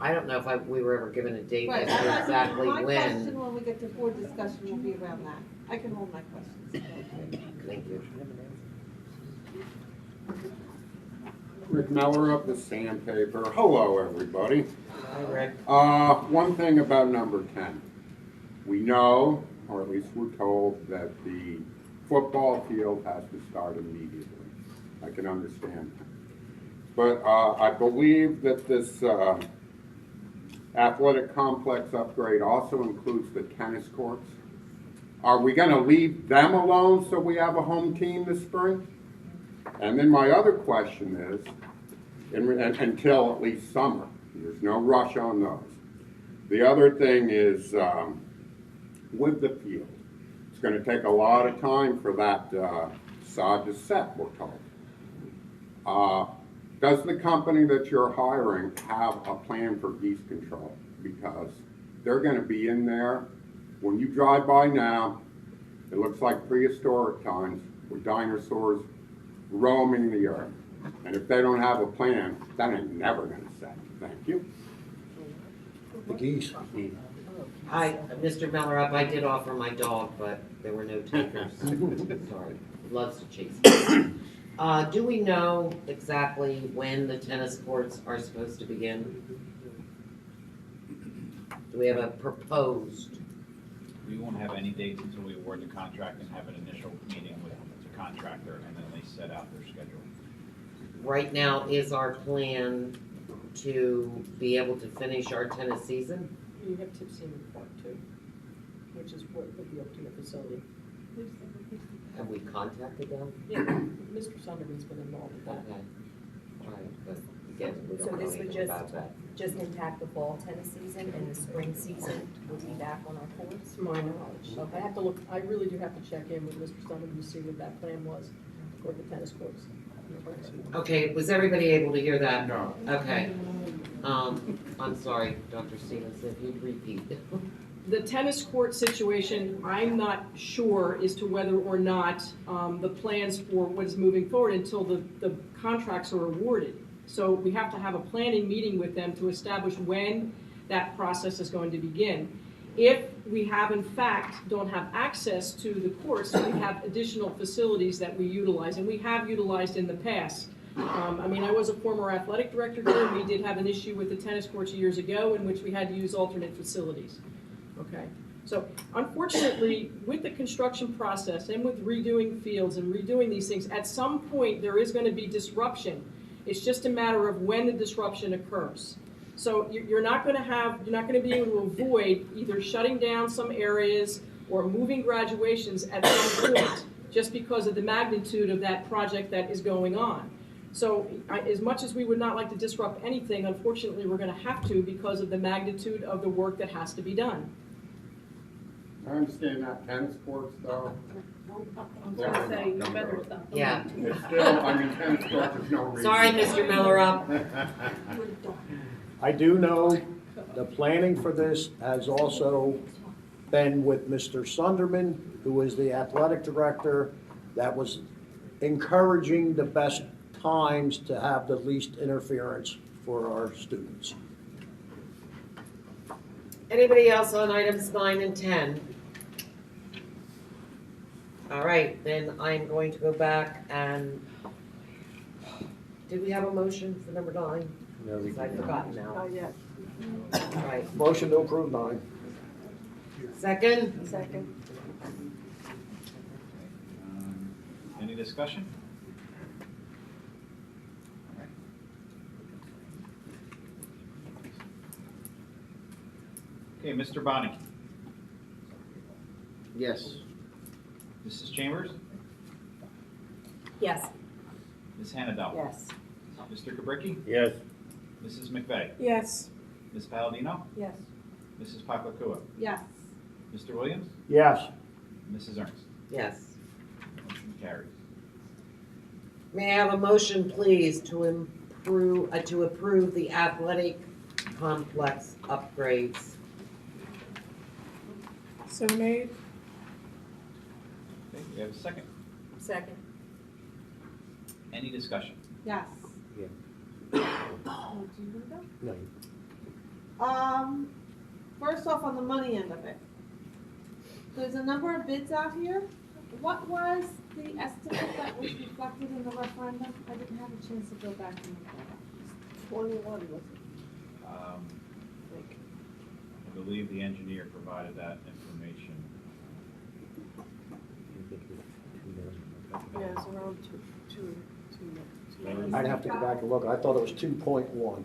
S2: I don't know if we were ever given a date
S8: Right,
S2: as to exactly
S8: my
S2: when.
S8: question when we get to board discussion will be around that. I can hold my questions.
S2: Thank you.
S10: Rick Meller of the Sandpaper. Hello, everybody.
S2: Hi, Rick.
S10: One thing about number 10. We know, or at least we're told, that the football field has to start immediately. I can understand that. But I believe that this athletic complex upgrade also includes the tennis courts. Are we going to leave them alone so we have a home team this spring? And then my other question is, until at least summer, there's no rush on those. The other thing is, with the field, it's going to take a lot of time for that sod to set, we're told. Does the company that you're hiring have a plan for geese control? Because they're going to be in there. When you drive by now, it looks like prehistoric times with dinosaurs roaming the earth. And if they don't have a plan, that ain't never going to set. Thank you.
S6: The geese.
S2: Mr. Mellerup, I did offer my dog, but there were no takers. Sorry. Loves to chase. Do we know exactly when the tennis courts are supposed to begin? Do we have a proposed?
S3: We won't have any dates until we award the contract and have an initial meeting with the contractor, and then they set out their schedule.
S2: Right now, is our plan to be able to finish our tennis season?
S7: You have Tip Senior Park too, which is what would be up to your facility.
S2: Have we contacted them?
S7: Yeah, Mr. Sunderman's been involved with that.
S2: Okay. All right, but again, we
S4: So
S2: don't know
S4: this would
S2: anything about that.
S4: just impact the fall tennis season, and the spring season would be back on our courts?
S7: To my knowledge. I have to look, I really do have to check in with Mr. Sunderman to see what that plan was for the tennis courts.
S2: Okay, was everybody able to hear that?
S10: No.
S2: Okay. I'm sorry, Dr. Stevenson, if you'd repeat.
S7: The tennis court situation, I'm not sure as to whether or not the plans for what is moving forward until the contracts are awarded. So we have to have a planning meeting with them to establish when that process is going to begin. If we have, in fact, don't have access to the courts, we have additional facilities that we utilize, and we have utilized in the past. I was a former athletic director here, and we did have an issue with the tennis courts years ago in which we had to use alternate facilities. Okay, so unfortunately, with the construction process and with redoing fields and redoing these things, at some point there is going to be disruption. It's just a matter of when the disruption occurs. So you're not going to be able to avoid either shutting down some areas or moving graduations at some point, just because of the magnitude of that project that is going on. So as much as we would not like to disrupt anything, unfortunately, we're going to have to because of the magnitude of the work that has to be done.
S10: I understand that tennis courts, though.
S16: I'm gonna say, you better stop.
S2: Yeah.
S10: It's still, tennis courts, there's no reason.
S2: Sorry, Mr. Mellerup.
S6: I do know the planning for this has also been with Mr. Sunderman, who is the athletic director, that was encouraging the best times to have the least interference for our students.
S2: Anybody else on items 9 and 10? All right, then I'm going to go back and, did we have a motion for number 9?
S12: No, we
S2: I've
S12: did not.
S2: forgotten now.
S16: Not yet.
S2: All right,
S6: Motion to approve 9.
S2: second?
S16: Second.
S3: Any discussion? All right. Okay, Mr. Bonnick.
S14: Yes.
S3: Mrs. Chambers?
S4: Yes.
S3: Ms. Hannadel?
S4: Yes.
S3: Mr. Kubricki?
S12: Yes.
S3: Mrs. McVeigh?
S13: Yes.
S3: Ms. Palladino?
S4: Yes.
S3: Mrs. Paklakua?
S8: Yes.
S3: Mr. Williams?
S6: Yes.
S3: Mrs. Ernst?
S2: Yes.
S3: Motion carries.
S2: May I have a motion, please, to approve the athletic complex upgrades?
S13: So made.
S3: Okay, we have a second.
S4: Second.
S3: Any discussion?
S8: Yes.
S12: Yeah.
S8: Oh, do you wanna
S12: No,
S8: go? First off, on the money end of it. There's a number of bids out here. What was the estimate that was reflected in the referendum? I didn't have a chance to go back and look at it.
S9: 21, was it?
S3: I believe the engineer provided that information.
S16: Yeah, it's around two.
S6: I'd have to go back and look. I thought it was 2.1.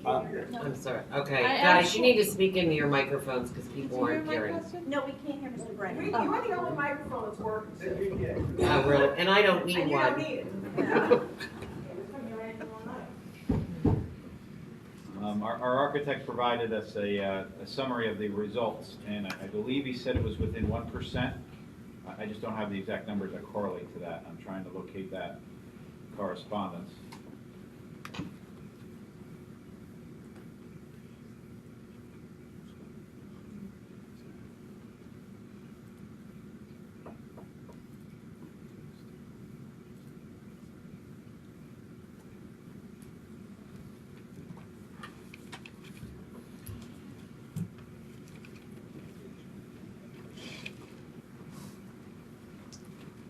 S2: I'm sorry, okay,
S8: I
S2: guys, you need to speak into your microphones because people
S8: Did you hear
S2: aren't
S8: my
S2: hearing.
S8: question?
S11: No, we can't hear Mr. Brennan.
S7: You are the only microphone that's working.
S2: Oh, really? And I don't need
S7: And you don't
S2: one.
S7: need it.
S3: Our architect provided us a summary of the results, and I believe he said it was within 1%. I just don't have the exact numbers that correlate to that. I'm trying to locate that correspondence.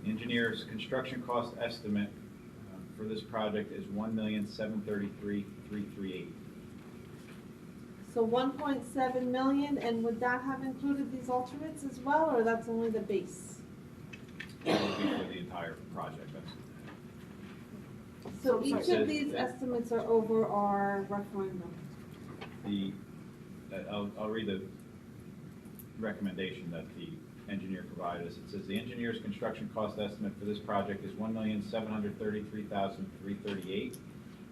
S3: The engineer's construction cost estimate for this project is $1,733,338.
S8: So 1.7 million, and would that have included these alternates as well, or that's only the base?
S3: That would be for the entire project.
S8: So
S3: So
S8: each
S3: it says
S8: of these
S3: that-
S8: estimates are over our referendum.
S3: I'll read the recommendation that the engineer provided us. It says the engineer's construction cost estimate for this project is $1,733,338.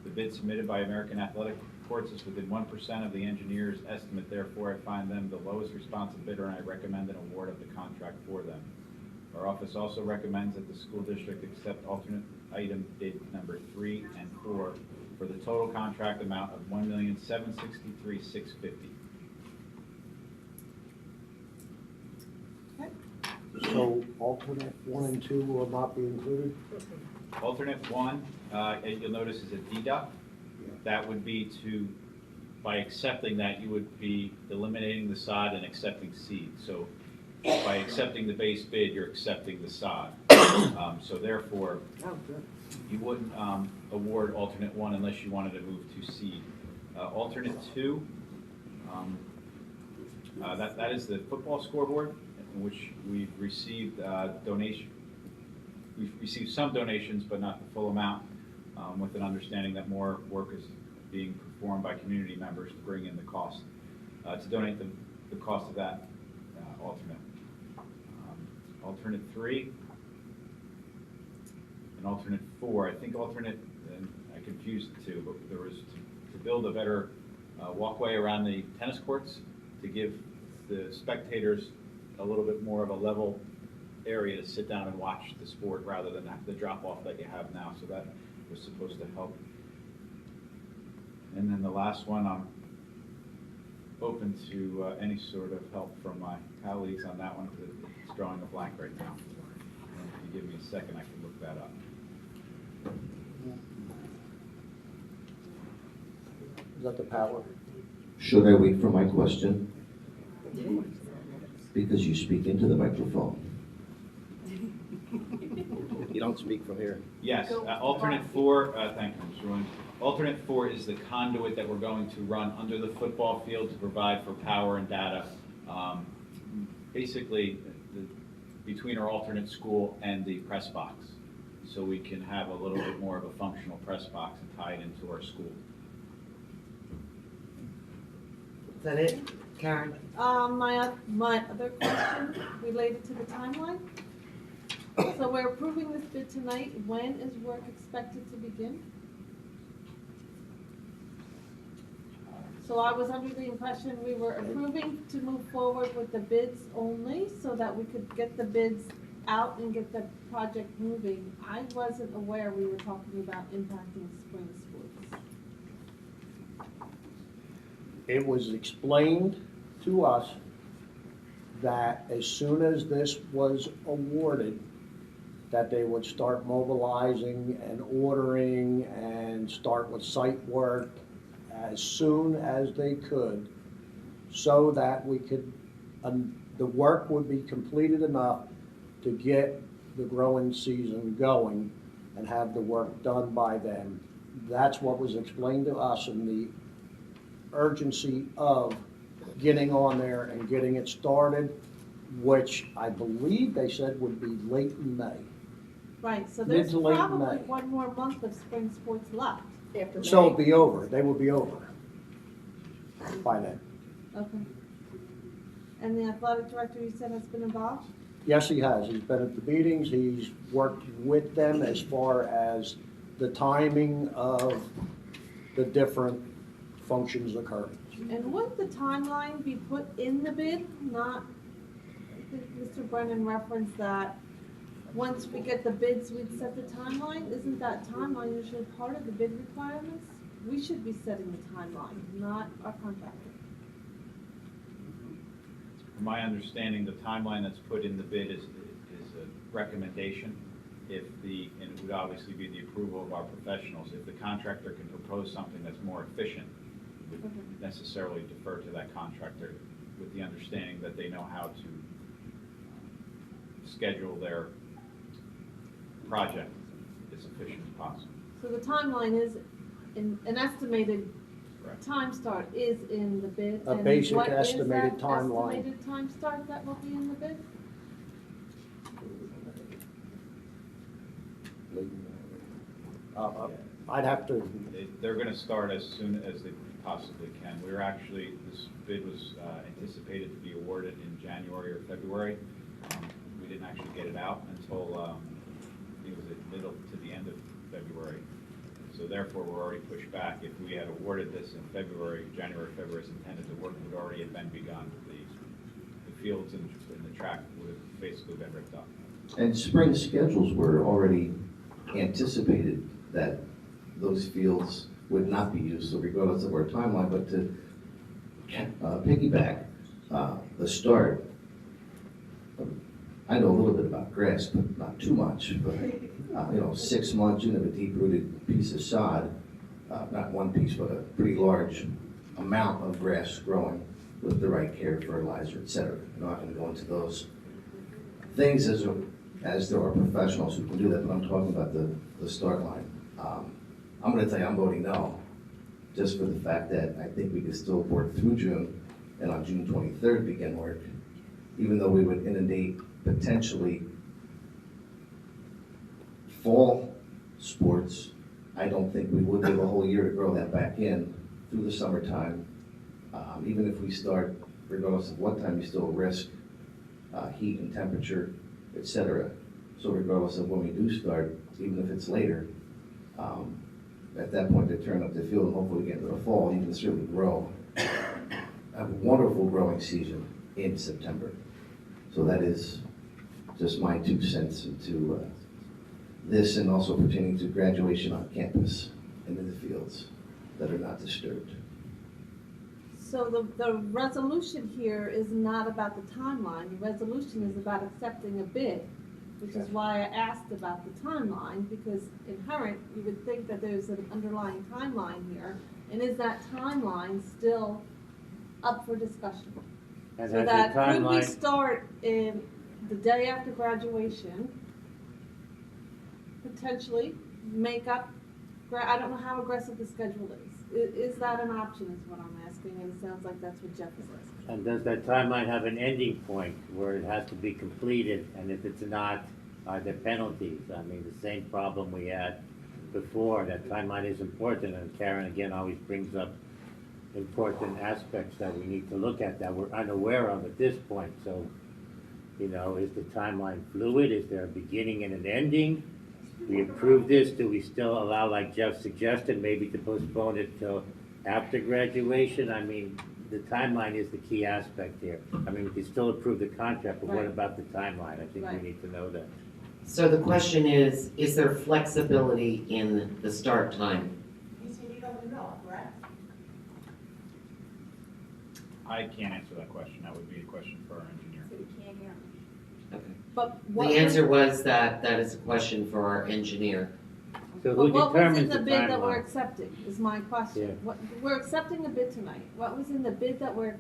S3: The bid submitted by American Athletic Courts is within 1% of the engineer's estimate. Therefore, I find them the lowest responsive bidder, and I recommend an award of the contract for them. Our office also recommends that the school district accept alternate item bid number 3 and 4 for the total contract amount of $1,763,650.
S6: So alternate 1 and 2 will not be included?
S3: Alternate 1, you'll notice is a deduct. That would be by accepting that, you would be eliminating the sod and accepting seed. So by accepting the base bid, you're accepting the sod. So therefore, you wouldn't award alternate 1 unless you wanted to move to seed. Alternate 2, that is the football scoreboard, in which we've received We've received some donations, but not the full amount, with an understanding that more work is being performed by community members to bring in the cost, to donate the cost of that alternate. Alternate 3 and alternate 4. I think alternate, and I confused the two, but there was to build a better walkway around the tennis courts to give the spectators a little bit more of a level area to sit down and watch the sport rather than the drop-off that you have now. So that was supposed to help. And then the last one, I'm open to any sort of help from my colleagues on that one, because it's drawing a blank right now. And if you give me a second, I can look that up.
S6: Is that the power?
S17: Should I wait for my question? Because you speak into the microphone.
S14: You don't speak from here.
S3: Yes, alternate 4, thank you, Mr. Williams. Alternate 4 is the conduit that we're going to run under the football field to provide for power and data. Basically, between our alternate school and the press box. So we can have a little bit more of a functional press box and tie it into our school.
S2: Is that it, Karen?
S8: My other question related to the timeline. So we're approving this bid tonight. When is work expected to begin? So I was under the impression we were approving to move forward with the bids only so that we could get the bids out and get the project moving. I wasn't aware we were talking about impacting spring sports.
S6: It was explained to us that as soon as this was awarded, that they would start mobilizing and ordering and start with site work as soon as they could, so that we could, the work would be completed enough to get the growing season going and have the work done by then. That's what was explained to us, in the urgency of getting on there and getting it started, which I believe they said would be late in May.
S8: Right, so
S6: Mid
S8: there's
S6: to late
S8: probably
S6: May.
S8: one more month of spring sports left.
S7: After
S6: So
S7: May.
S6: it'll be over, they will be over by then.
S8: Okay. And the athletic director, you said, has been involved?
S6: Yes, he has. He's been at the meetings. He's worked with them as far as the timing of the different functions occurring.
S8: And would the timeline be put in the bid, not, I think Mr. Brennan referenced that once we get the bids, we'd set the timeline? Isn't that timeline usually part of the bid requirements? We should be setting the timeline, not our contractor.
S3: From my understanding, the timeline that's put in the bid is a recommendation. If and it would obviously be the approval of our professionals. If the contractor can propose something that's more efficient, we would necessarily defer to that contractor with the understanding that they know how to schedule their project as efficient as possible.
S8: So the timeline is, an estimated
S3: Correct.
S8: time start is in the bid?
S6: A
S8: and
S6: basic
S8: what is
S6: estimated
S8: that
S6: timeline.
S8: Estimated time start that will be in the bid?
S6: I'd have to,
S3: They're going to start as soon as they possibly can. We're actually, this bid was anticipated to be awarded in January or February. We didn't actually get it out until, it was the middle to the end of February. So therefore, we're already pushed back. If we had awarded this in February, January, February as intended, the work would already have been begun. The fields and the track would have basically been ripped up.
S17: And spring schedules were already anticipated that those fields would not be used, so regardless of our timeline, but to piggyback the start, I know a little bit about grass, but not too much, but 6 months, you have a deep-rooted piece of sod, not one piece, but a pretty large amount of grass growing with the right care, fertilizer, et cetera. I'm not gonna go into those things as there are professionals who can do that, but I'm talking about the start line. I'm gonna tell you, I'm voting no, just for the fact that I think we could still work through June, and on June 23rd begin work, even though we would inundate potentially fall sports. I don't think we would give a whole year to grow that back in through the summertime. Even if we start, regardless of what time, you still risk heat and temperature, et cetera. So regardless of when we do start, even if it's later, at that point they turn up the field and hopefully get into the fall, you can certainly grow. Have a wonderful growing season in September. So that is just my 2 cents into this, and also pertaining to graduation on campus and in the fields that are not disturbed.
S8: So the resolution here is not about the timeline. The resolution is about accepting a bid, which is why I asked about the timeline, because inherent, you would think that there's an underlying timeline here. And is that timeline still up for discussion?
S12: And
S8: So
S12: has
S8: that
S12: the
S8: could we
S12: timeline,
S8: start in the day after graduation, potentially make up, I don't know how aggressive the schedule is. Is that an option is what I'm asking, and it sounds like that's what Jeff is asking.
S12: and does that timeline have an ending point where it has to be completed? And if it's not, are there penalties? I mean, the same problem we had before, that timeline is important, and Karen again always brings up important aspects that we need to look at that we're unaware of at this point. So, is the timeline fluid? Is there a beginning and an ending? We approve this, do we still allow, like Jeff suggested, maybe to postpone it till after graduation? I mean, the timeline is the key aspect here. I mean, we can still approve the contract, but what
S8: Right.
S12: about the timeline? I think
S8: Right.
S12: we need to know that.
S2: So the question is there flexibility in the start time?
S8: You said you don't know, correct?
S3: I can't answer that question. That would be a question for our engineer.
S8: So you can't hear me.
S2: Okay.
S4: But
S2: The
S4: what?
S2: answer was that is a question for our engineer.
S12: So
S8: Well,
S12: who
S8: what was in
S12: determines
S8: the
S12: the
S8: bid that we're
S12: timeline?
S8: accepting, is my question.
S12: Yeah.
S8: What, we're accepting the bid tonight. What was in the bid that you're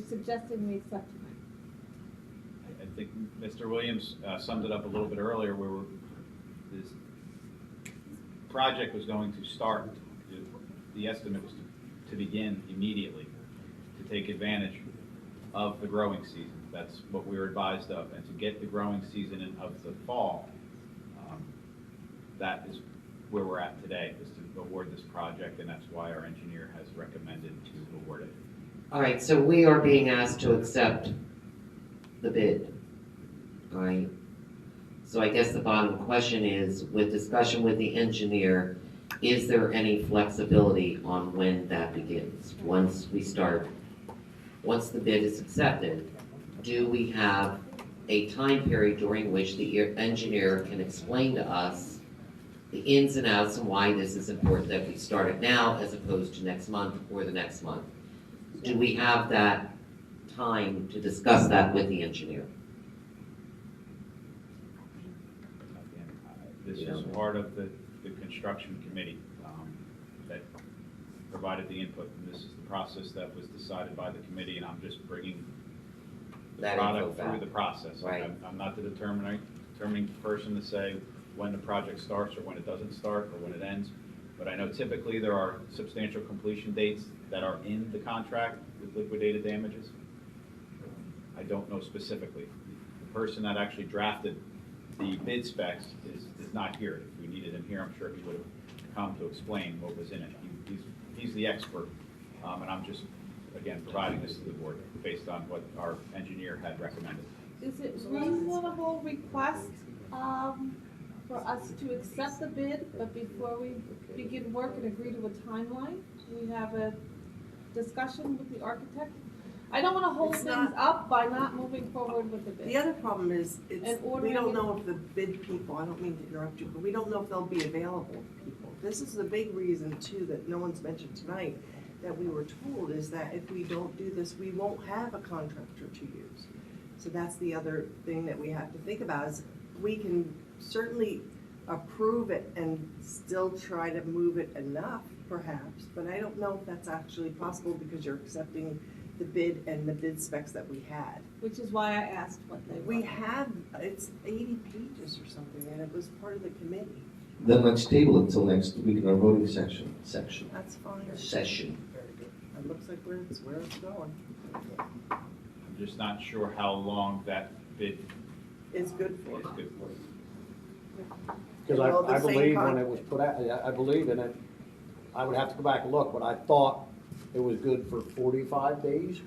S8: suggesting we accept tonight?
S3: I think Mr. Williams summed it up a little bit earlier, where this project was going to start, the estimate was to begin immediately, to take advantage of the growing season. That's what we were advised of, and to get the growing season in of the fall, that is where we're at today, is to award this project, and that's why our engineer has recommended to award it.
S2: All right, so we are being asked to accept the bid. All right. So I guess the bottom question is, with discussion with the engineer, is there any flexibility on when that begins? Once the bid is accepted, do we have a time period during which the engineer can explain to us the ins and outs and why this is important that we start it now as opposed to next month or the next month? Do we have that time to discuss that with the engineer?
S3: This is part of the construction committee that provided the input, and this is the process that was decided by the committee, and I'm just bringing the
S2: That
S3: product
S2: info
S3: through
S2: back.
S3: the process.
S2: Right.
S3: I'm not the determining person to say when the project starts or when it doesn't start or when it ends, but I know typically there are substantial completion dates that are in the contract with liquidated damages. I don't know specifically. The person that actually drafted the bid specs is not here. If we needed him here, I'm sure he would have come to explain what was in it. He's the expert, and I'm just, again, providing this to the board based on what our engineer had recommended.
S8: Is it reasonable request, for us to accept the bid, but before we begin work and agree to a timeline, we have a discussion with the architect? I don't wanna hold
S9: It's
S8: things
S9: not-
S8: up by not moving forward with the bid.
S9: The other problem is,
S8: And
S9: we
S8: ordering
S9: don't
S8: it-
S9: know if the bid people, I don't mean to interrupt you, but we don't know if they'll be available to people. This is the big reason too, that no one's mentioned tonight, that we were told, is that if we don't do this, we won't have a contractor to use. So that's the other thing that we have to think about, is we can certainly approve it and still try to move it enough, perhaps, but I don't know if that's actually possible because you're accepting the bid and the bid specs that we had.
S8: Which is why I asked what they were.
S9: We have, it's 80 pages or something, and it was part of the committee.
S17: Then let's table it until next week in our voting section.
S9: That's fine.
S17: Session.
S9: It looks like where it's going.
S3: I'm just not sure how long that bid
S9: It's good for.
S3: is good for.
S6: Because
S9: Well, the
S6: I
S9: same
S6: believe when
S9: con-
S6: it was put out, I believe in it, I would have to go back and look, but I thought it was good for 45 days.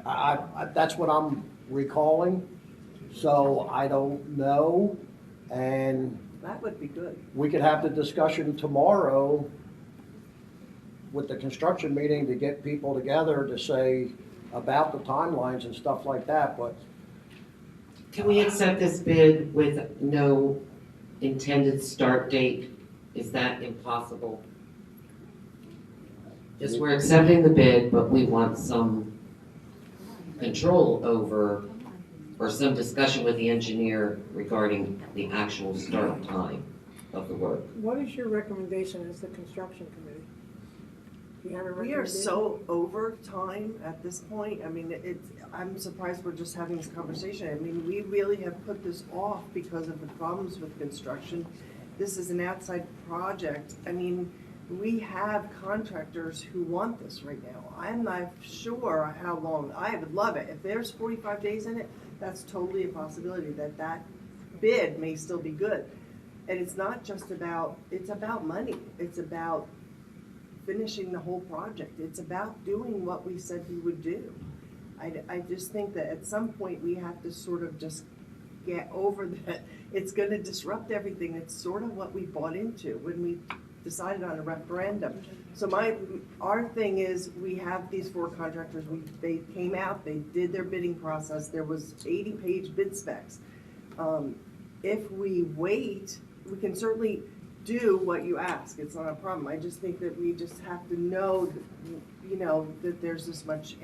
S6: That's what I'm recalling, so I don't know. And
S9: That would be good.
S6: we could have the discussion tomorrow with the construction meeting to get people together to say about the timelines and stuff like that, but
S2: Can we accept this bid with no intended start date? Is that impossible? Just we're accepting the bid, but we want some control over, or some discussion with the engineer regarding the actual start time of the work.
S13: What is your recommendation as the construction committee? Do you have a
S9: We
S13: recommendation?
S9: are so over time at this point. I mean, I'm surprised we're just having this conversation. I mean, we really have put this off because of the problems with construction. This is an outside project. I mean, we have contractors who want this right now. I'm not sure how long. I would love it. If there's 45 days in it, that's totally a possibility that bid may still be good. And it's not just about, it's about money. It's about finishing the whole project. It's about doing what we said we would do. I just think that at some point we have to sort of just get over that. It's gonna disrupt everything. It's sort of what we bought into when we decided on a referendum. So our thing is, we have these 4 contractors, they came out, they did their bidding process, there was 80-page bid specs. If we wait, we can certainly do what you ask, it's not a problem. I just think that we just have to know, that there's this much,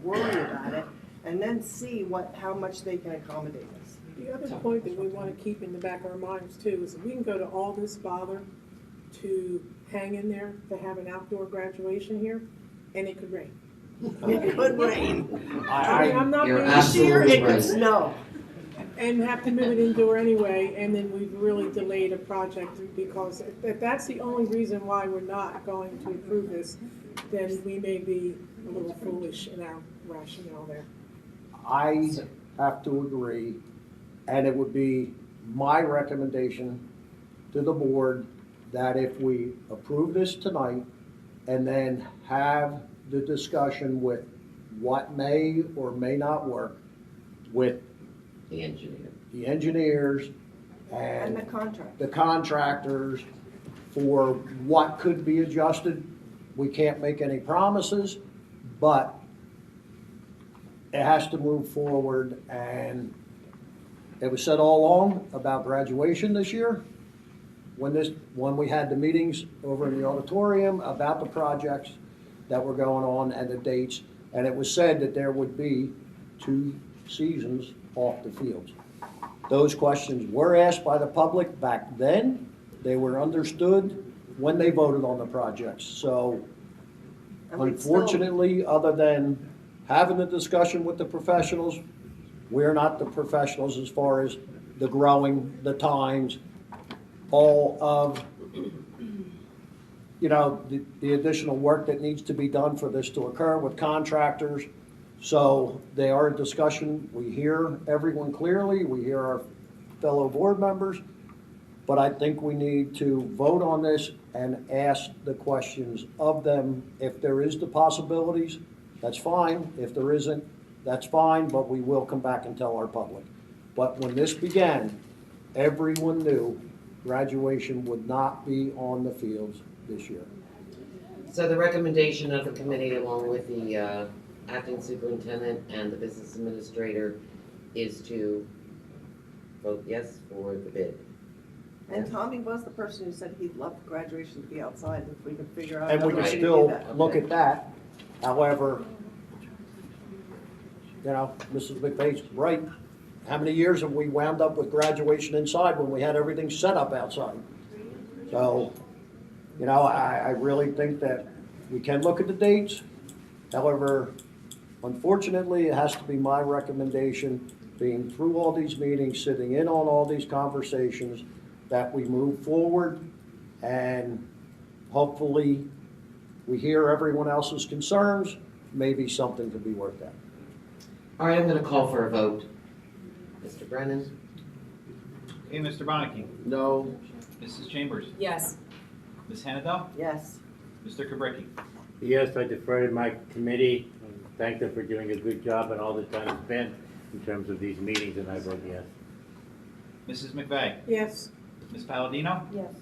S9: worry about it, and then see how much they can accommodate us.
S13: The other point that we want to keep in the back of our minds too is that we can go to all this bother to hang in there, to have an outdoor graduation here, and it could rain.
S9: It could rain.
S13: I mean, I'm not
S2: You're
S13: being
S2: absolutely
S9: It could
S2: right.
S9: snow.
S13: And have to move it indoor anyway, and then we've really delayed a project because if that's the only reason why we're not going to approve this, then we may be a little foolish in our rationale there.
S6: I have to agree, and it would be my recommendation to the board that if we approve this tonight and then have the discussion with what may or may not work with
S2: The engineer.
S6: the engineers
S9: And
S6: and
S9: the contract.
S6: the contractors for what could be adjusted. We can't make any promises, but it has to move forward, and it was said all along about graduation this year, when we had the meetings over in the auditorium about the projects that were going on and the dates, and it was said that there would be 2 seasons off the fields. Those questions were asked by the public back then. They were understood when they voted on the projects. So
S9: And we'd still-
S6: unfortunately, other than having a discussion with the professionals, we're not the professionals as far as the growing, the times, all of, the additional work that needs to be done for this to occur with contractors. So they are in discussion. We hear everyone clearly. We hear our fellow board members. But I think we need to vote on this and ask the questions of them. If there is the possibilities, that's fine. If there isn't, that's fine, but we will come back and tell our public. But when this began, everyone knew graduation would not be on the fields this year.
S2: So the recommendation of the committee, along with the acting superintendent and the business administrator, is to vote yes for the bid.
S9: And Tommy was the person who said he'd love graduation to be outside if we could figure out
S6: And we
S9: another
S6: can
S9: way to do
S6: still
S9: that.
S6: look at that. However, Mrs. McVeigh's right. How many years have we wound up with graduation inside when we had everything set up outside? So, I really think that we can look at the dates. However, unfortunately, it has to be my recommendation, being through all these meetings, sitting in on all these conversations, that we move forward and hopefully we hear everyone else's concerns, maybe something could be worked out.
S2: All right, I'm gonna call for a vote. Mr. Brennan?
S3: Okay, Mr. Bonnicky?
S14: No.
S3: Mrs. Chambers?
S4: Yes.
S3: Ms. Hennadel?
S9: Yes.
S3: Mr. Kubricki?
S12: Yes, I defer to my committee, and thank them for doing a good job and all the time spent in terms of these meetings, and I vote yes.
S3: Mrs. McVeigh?
S13: Yes.
S3: Ms. Palladino?
S8: Yes.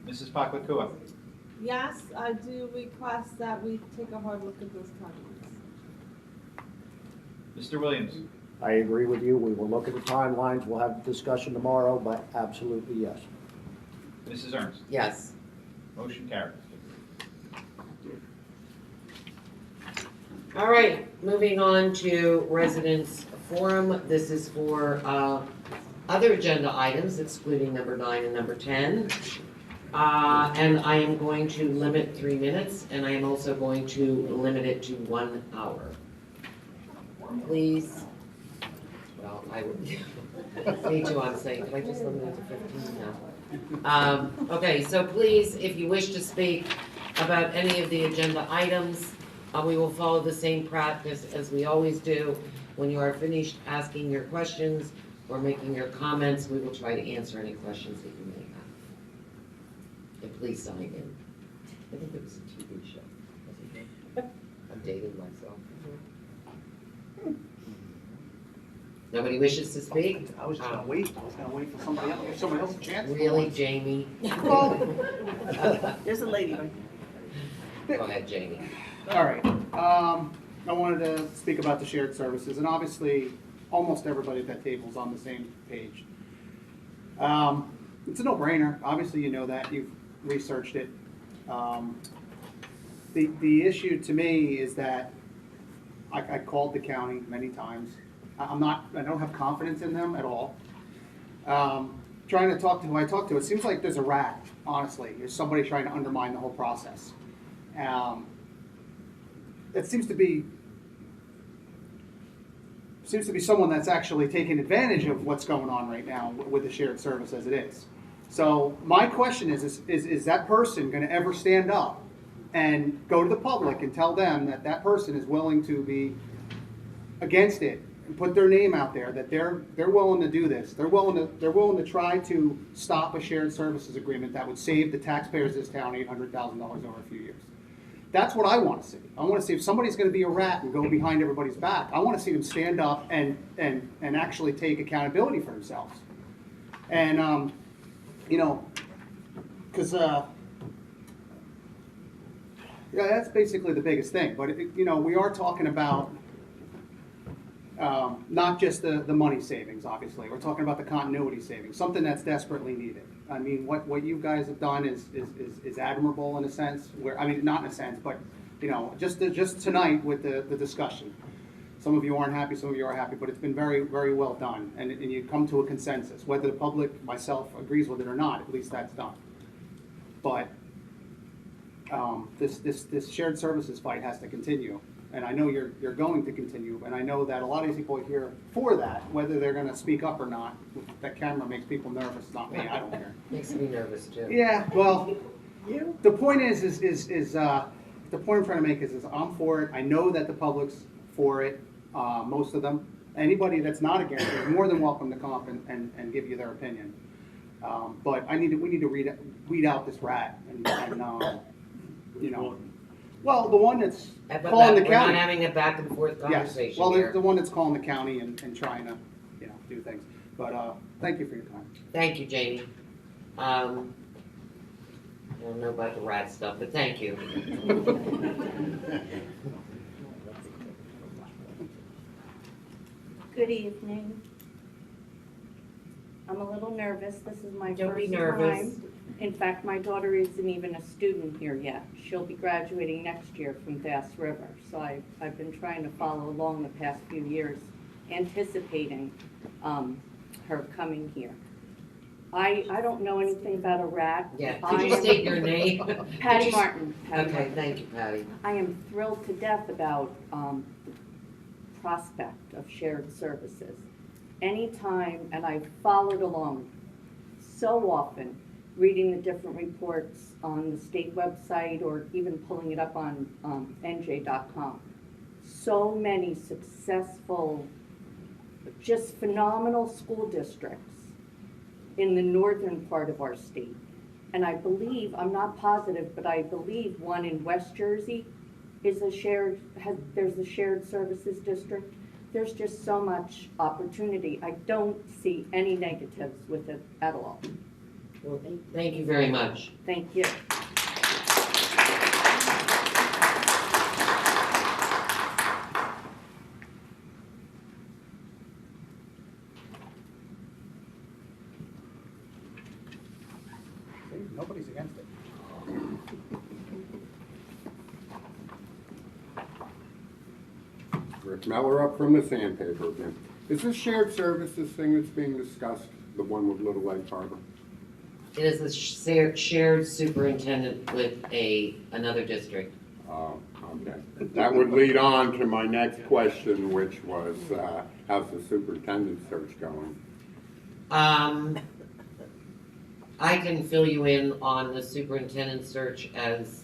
S3: Mrs. Pakwakua?
S8: Yes, I do request that we take a hard look at those timelines.
S3: Mr. Williams?
S6: I agree with you. We will look at the timelines. We'll have a discussion tomorrow, but absolutely yes.
S3: Mrs. Ernst?
S2: Yes.
S3: Motion carries.
S2: All right, moving on to residents forum. This is for other agenda items excluding number 9 and number 10. And I am going to limit 3 minutes, and I am also going to limit it to 1 hour. Please, well, I would, me too, I'm saying, could I just limit it to 15 now? Okay, so please, if you wish to speak about any of the agenda items, we will follow the same practice as we always do. When you are finished asking your questions or making your comments, we will try to answer any questions that you may have. And please sign in. I think it was a TV show. wasn't it? I'm dating myself. Nobody wishes to speak?
S15: I was just gonna wait for somebody else, give somebody else a chance.
S2: Really, Jamie?
S15: Well,
S9: There's a lady right
S2: Go ahead, Jamie.
S15: all right, I wanted to speak about the shared services, and obviously, almost everybody at that table is on the same page. It's a no-brainer, obviously you know that, you've researched it. The issue to me is that I called the county many times. I don't have confidence in them at all. Trying to talk to who I talk to, it seems like there's a rat, honestly. There's somebody trying to undermine the whole process. It seems to be someone that's actually taking advantage of what's going on right now with the shared service as it is. So my question is that person going to ever stand up and go to the public and tell them that that person is willing to be against it and put their name out there, that they're willing to do this. They're willing to try to stop a shared services agreement that would save the taxpayers of this town $800,000 over a few years. That's what I want to see. I want to see if somebody's going to be a rat and go behind everybody's back. I want to see them stand up and actually take accountability for themselves. And because yeah, that's basically the biggest thing. But we are talking about not just the money savings. Obviously, we're talking about the continuity savings, something that's desperately needed. I mean, what you guys have done is admirable in a sense. Not in a sense, but just tonight with the discussion. Some of you aren't happy, some of you are happy, but it's been very, very well done, and you come to a consensus. Whether the public, myself, agrees with it or not, at least that's done. But this shared services fight has to continue, and I know you're going to continue, and I know that a lot of these people are here for that, whether they're going to speak up or not. That camera makes people nervous, not me. I don't care.
S2: Makes me nervous too.
S15: Yeah, well, the point is the point I'm trying to make is I'm for it. I know that the public's for it, most of them. Anybody that's not against it is more than welcome to come up and give you their opinion. But we need to weed out this rat well, the one that's calling the county.
S2: We're not having a back and forth conversation
S15: Yes, well,
S2: here.
S15: the one that's calling the county and trying to, do things. But thank you for your time.
S2: Thank you, Jamie. I don't know about the rat stuff, but thank you.
S11: Good evening. I'm a little nervous. This is my
S2: Don't be
S11: first
S2: nervous.
S11: time. In fact, my daughter isn't even a student here yet. She'll be graduating next year from Bass River. So I've been trying to follow along the past few years, anticipating her coming here. I don't know anything about a rat.
S2: Yeah, could you state your name?
S11: Patty Martin. Patty
S2: Okay,
S11: Martin.
S2: thank you, Patty.
S11: I am thrilled to death about the prospect of shared services. Anytime, and I've followed along so often, reading the different reports on the state website or even pulling it up on NJ.com. So many successful, just phenomenal school districts in the northern part of our state. And I believe, I'm not positive, but I believe one in West Jersey is there's a shared services district. There's just so much opportunity. I don't see any negatives with it at all.
S2: Well, thank you very much.
S11: Thank you.
S15: See, nobody's against it.
S10: Rick Meller up from the Sandpaper again. Is this shared services thing that's being discussed the one with Little Lake Harbor?
S2: It is a shared superintendent with another district.
S10: Oh, okay. That would lead on to my next question, which was, how's the superintendent search going?
S2: I can fill you in on the superintendent search as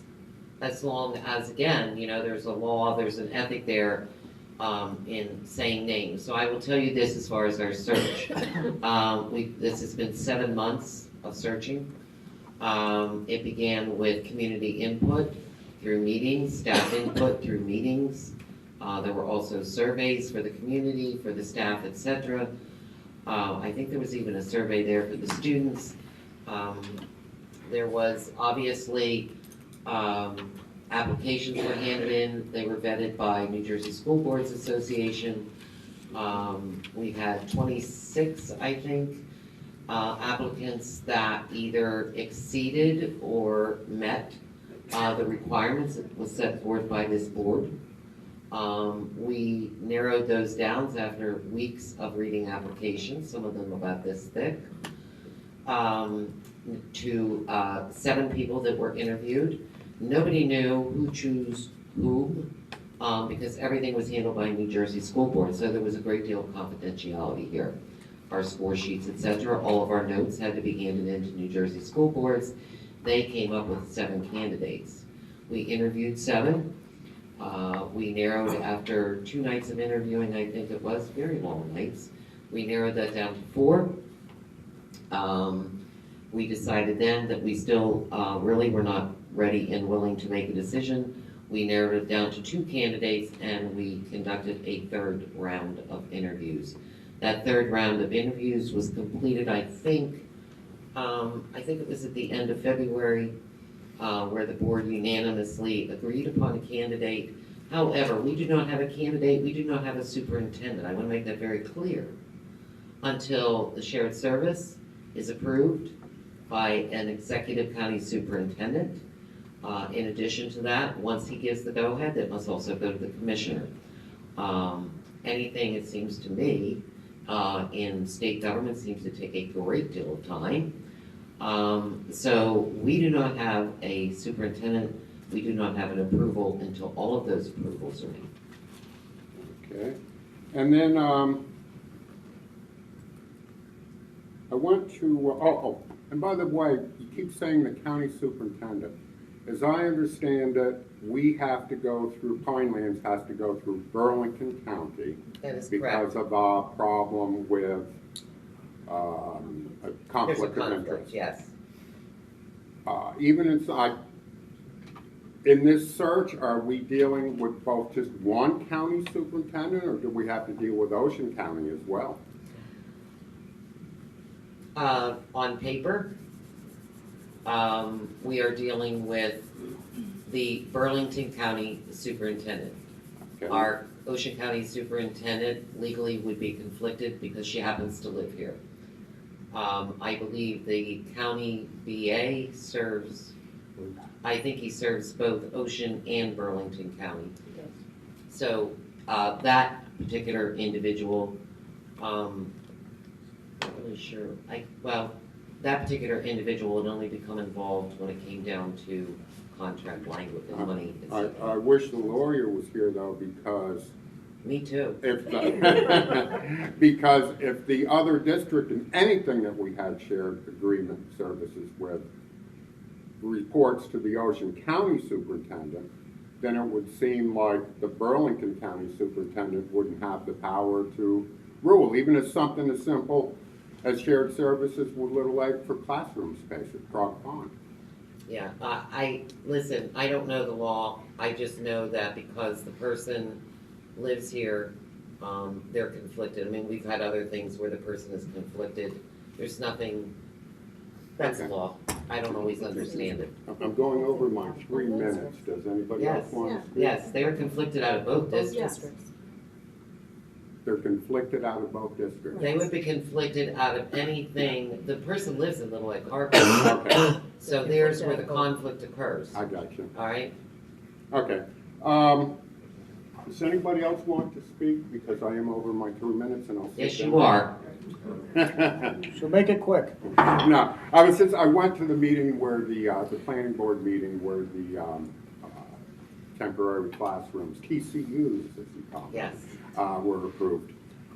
S2: long as, again, there's a law, there's an ethic there in saying names. So I will tell you this as far as our search. This has been 7 months of searching. It began with community input through meetings, staff input through meetings, There were also surveys for the community, for the staff, etc. I think there was even a survey there for the students. There was obviously, applications were handed in. They were vetted by New Jersey School Boards Association. We had 26, I think, applicants that either exceeded or met the requirements that was set forth by this board. We narrowed those down after weeks of reading applications, some of them about this thick, to 7 people that were interviewed. Nobody knew who chose whom, because everything was handled by New Jersey School Board, so there was a great deal of confidentiality here. Our score sheets, etc., all of our notes had to be handed in to New Jersey School Boards. They came up with 7 candidates. We interviewed 7. We narrowed after 2 nights of interviewing, I think it was, very long nights. We narrowed that down to 4. We decided then that we still really were not ready and willing to make a decision. We narrowed it down to 2 candidates and we conducted a 3rd round of interviews. That 3rd round of interviews was completed, I think it was at the end of February, where the board unanimously agreed upon a candidate. However, we do not have a candidate, we do not have a superintendent. I want to make that very clear. Until the shared service is approved by an executive county superintendent. In addition to that, once he gives the go-ahead, that must also go to the commissioner. Anything, it seems to me, in state government seems to take a great deal of time. So we do not have a superintendent, we do not have an approval until all of those approvals are made.
S10: Okay, and then, I went to, and by the way, you keep saying the county superintendent. As I understand it, we have to go through, Pinelands has to go through Burlington County.
S2: That is
S10: because
S2: correct.
S10: of a problem with, a
S2: There's a
S10: conflict of
S2: conflict,
S10: interest.
S2: yes.
S10: Even inside, in this search, are we dealing with both just one county superintendent, or do we have to deal with Ocean County as well?
S2: On paper, we are dealing with the Burlington County Superintendent.
S10: Okay.
S2: Our Ocean County Superintendent legally would be conflicted because she happens to live here. I believe the county BA serves, I think he serves both Ocean and Burlington County. So, that particular individual, not really sure, that particular individual would only become involved when it came down to contract language and money, etc.
S10: I wish the lawyer was here though, because
S2: Me too.
S10: because if the other district and anything that we had shared agreement services with reports to the Ocean County Superintendent, then it would seem like the Burlington County Superintendent wouldn't have the power to rule, even if something as simple as shared services with Little Egg for classroom space at Frog Pond.
S2: Yeah, listen, I don't know the law, I just know that because the person lives here, they're conflicted. I mean, we've had other things where the person is conflicted. There's nothing, that's
S10: Okay.
S2: law. I don't always understand it.
S10: I'm going over my 3 minutes. Does anybody else
S2: Yes,
S10: want to speak?
S2: yes, they are conflicted out of both districts.
S10: They're conflicted out of both districts.
S2: They would be conflicted out of anything, the person lives in Little Egg Harbor,
S10: Okay,
S2: so there's where the conflict occurs,
S10: I got you.
S2: all right?
S10: Okay. Does anybody else want to speak? Because I am over my 3 minutes and I'll sit
S2: Yes,
S10: down.
S2: you are.
S6: So make it quick.
S10: No, I went to the meeting where the planning board meeting where the temporary classrooms, TCUs, as you call them.
S2: Yes.
S10: Were approved.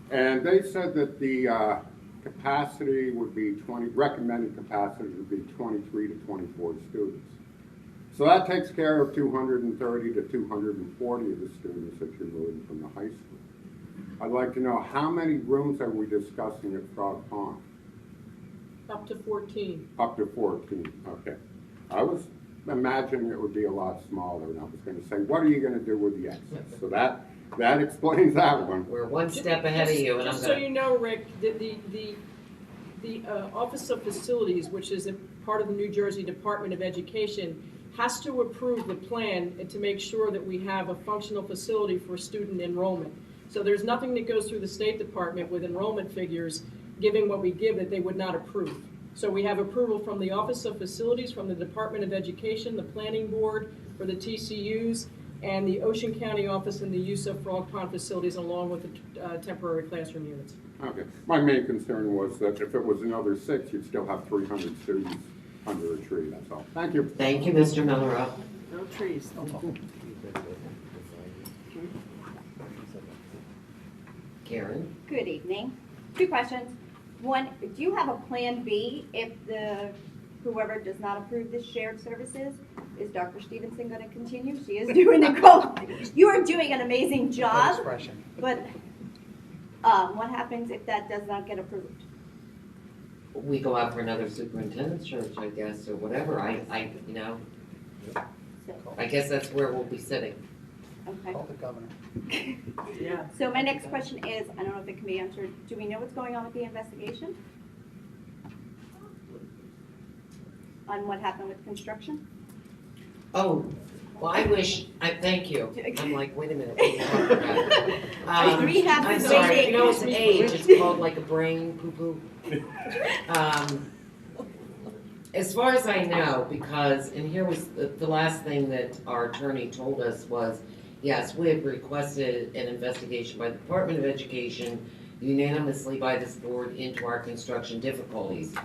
S10: And they said that the capacity would be recommended capacity would be 23 to 24 students. So that takes care of 230 to 240 of the students that you're moving from the high school. I'd like to know, how many rooms are we discussing at Frog Pond?
S7: Up to 14.
S10: Up to 14, okay. I was imagining it would be a lot smaller, and I was gonna say, what are you gonna do with the excess? So that That explains that one.
S2: We're one step ahead of you, and I'm
S7: Just so
S2: gonna,
S7: you know, Rick, the Office of Facilities, which is a part of the New Jersey Department of Education, has to approve the plan to make sure that we have a functional facility for student enrollment. So there's nothing that goes through the State Department with enrollment figures, giving what we give, that they would not approve. So we have approval from the Office of Facilities, from the Department of Education, the Planning Board for the TCUs, and the Ocean County Office and the use of Frog Pond facilities along with the temporary classroom units.
S10: Okay. My main concern was that if it was another 6, you'd still have 300 students under a tree, that's all. Thank you.
S2: thank you, Mr. Miller.
S9: No trees.
S2: Karen?
S18: Good evening. 2 questions. One, do you have a plan B if whoever does not approve this shared services? Is Dr. Stevenson going to continue? She is doing you are doing an amazing job. But what happens if that does not get approved?
S2: We go out for another superintendent's search, I guess, or whatever. You know, I guess that's where we'll be sitting.
S18: Okay.
S15: Call the governor.
S7: Yeah.
S18: So my next question is, I don't know if it can be answered, do we know what's going on with the investigation? On what happened with construction?
S2: Oh, well, thank you. I'm like, wait a minute. what are you talking about?
S18: We have
S2: I'm
S18: to
S2: sorry,
S18: wait.
S2: you know, it's age, it's called like a brain poo-poo. As far as I know, because, and here was the last thing that our attorney told us was, yes, we have requested an investigation by the Department of Education unanimously by this board into our construction difficulties.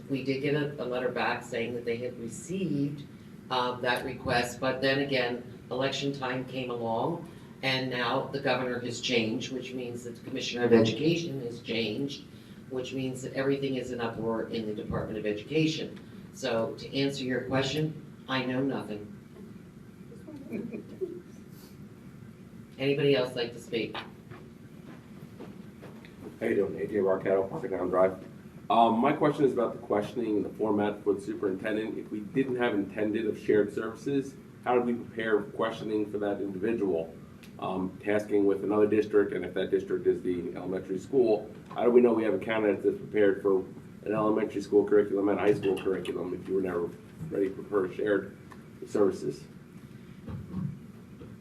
S2: We did get a letter back saying that they had received that request, but then again, election time came along, and now the governor has changed, which means that the Commissioner of Education has changed, which means that everything is in uproar in the Department of Education. So to answer your question, I know nothing. Anybody else like to speak?
S19: How you doing? AJ Marcato, Pentagon Drive. My question is about the questioning and the format for the superintendent. If we didn't have intended of shared services, how do we prepare questioning for that individual? Tasking with another district, and if that district is the elementary school, how do we know we have a candidate that's prepared for an elementary school curriculum and a high school curriculum if you were never ready to prepare shared services?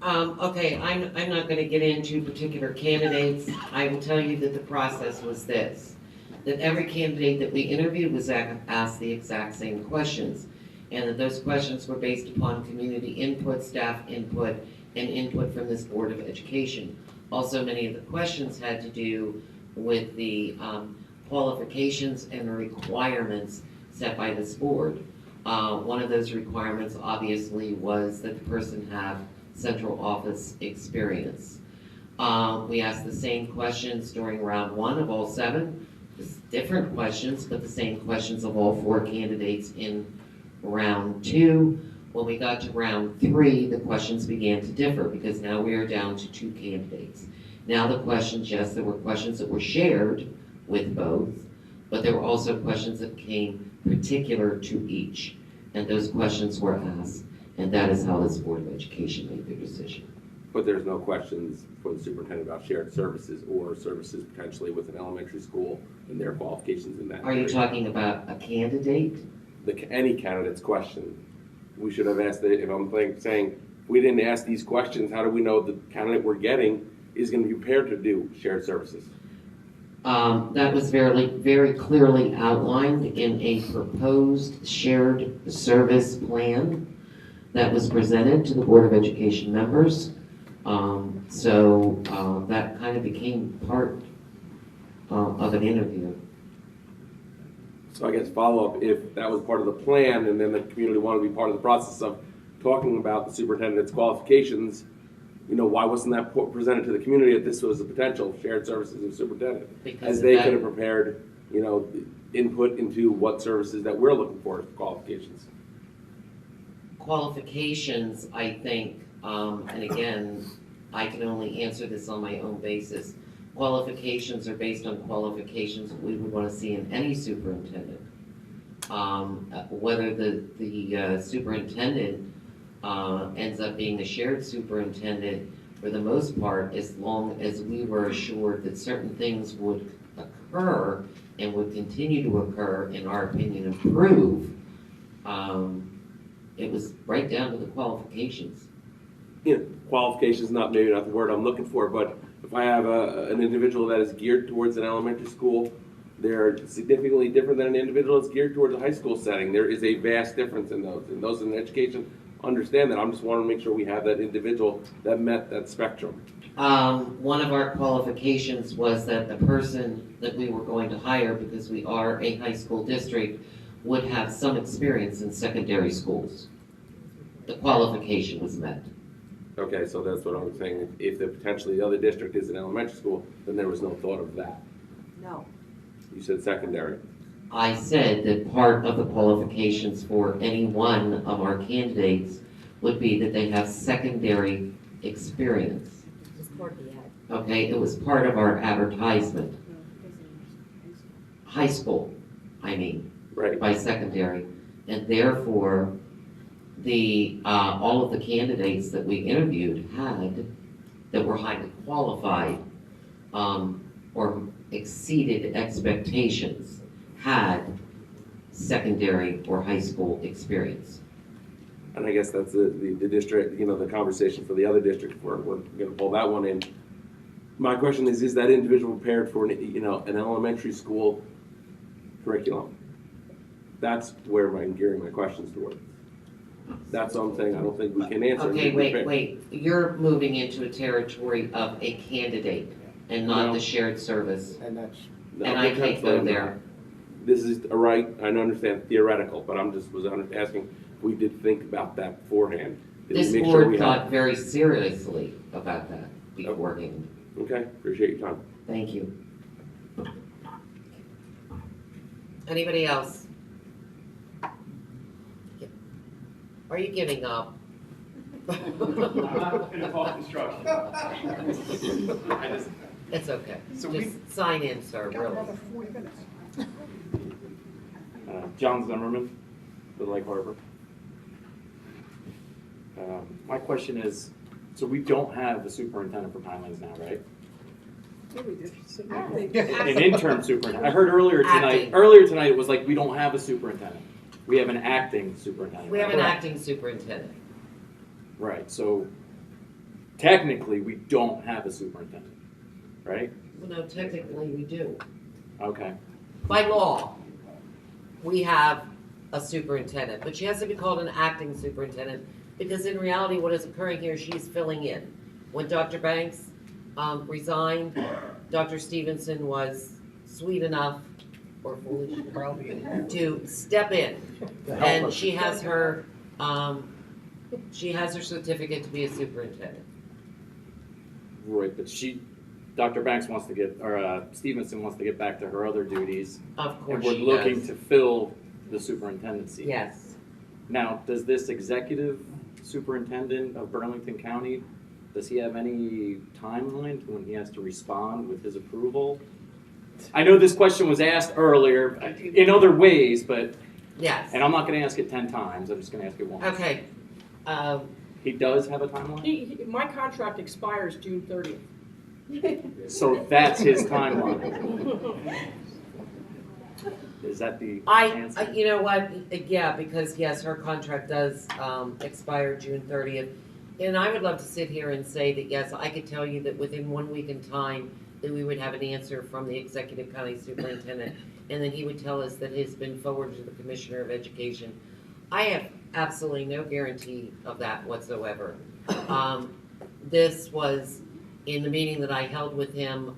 S2: Okay, I'm not gonna get into particular candidates. I will tell you that the process was this, that every candidate that we interviewed was asked the exact same questions, and that those questions were based upon community input, staff input, and input from this Board of Education. Also, many of the questions had to do with the qualifications and the requirements set by this board. One of those requirements obviously was that the person have central office experience. We asked the same questions during round 1 of all 7, different questions, but the same questions of all 4 candidates in round 2. When we got to round 3, the questions began to differ because now we are down to 2 candidates. Now the questions, yes, there were questions that were shared with both, but there were also questions that came particular to each, and those questions were asked, and that is how this Board of Education made their decision.
S19: But there's no questions for the superintendent about shared services or services potentially with an elementary school and their qualifications in that.
S2: Are you
S19: area.
S2: talking about a candidate?
S19: Any candidate's question? We should have asked if I'm saying, we didn't ask these questions, how do we know the candidate we're getting is going to be prepared to do shared services?
S2: That was very clearly outlined in a proposed shared service plan that was presented to the Board of Education members. That kind of became part of an interview.
S19: So I guess follow-up, if that was part of the plan and then the community wanted to be part of the process of talking about the superintendent's qualifications, why wasn't that presented to the community that this was a potential shared services of superintendent?
S2: Because
S19: as they could have prepared, input into what services that we're looking for qualifications.
S2: Qualifications, I think, and again, I can only answer this on my own basis. Qualifications are based on qualifications we would want to see in any superintendent. Whether the superintendent ends up being the shared superintendent for the most part, as long as we were assured that certain things would occur and would continue to occur, in our opinion, improve, it was right down to the qualifications.
S19: You know, qualifications, maybe not the word I'm looking for, but if I have an individual that is geared towards an elementary school, they're significantly different than an individual that's geared towards a high school setting. There is a vast difference in those. And those in education understand that. I'm just wanting to make sure we have that individual that met that spectrum.
S2: One of our qualifications was that the person that we were going to hire, because we are a high school district, would have some experience in secondary schools. The qualification was met.
S19: Okay, so that's what I'm saying. If the potentially the other district is an elementary school, then there was no thought of that.
S9: No.
S19: You said secondary.
S2: I said that part of the qualifications for any one of our candidates would be that they have secondary experience.
S4: It's part of the ad.
S2: Okay, it was part of our advertisement. High school, I mean,
S19: right,
S2: by secondary. And therefore, all of the candidates that we interviewed that were highly qualified, or exceeded expectations, had secondary or high school experience.
S19: And I guess that's the district, the conversation for the other district. We're going to pull that one in. My question is that individual prepared for an elementary school curriculum? That's where I'm gearing my questions toward. That's what I'm saying. I don't think we can answer.
S2: Okay, wait. You're moving into a territory of a candidate and not the shared service.
S6: And that's.
S2: And I can't go there.
S19: This is right. I understand theoretical, but was asking if we did think about that beforehand.
S2: This board thought very seriously about that beforehand.
S19: Okay, appreciate your time.
S2: Thank you. Anybody else? Are you giving up?
S3: I'm not going to call construction.
S2: It's okay.
S20: So
S2: Just sign in, sir, really.
S20: John Zimmerman with Lake Harbor. My question is, so we don't have a superintendent for Pinelands now, right? An interim superintendent. I heard earlier tonight it was like we don't have a superintendent. We have an acting superintendent.
S2: We have an acting superintendent.
S20: Right, so technically we don't have a superintendent, right?
S2: Well, no, technically we do.
S20: Okay.
S2: By law, we have a superintendent, but she has to be called an acting superintendent because in reality what is occurring here, she's filling in. When Dr. Banks resigned, Dr. Stevenson was sweet enough, or foolish, to step in. And she has her certificate to be a superintendent.
S20: Right, but Dr. Banks wants to get, or Stevenson wants to get back to her other duties.
S2: Of course
S20: And we're
S2: she
S20: looking
S2: does.
S20: to fill the superintendency.
S2: Yes.
S20: Now, does this executive superintendent of Burlington County, does he have any timeline to when he has to respond with his approval? I know this question was asked earlier in other ways, but.
S2: Yes.
S20: And I'm not gonna ask it 10 times, I'm just gonna ask it once.
S2: Okay.
S20: He does have a timeline?
S7: My contract expires June 30th.
S20: So that's his timeline. Is that the answer?
S2: You know what, yeah, because yes, her contract does expire June 30th. And I would love to sit here and say that, yes, I could tell you that within 1 week in time, that we would have an answer from the executive county superintendent, and then he would tell us that it's been forwarded to the commissioner of education. I have absolutely no guarantee of that whatsoever. This was in the meeting that I held with him,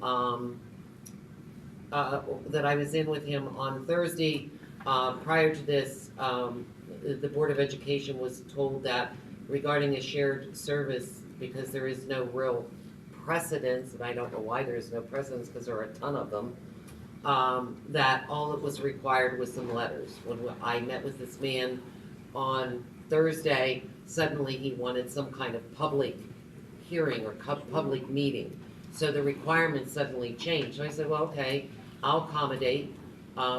S2: that I was in with him on Thursday. Prior to this, the Board of Education was told that regarding a shared service, because there is no real precedence, and I don't know why there is no precedence because there are a ton of them, that all that was required was some letters. When I met with this man on Thursday, suddenly he wanted some kind of public hearing or public meeting. So the requirements suddenly changed. So I said, well, okay, I'll accommodate.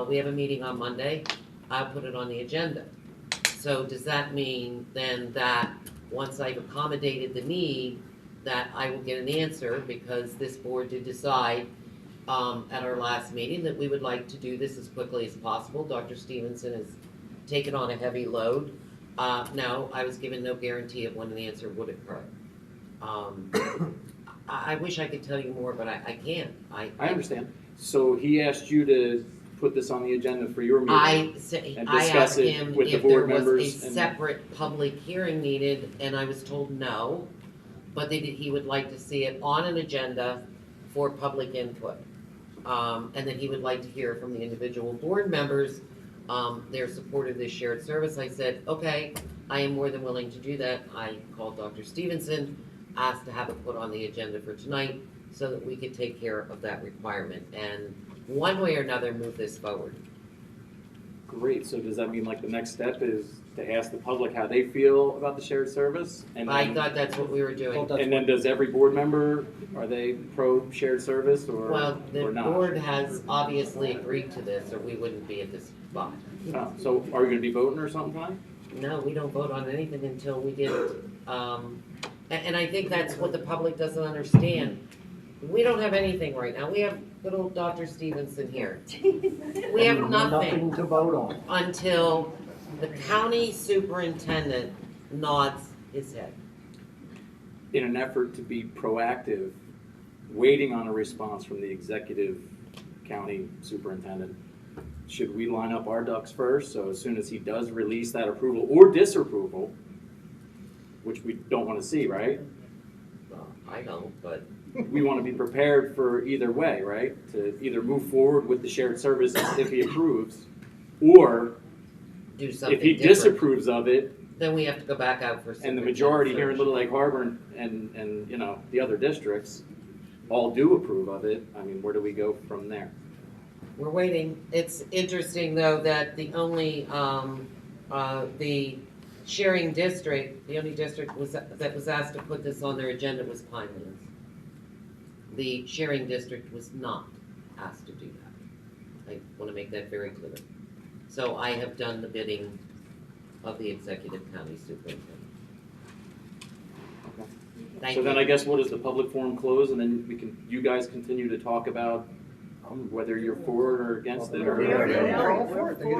S2: We have a meeting on Monday. I'll put it on the agenda. So does that mean then that once I've accommodated the need, that I will get an answer, because this board did decide at our last meeting that we would like to do this as quickly as possible. Dr. Stevenson has taken on a heavy load. No, I was given no guarantee of when an answer would occur. I wish I could tell you more, but I can't.
S20: I understand. So he asked you to put this on the agenda for your meeting and
S2: I
S20: discuss
S2: asked
S20: it
S2: him
S20: with the
S2: if there
S20: board
S2: was a
S20: members. and-
S2: separate public hearing needed, and I was told no, but he would like to see it on an agenda for public input. And then he would like to hear from the individual board members, their support of this shared service. I said, okay, I am more than willing to do that. I called Dr. Stevenson, asked to have it put on the agenda for tonight so that we could take care of that requirement and one way or another move this forward.
S20: Great, so does that mean like the next step is to ask the public how they feel about the shared service? And
S2: I
S20: then-
S2: thought that's what we were doing.
S20: And then does every board member, are they pro shared service or
S2: Well, the
S20: or not?
S2: board has obviously agreed to this, or we wouldn't be at this spot.
S20: Oh, so are we gonna be voting or something tonight?
S2: No, we don't vote on anything until we get, and I think that's what the public doesn't understand. We don't have anything right now. We have good old Dr. Stevenson here. We have nothing
S6: to vote on.
S2: until the county superintendent nods his head.
S20: In an effort to be proactive, waiting on a response from the executive county superintendent, should we line up our ducks first? So as soon as he does release that approval or disapproval, which we don't want to see, right?
S2: Well, I don't, but
S20: We want to be prepared for either way, right? To either move forward with the shared services if he approves, or
S2: do something
S20: if he
S2: different.
S20: disapproves of it,
S2: Then we have to go back out for.
S20: and the majority here in Little Lake Harbor and you know, the other districts all do approve of it, I mean, where do we go from there?
S2: We're waiting. It's interesting, though, that the only, the sharing district, the only district that was asked to put this on their agenda was Pinelands. The sharing district was not asked to do that. I want to make that very clear. So I have done the bidding of the executive county superintendent. Thank
S20: So then
S2: you.
S20: I guess what is the public forum close, and then you guys continue to talk about whether you're for it or against it, or?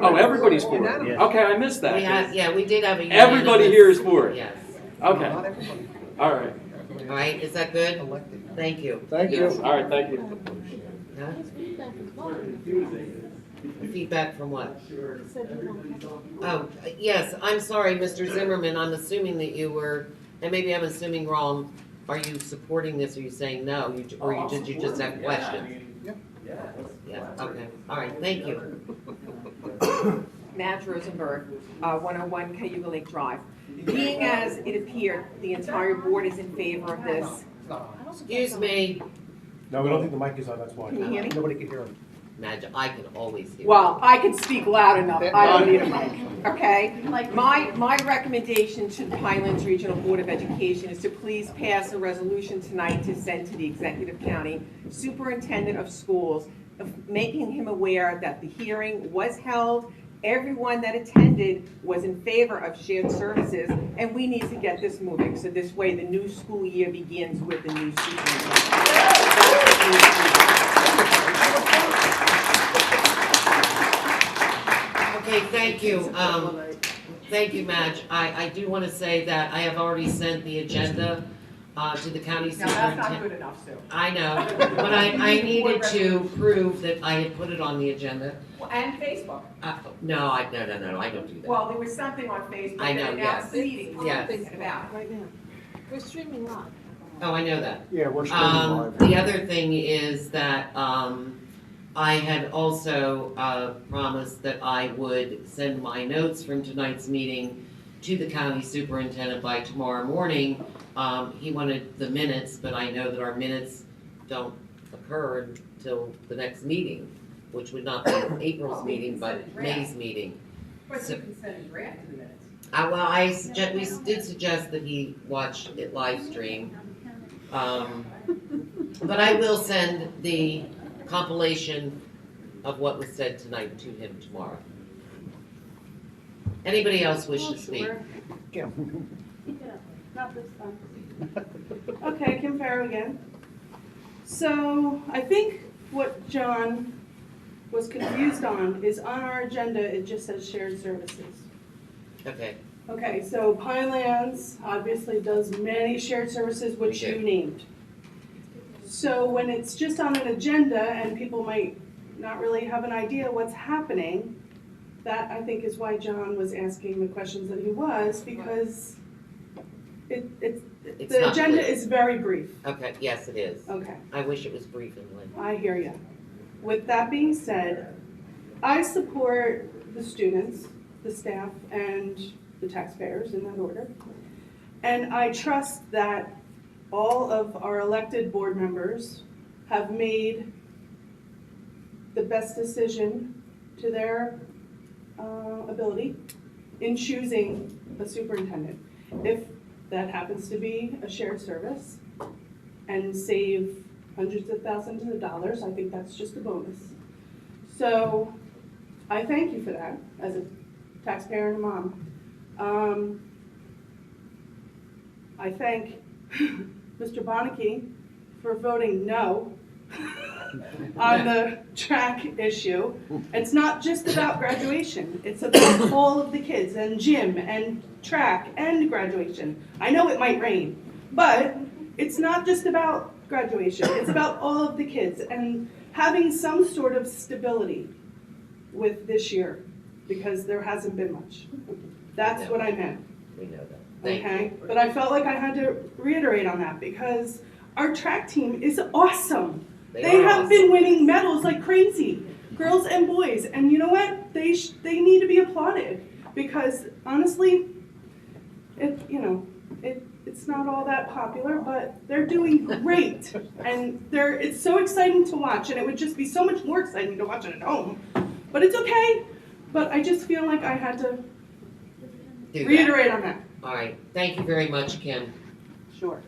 S20: Oh, everybody's for it?
S12: Yes.
S20: Okay, I missed that.
S2: We had, yeah, we did have a.
S20: Everybody here is for it?
S2: Yes.
S20: Okay, all right.
S2: All right, is that good? Thank you.
S6: Thank you.
S20: All right, thank you.
S2: Huh? Feedback from what? Oh, yes, I'm sorry, Mr. Zimmerman, I'm assuming that you were, and maybe I'm assuming wrong, are you supporting this, or are you saying no, or did you just have questions? Yeah, okay, all right, thank you.
S21: Madge Rosenberg, 101 Cayuga Lake Drive. Being as it appeared the entire board is in favor of this.
S2: Excuse me,
S14: No, we don't think the mic is on, that's why.
S21: Can you hear me?
S14: Nobody can hear him.
S2: Madge, I can always hear.
S21: Well, I can speak loud enough, I don't need a mic, okay? My recommendation to the Pinelands Regional Board of Education is to please pass a resolution tonight to send to the Executive County Superintendent of Schools, making him aware that the hearing was held, everyone that attended was in favor of shared services, and we need to get this moving, so this way the new school year begins with the new superintendent.
S2: Okay, thank you. Thank you, Madge. I do want to say that I have already sent the agenda to the county
S21: Now,
S2: superintendent.
S21: that's not good enough, Sue.
S2: I know, but I needed to prove that I had put it on the agenda.
S21: And Facebook.
S2: No, I don't do that.
S21: Well, there was something on Facebook
S2: I know,
S21: that announced
S2: yes.
S21: meetings.
S2: Yes.
S21: About.
S8: Right now. We're streaming live.
S2: Oh, I know that.
S6: Yeah, we're streaming live.
S2: The other thing is that, I had also, promised that I would send my notes from tonight's meeting to the county superintendent by tomorrow morning. He wanted the minutes, but I know that our minutes don't occur until the next meeting, which would not be April's meeting, but May's meeting.
S21: But you can send a draft in the minutes.
S2: Well, we did suggest that he watch it live stream. But I will send the compilation of what was said tonight to him tomorrow. Anybody else wish to speak?
S8: Not this time.
S16: Okay, Kim Farrow again. So I think what John was confused on is on our agenda, it just says shared services.
S2: Okay,
S16: Okay, so Pinelands obviously does many shared services, which
S2: We do.
S16: you named. So when it's just on an agenda and people might not really have an idea what's happening, that I think is why John was asking the questions that he was, because
S2: It's
S16: the
S2: not
S16: agenda
S2: clear.
S16: is very brief.
S2: okay, yes, it is.
S16: Okay.
S2: I wish it was brief and lit.
S16: I hear you. With that being said, I support the students, the staff, and the taxpayers in that order. And I trust that all of our elected board members have made the best decision to their ability in choosing a superintendent. If that happens to be a shared service and save hundreds of thousands of dollars, I think that's just a bonus. So I thank you for that as a taxpayer and a mom. I thank Mr. Bonnicky for voting no on the track issue. It's not just about graduation, it's about all of the kids and gym and track and graduation. I know it might rain, but it's not just about graduation, it's about all of the kids and having some sort of stability with this year, because there hasn't been much. That's what I meant.
S2: We know that. Thank
S16: Okay,
S2: you.
S16: but I felt like I had to reiterate on that because our track team is awesome. They
S2: are
S16: have
S2: awesome.
S16: been winning medals like crazy, girls and boys, and you know what? They need to be applauded because honestly, it's not all that popular, but they're doing great, and it's so exciting to watch, and it would just be so much more exciting to watch it at home. But it's okay. But I just feel like I had to
S2: Do that.
S16: reiterate on that.
S2: All right, thank you very much, Kim.
S16: Sure.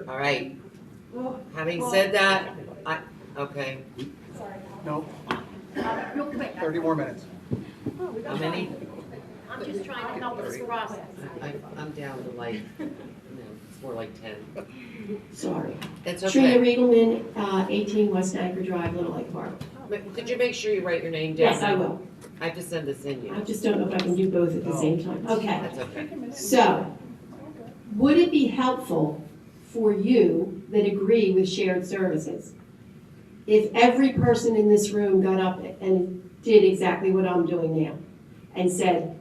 S2: All right, having said that, okay,
S15: No,
S1: Real quick.
S15: 30 more minutes.
S2: how many?
S1: I'm just trying to help this process.
S2: I'm down to like, it's more like 10. Sorry. It's
S5: Trina
S2: okay.
S5: Riegelman, 18 West Anchor Drive, Little Lake Park.
S2: Could you make sure you write your name down?
S5: Yes, I will.
S2: I have to send this in you.
S5: I just don't know if I can do both at the same time. Okay.
S2: That's okay.
S5: So, would it be helpful for you that agree with shared services if every person in this room got up and did exactly what I'm doing now and said,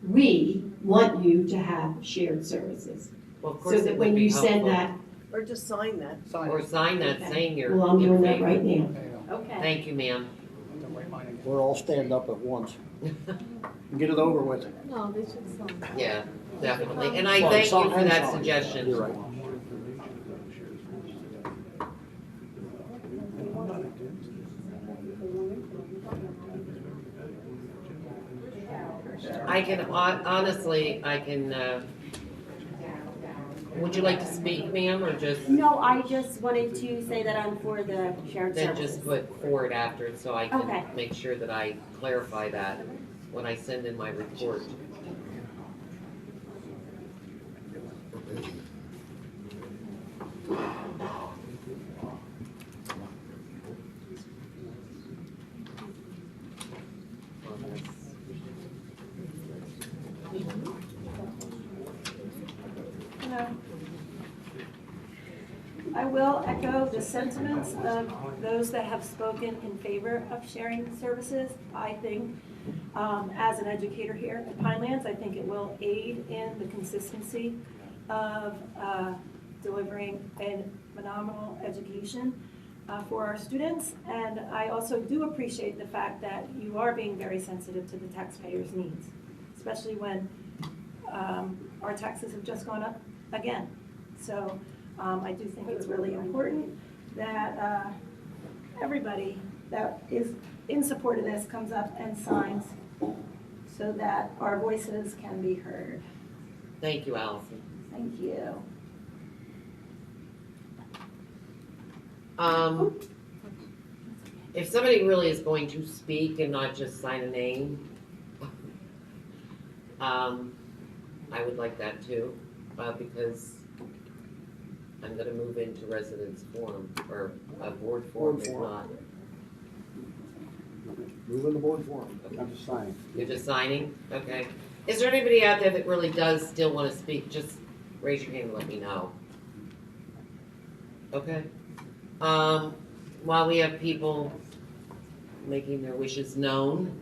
S5: we want you to have shared services?
S2: Well, of course
S5: So that
S2: it would
S5: when
S2: be
S5: you send
S2: helpful.
S5: that,
S9: Or just sign that.
S2: Or sign that
S5: Okay.
S2: saying you're.
S5: well, I'm doing
S2: in
S5: that
S2: favor.
S5: right now.
S1: Okay.
S2: Thank you, ma'am.
S6: We're all stand up at once. Get it over with.
S8: No, they should sign.
S2: Yeah, definitely. And I
S6: Well,
S2: thank you
S6: sign
S2: for
S6: and
S2: that
S6: sign.
S2: suggestion.
S6: You're right.
S2: I can, honestly, would you like to speak, ma'am, or just,
S18: No, I just wanted to say that I'm for the shared
S2: then
S18: services.
S2: just put forward after, so I
S18: Okay.
S2: can make sure that I clarify that when I send in my report.
S22: I will echo the sentiments of those that have spoken in favor of sharing services. I think, as an educator here at Pinelands, I think it will aid in the consistency of delivering a phenomenal education for our students. And I also do appreciate the fact that you are being very sensitive to the taxpayers' needs, especially when our taxes have just gone up again. So I do think it's really important that everybody that is in support of this comes up and signs so that our voices can be heard.
S2: Thank you, Allison.
S22: Thank you.
S2: If somebody really is going to speak and not just sign a name, I would like that too. because I'm gonna move into residence forum, or a board forum if not.
S6: Move in the board forum. I'm just saying.
S2: You're just signing? Okay. Is there anybody out there that really does still wanna speak? Just raise your hand and let me know. Okay. While we have people making their wishes known,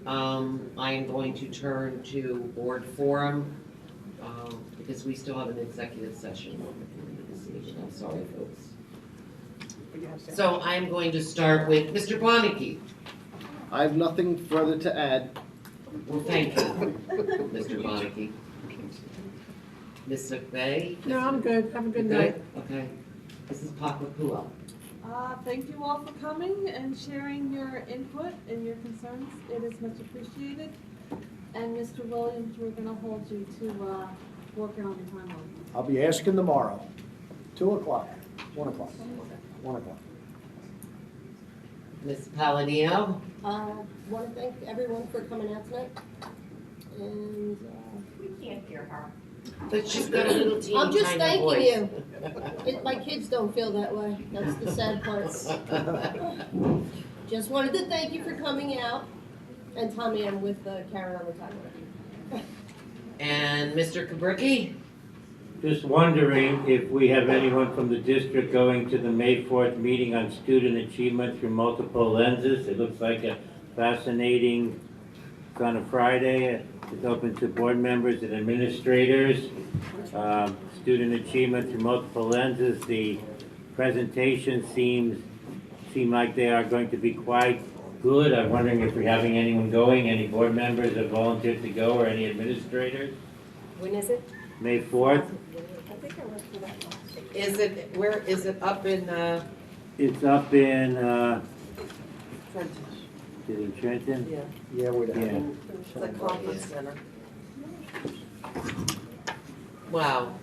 S2: I am going to turn to board forum, because we still have an executive session this evening. I'm sorry, folks. So I'm going to start with Mr. Bonnicky.
S14: I have nothing further to add.
S2: Well, thank you, Mr. Bonnicky. Ms. McVeigh?
S8: No, I'm good. Have a good
S2: You
S8: night.
S2: Okay. Mrs. Papapulo.
S8: Thank you all for coming and sharing your input and your concerns. It is much appreciated. And Mr. Williams, we're gonna hold you to, working on the timeline.
S6: I'll be asking tomorrow, 2 o'clock, 1 o'clock, 1 o'clock.
S2: Ms. Palladino?
S13: Want to thank everyone for coming out tonight. And,
S18: We can't hear her.
S2: But she's got a little teeny
S13: I'm just
S2: tiny
S13: thanking
S2: voice.
S13: you. My kids don't feel that way. That's the sad part. Just wanted to thank you for coming out. And Tommy, I'm with Karen on the timeline.
S2: And Mr. Kabricki?
S12: Just wondering if we have anyone from the district going to the May 4th meeting on student achievement through multiple lenses. It looks like a fascinating, it's on a Friday. It's open to board members and administrators. Student achievement through multiple lenses. The presentation seem like they are going to be quite good. I'm wondering if we're having anyone going, any board members that volunteered to go, or any administrators?
S4: When is it?
S12: May 4th.
S4: I think I went through that last.
S2: Where is it up in,
S12: It's up in,
S2: Trenton?
S12: is it in Trenton?
S2: Yeah.
S6: Yeah, we'd have.
S12: Yeah.
S9: The conference center.
S2: Wow.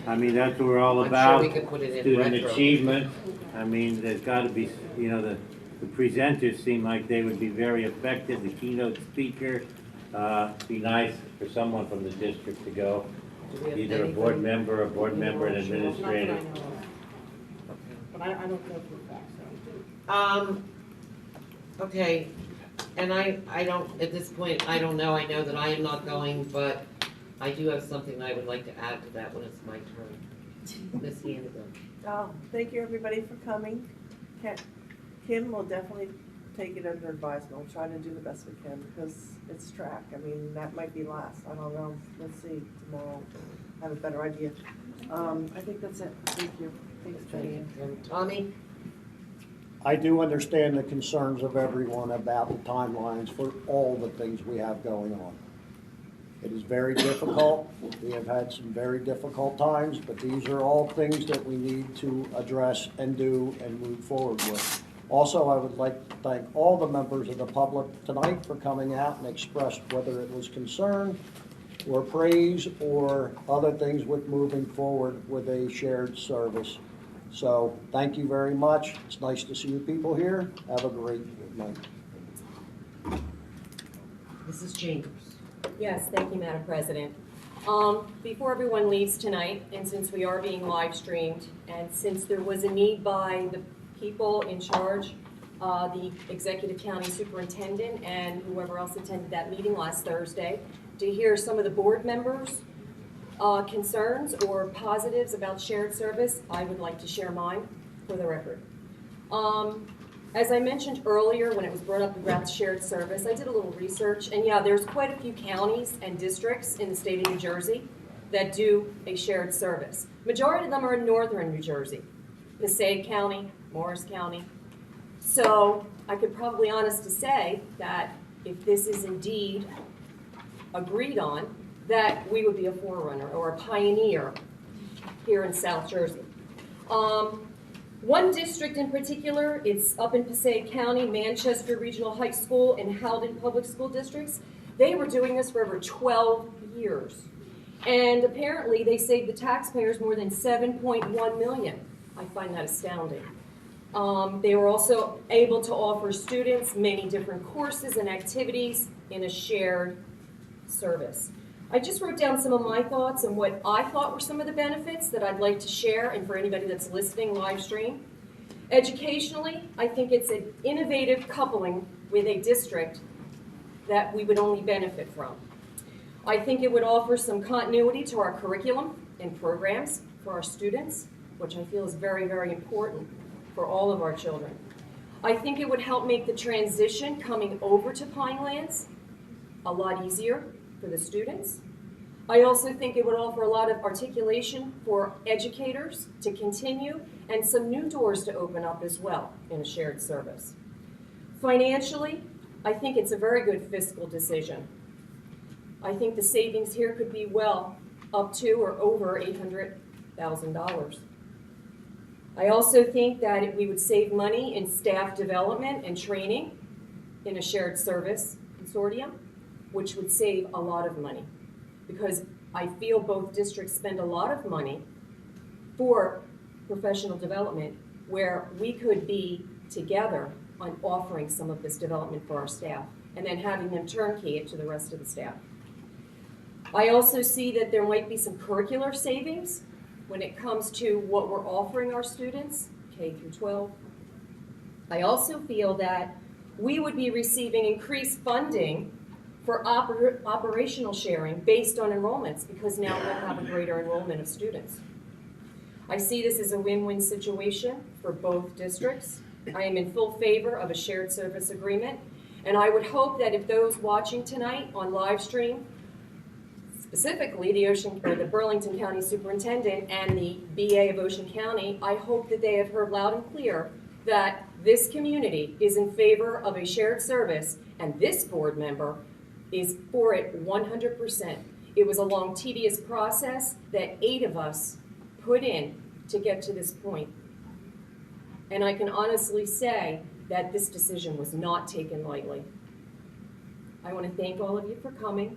S12: I mean, that's what we're all
S2: I'm sure
S12: about.
S2: we could put it in
S12: Student
S2: retro.
S12: achievement. I mean, there's gotta be, the presenters seem like they would be very effective, the keynote speaker. Be nice for someone from the district to go,
S2: Do we have
S12: either a board
S2: anybody?
S12: member, and administrator.
S7: But I don't know for a fact, so.
S2: Okay, and I don't, at this point, I don't know, I know that I am not going, but I do have something I would like to add to that when it's my turn. Ms. Hannigan.
S9: Oh, thank you, everybody, for coming. Kim will definitely take it under advisement. We'll try to do the best we can because it's track. I mean, that might be last. I don't know. Let's see tomorrow. I have a better idea. I think that's it. Thank you. Thanks, Jenny.
S2: And Tommy?
S6: I do understand the concerns of everyone about the timelines for all the things we have going on. It is very difficult. We have had some very difficult times, but these are all things that we need to address and do and move forward with. Also, I would like to thank all the members of the public tonight for coming out and expressed whether it was concern or praise or other things with moving forward with a shared service. So thank you very much. It's nice to see you people here. Have a great night.
S2: Mrs. Chambers.
S4: Yes, thank you, Madam President. Before everyone leaves tonight, and since we are being live streamed, and since there was a need by the people in charge, the Executive County Superintendent and whoever else attended that meeting last Thursday, to hear some of the board members' concerns or positives about shared service, I would like to share mine for the record. As I mentioned earlier, when it was brought up about shared service, I did a little research, and yeah, there's quite a few counties and districts in the state of New Jersey that do a shared service. Majority of them are in northern New Jersey, Passaic County, Morris County. So I could probably honestly say that if this is indeed agreed on, that we would be a forerunner or a pioneer here in South Jersey. One district in particular, it's up in Passaic County, Manchester Regional High School and Howden Public School Districts. They were doing this for over 12 years. And apparently they saved the taxpayers more than $7.1 million. I find that astounding. They were also able to offer students many different courses and activities in a shared service. I just wrote down some of my thoughts and what I thought were some of the benefits that I'd like to share, and for anybody that's listening live stream. Educationally, I think it's an innovative coupling with a district that we would only benefit from. I think it would offer some continuity to our curriculum and programs for our students, which I feel is very, very important for all of our children. I think it would help make the transition coming over to Pinelands a lot easier for the students. I also think it would offer a lot of articulation for educators to continue and some new doors to open up as well in a shared service. Financially, I think it's a very good fiscal decision. I think the savings here could be well up to or over $800,000. I also think that we would save money in staff development and training in a shared service consortium, which would save a lot of money, because I feel both districts spend a lot of money for professional development where we could be together on offering some of this development for our staff and then having them turnkey it to the rest of the staff. I also see that there might be some curricular savings when it comes to what we're offering our students, K through 12. I also feel that we would be receiving increased funding for operational sharing based on enrollments, because now we'll have a greater enrollment of students. I see this as a win-win situation for both districts. I am in full favor of a shared service agreement, and I would hope that if those watching tonight on live stream, specifically the Burlington County Superintendent and the BA of Ocean County, I hope that they have heard loud and clear that this community is in favor of a shared service, and this board member is for it 100%. It was a long, tedious process that 8 of us put in to get to this point. And I can honestly say that this decision was not taken lightly. I want to thank all of you for coming.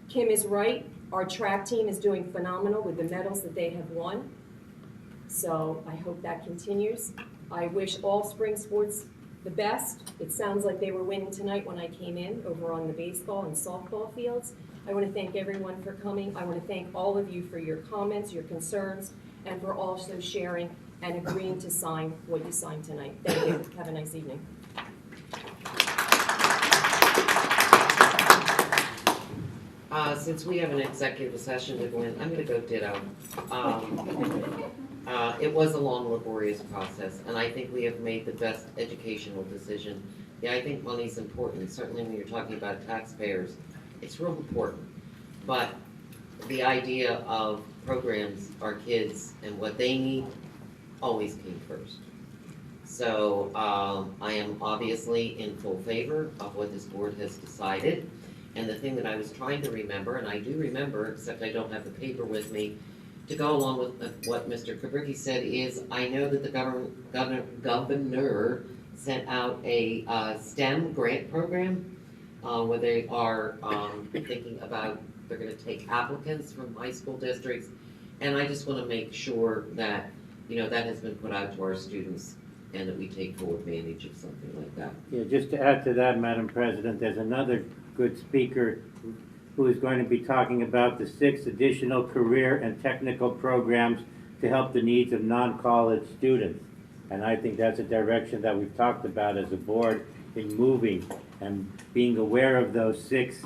S4: Kim is right. Our track team is doing phenomenal with the medals that they have won. So I hope that continues. I wish all spring sports the best. It sounds like they were winning tonight when I came in over on the baseball and softball fields. I want to thank everyone for coming. I want to thank all of you for your comments, your concerns, and for also sharing and agreeing to sign what you signed tonight. Thank you. Have a nice evening.
S2: Since we have an executive session to go in, I'm going to go ditto. It was a long, laborious process, and I think we have made the best educational decision. Yeah, I think money's important, certainly when you're talking about taxpayers. It's real important. But the idea of programs, our kids, and what they need always came first. So I am obviously in full favor of what this board has decided. And the thing that I was trying to remember, and I do remember, except I don't have the paper with me, to go along with what Mr. Kubricki said is, I know that the governor sent out a STEM grant program where they are thinking about, they're going to take applicants from high school districts. And I just want to make sure that, you know, that has been put out to our students and that we take full advantage of something like that.
S12: Yeah, just to add to that, Madam President, there's another good speaker who is going to be talking about the 6 additional career and technical programs to help the needs of non-college students. And I think that's a direction that we've talked about as a board in moving and being aware of those 6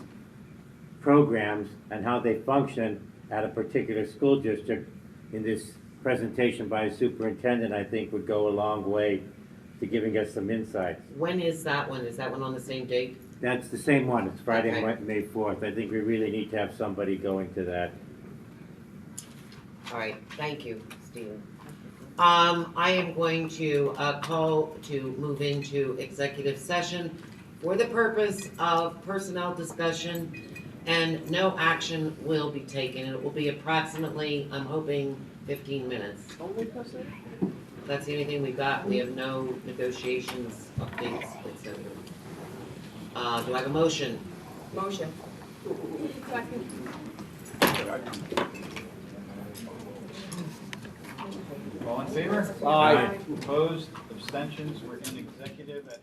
S12: programs and how they function at a particular school district. In this presentation by a superintendent, I think would go a long way to giving us some insights.
S2: When is that one? Is that one on the same date?
S12: That's the same one. It's Friday,
S2: Okay.
S12: May 4th. I think we really need to have somebody going to that.
S2: All right, thank you, Stephen. I am going to call to move into executive session for the purpose of personnel discussion, and no action will be taken. It will be approximately, I'm hoping, 15 minutes. That's the only thing we got. We have no negotiations, updates, etc. Do I have a motion?
S4: Motion.
S3: All in favor?
S15: Aye.
S3: Opposed, abstentions, we're in executive at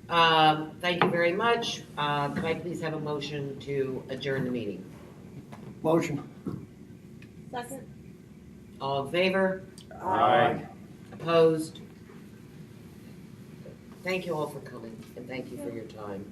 S2: Thank you very much. Could I please have a motion to adjourn the meeting?
S6: Motion.
S13: Second?
S2: All in favor?
S12: Aye.
S2: Opposed? Thank you all for coming, and thank you for your time.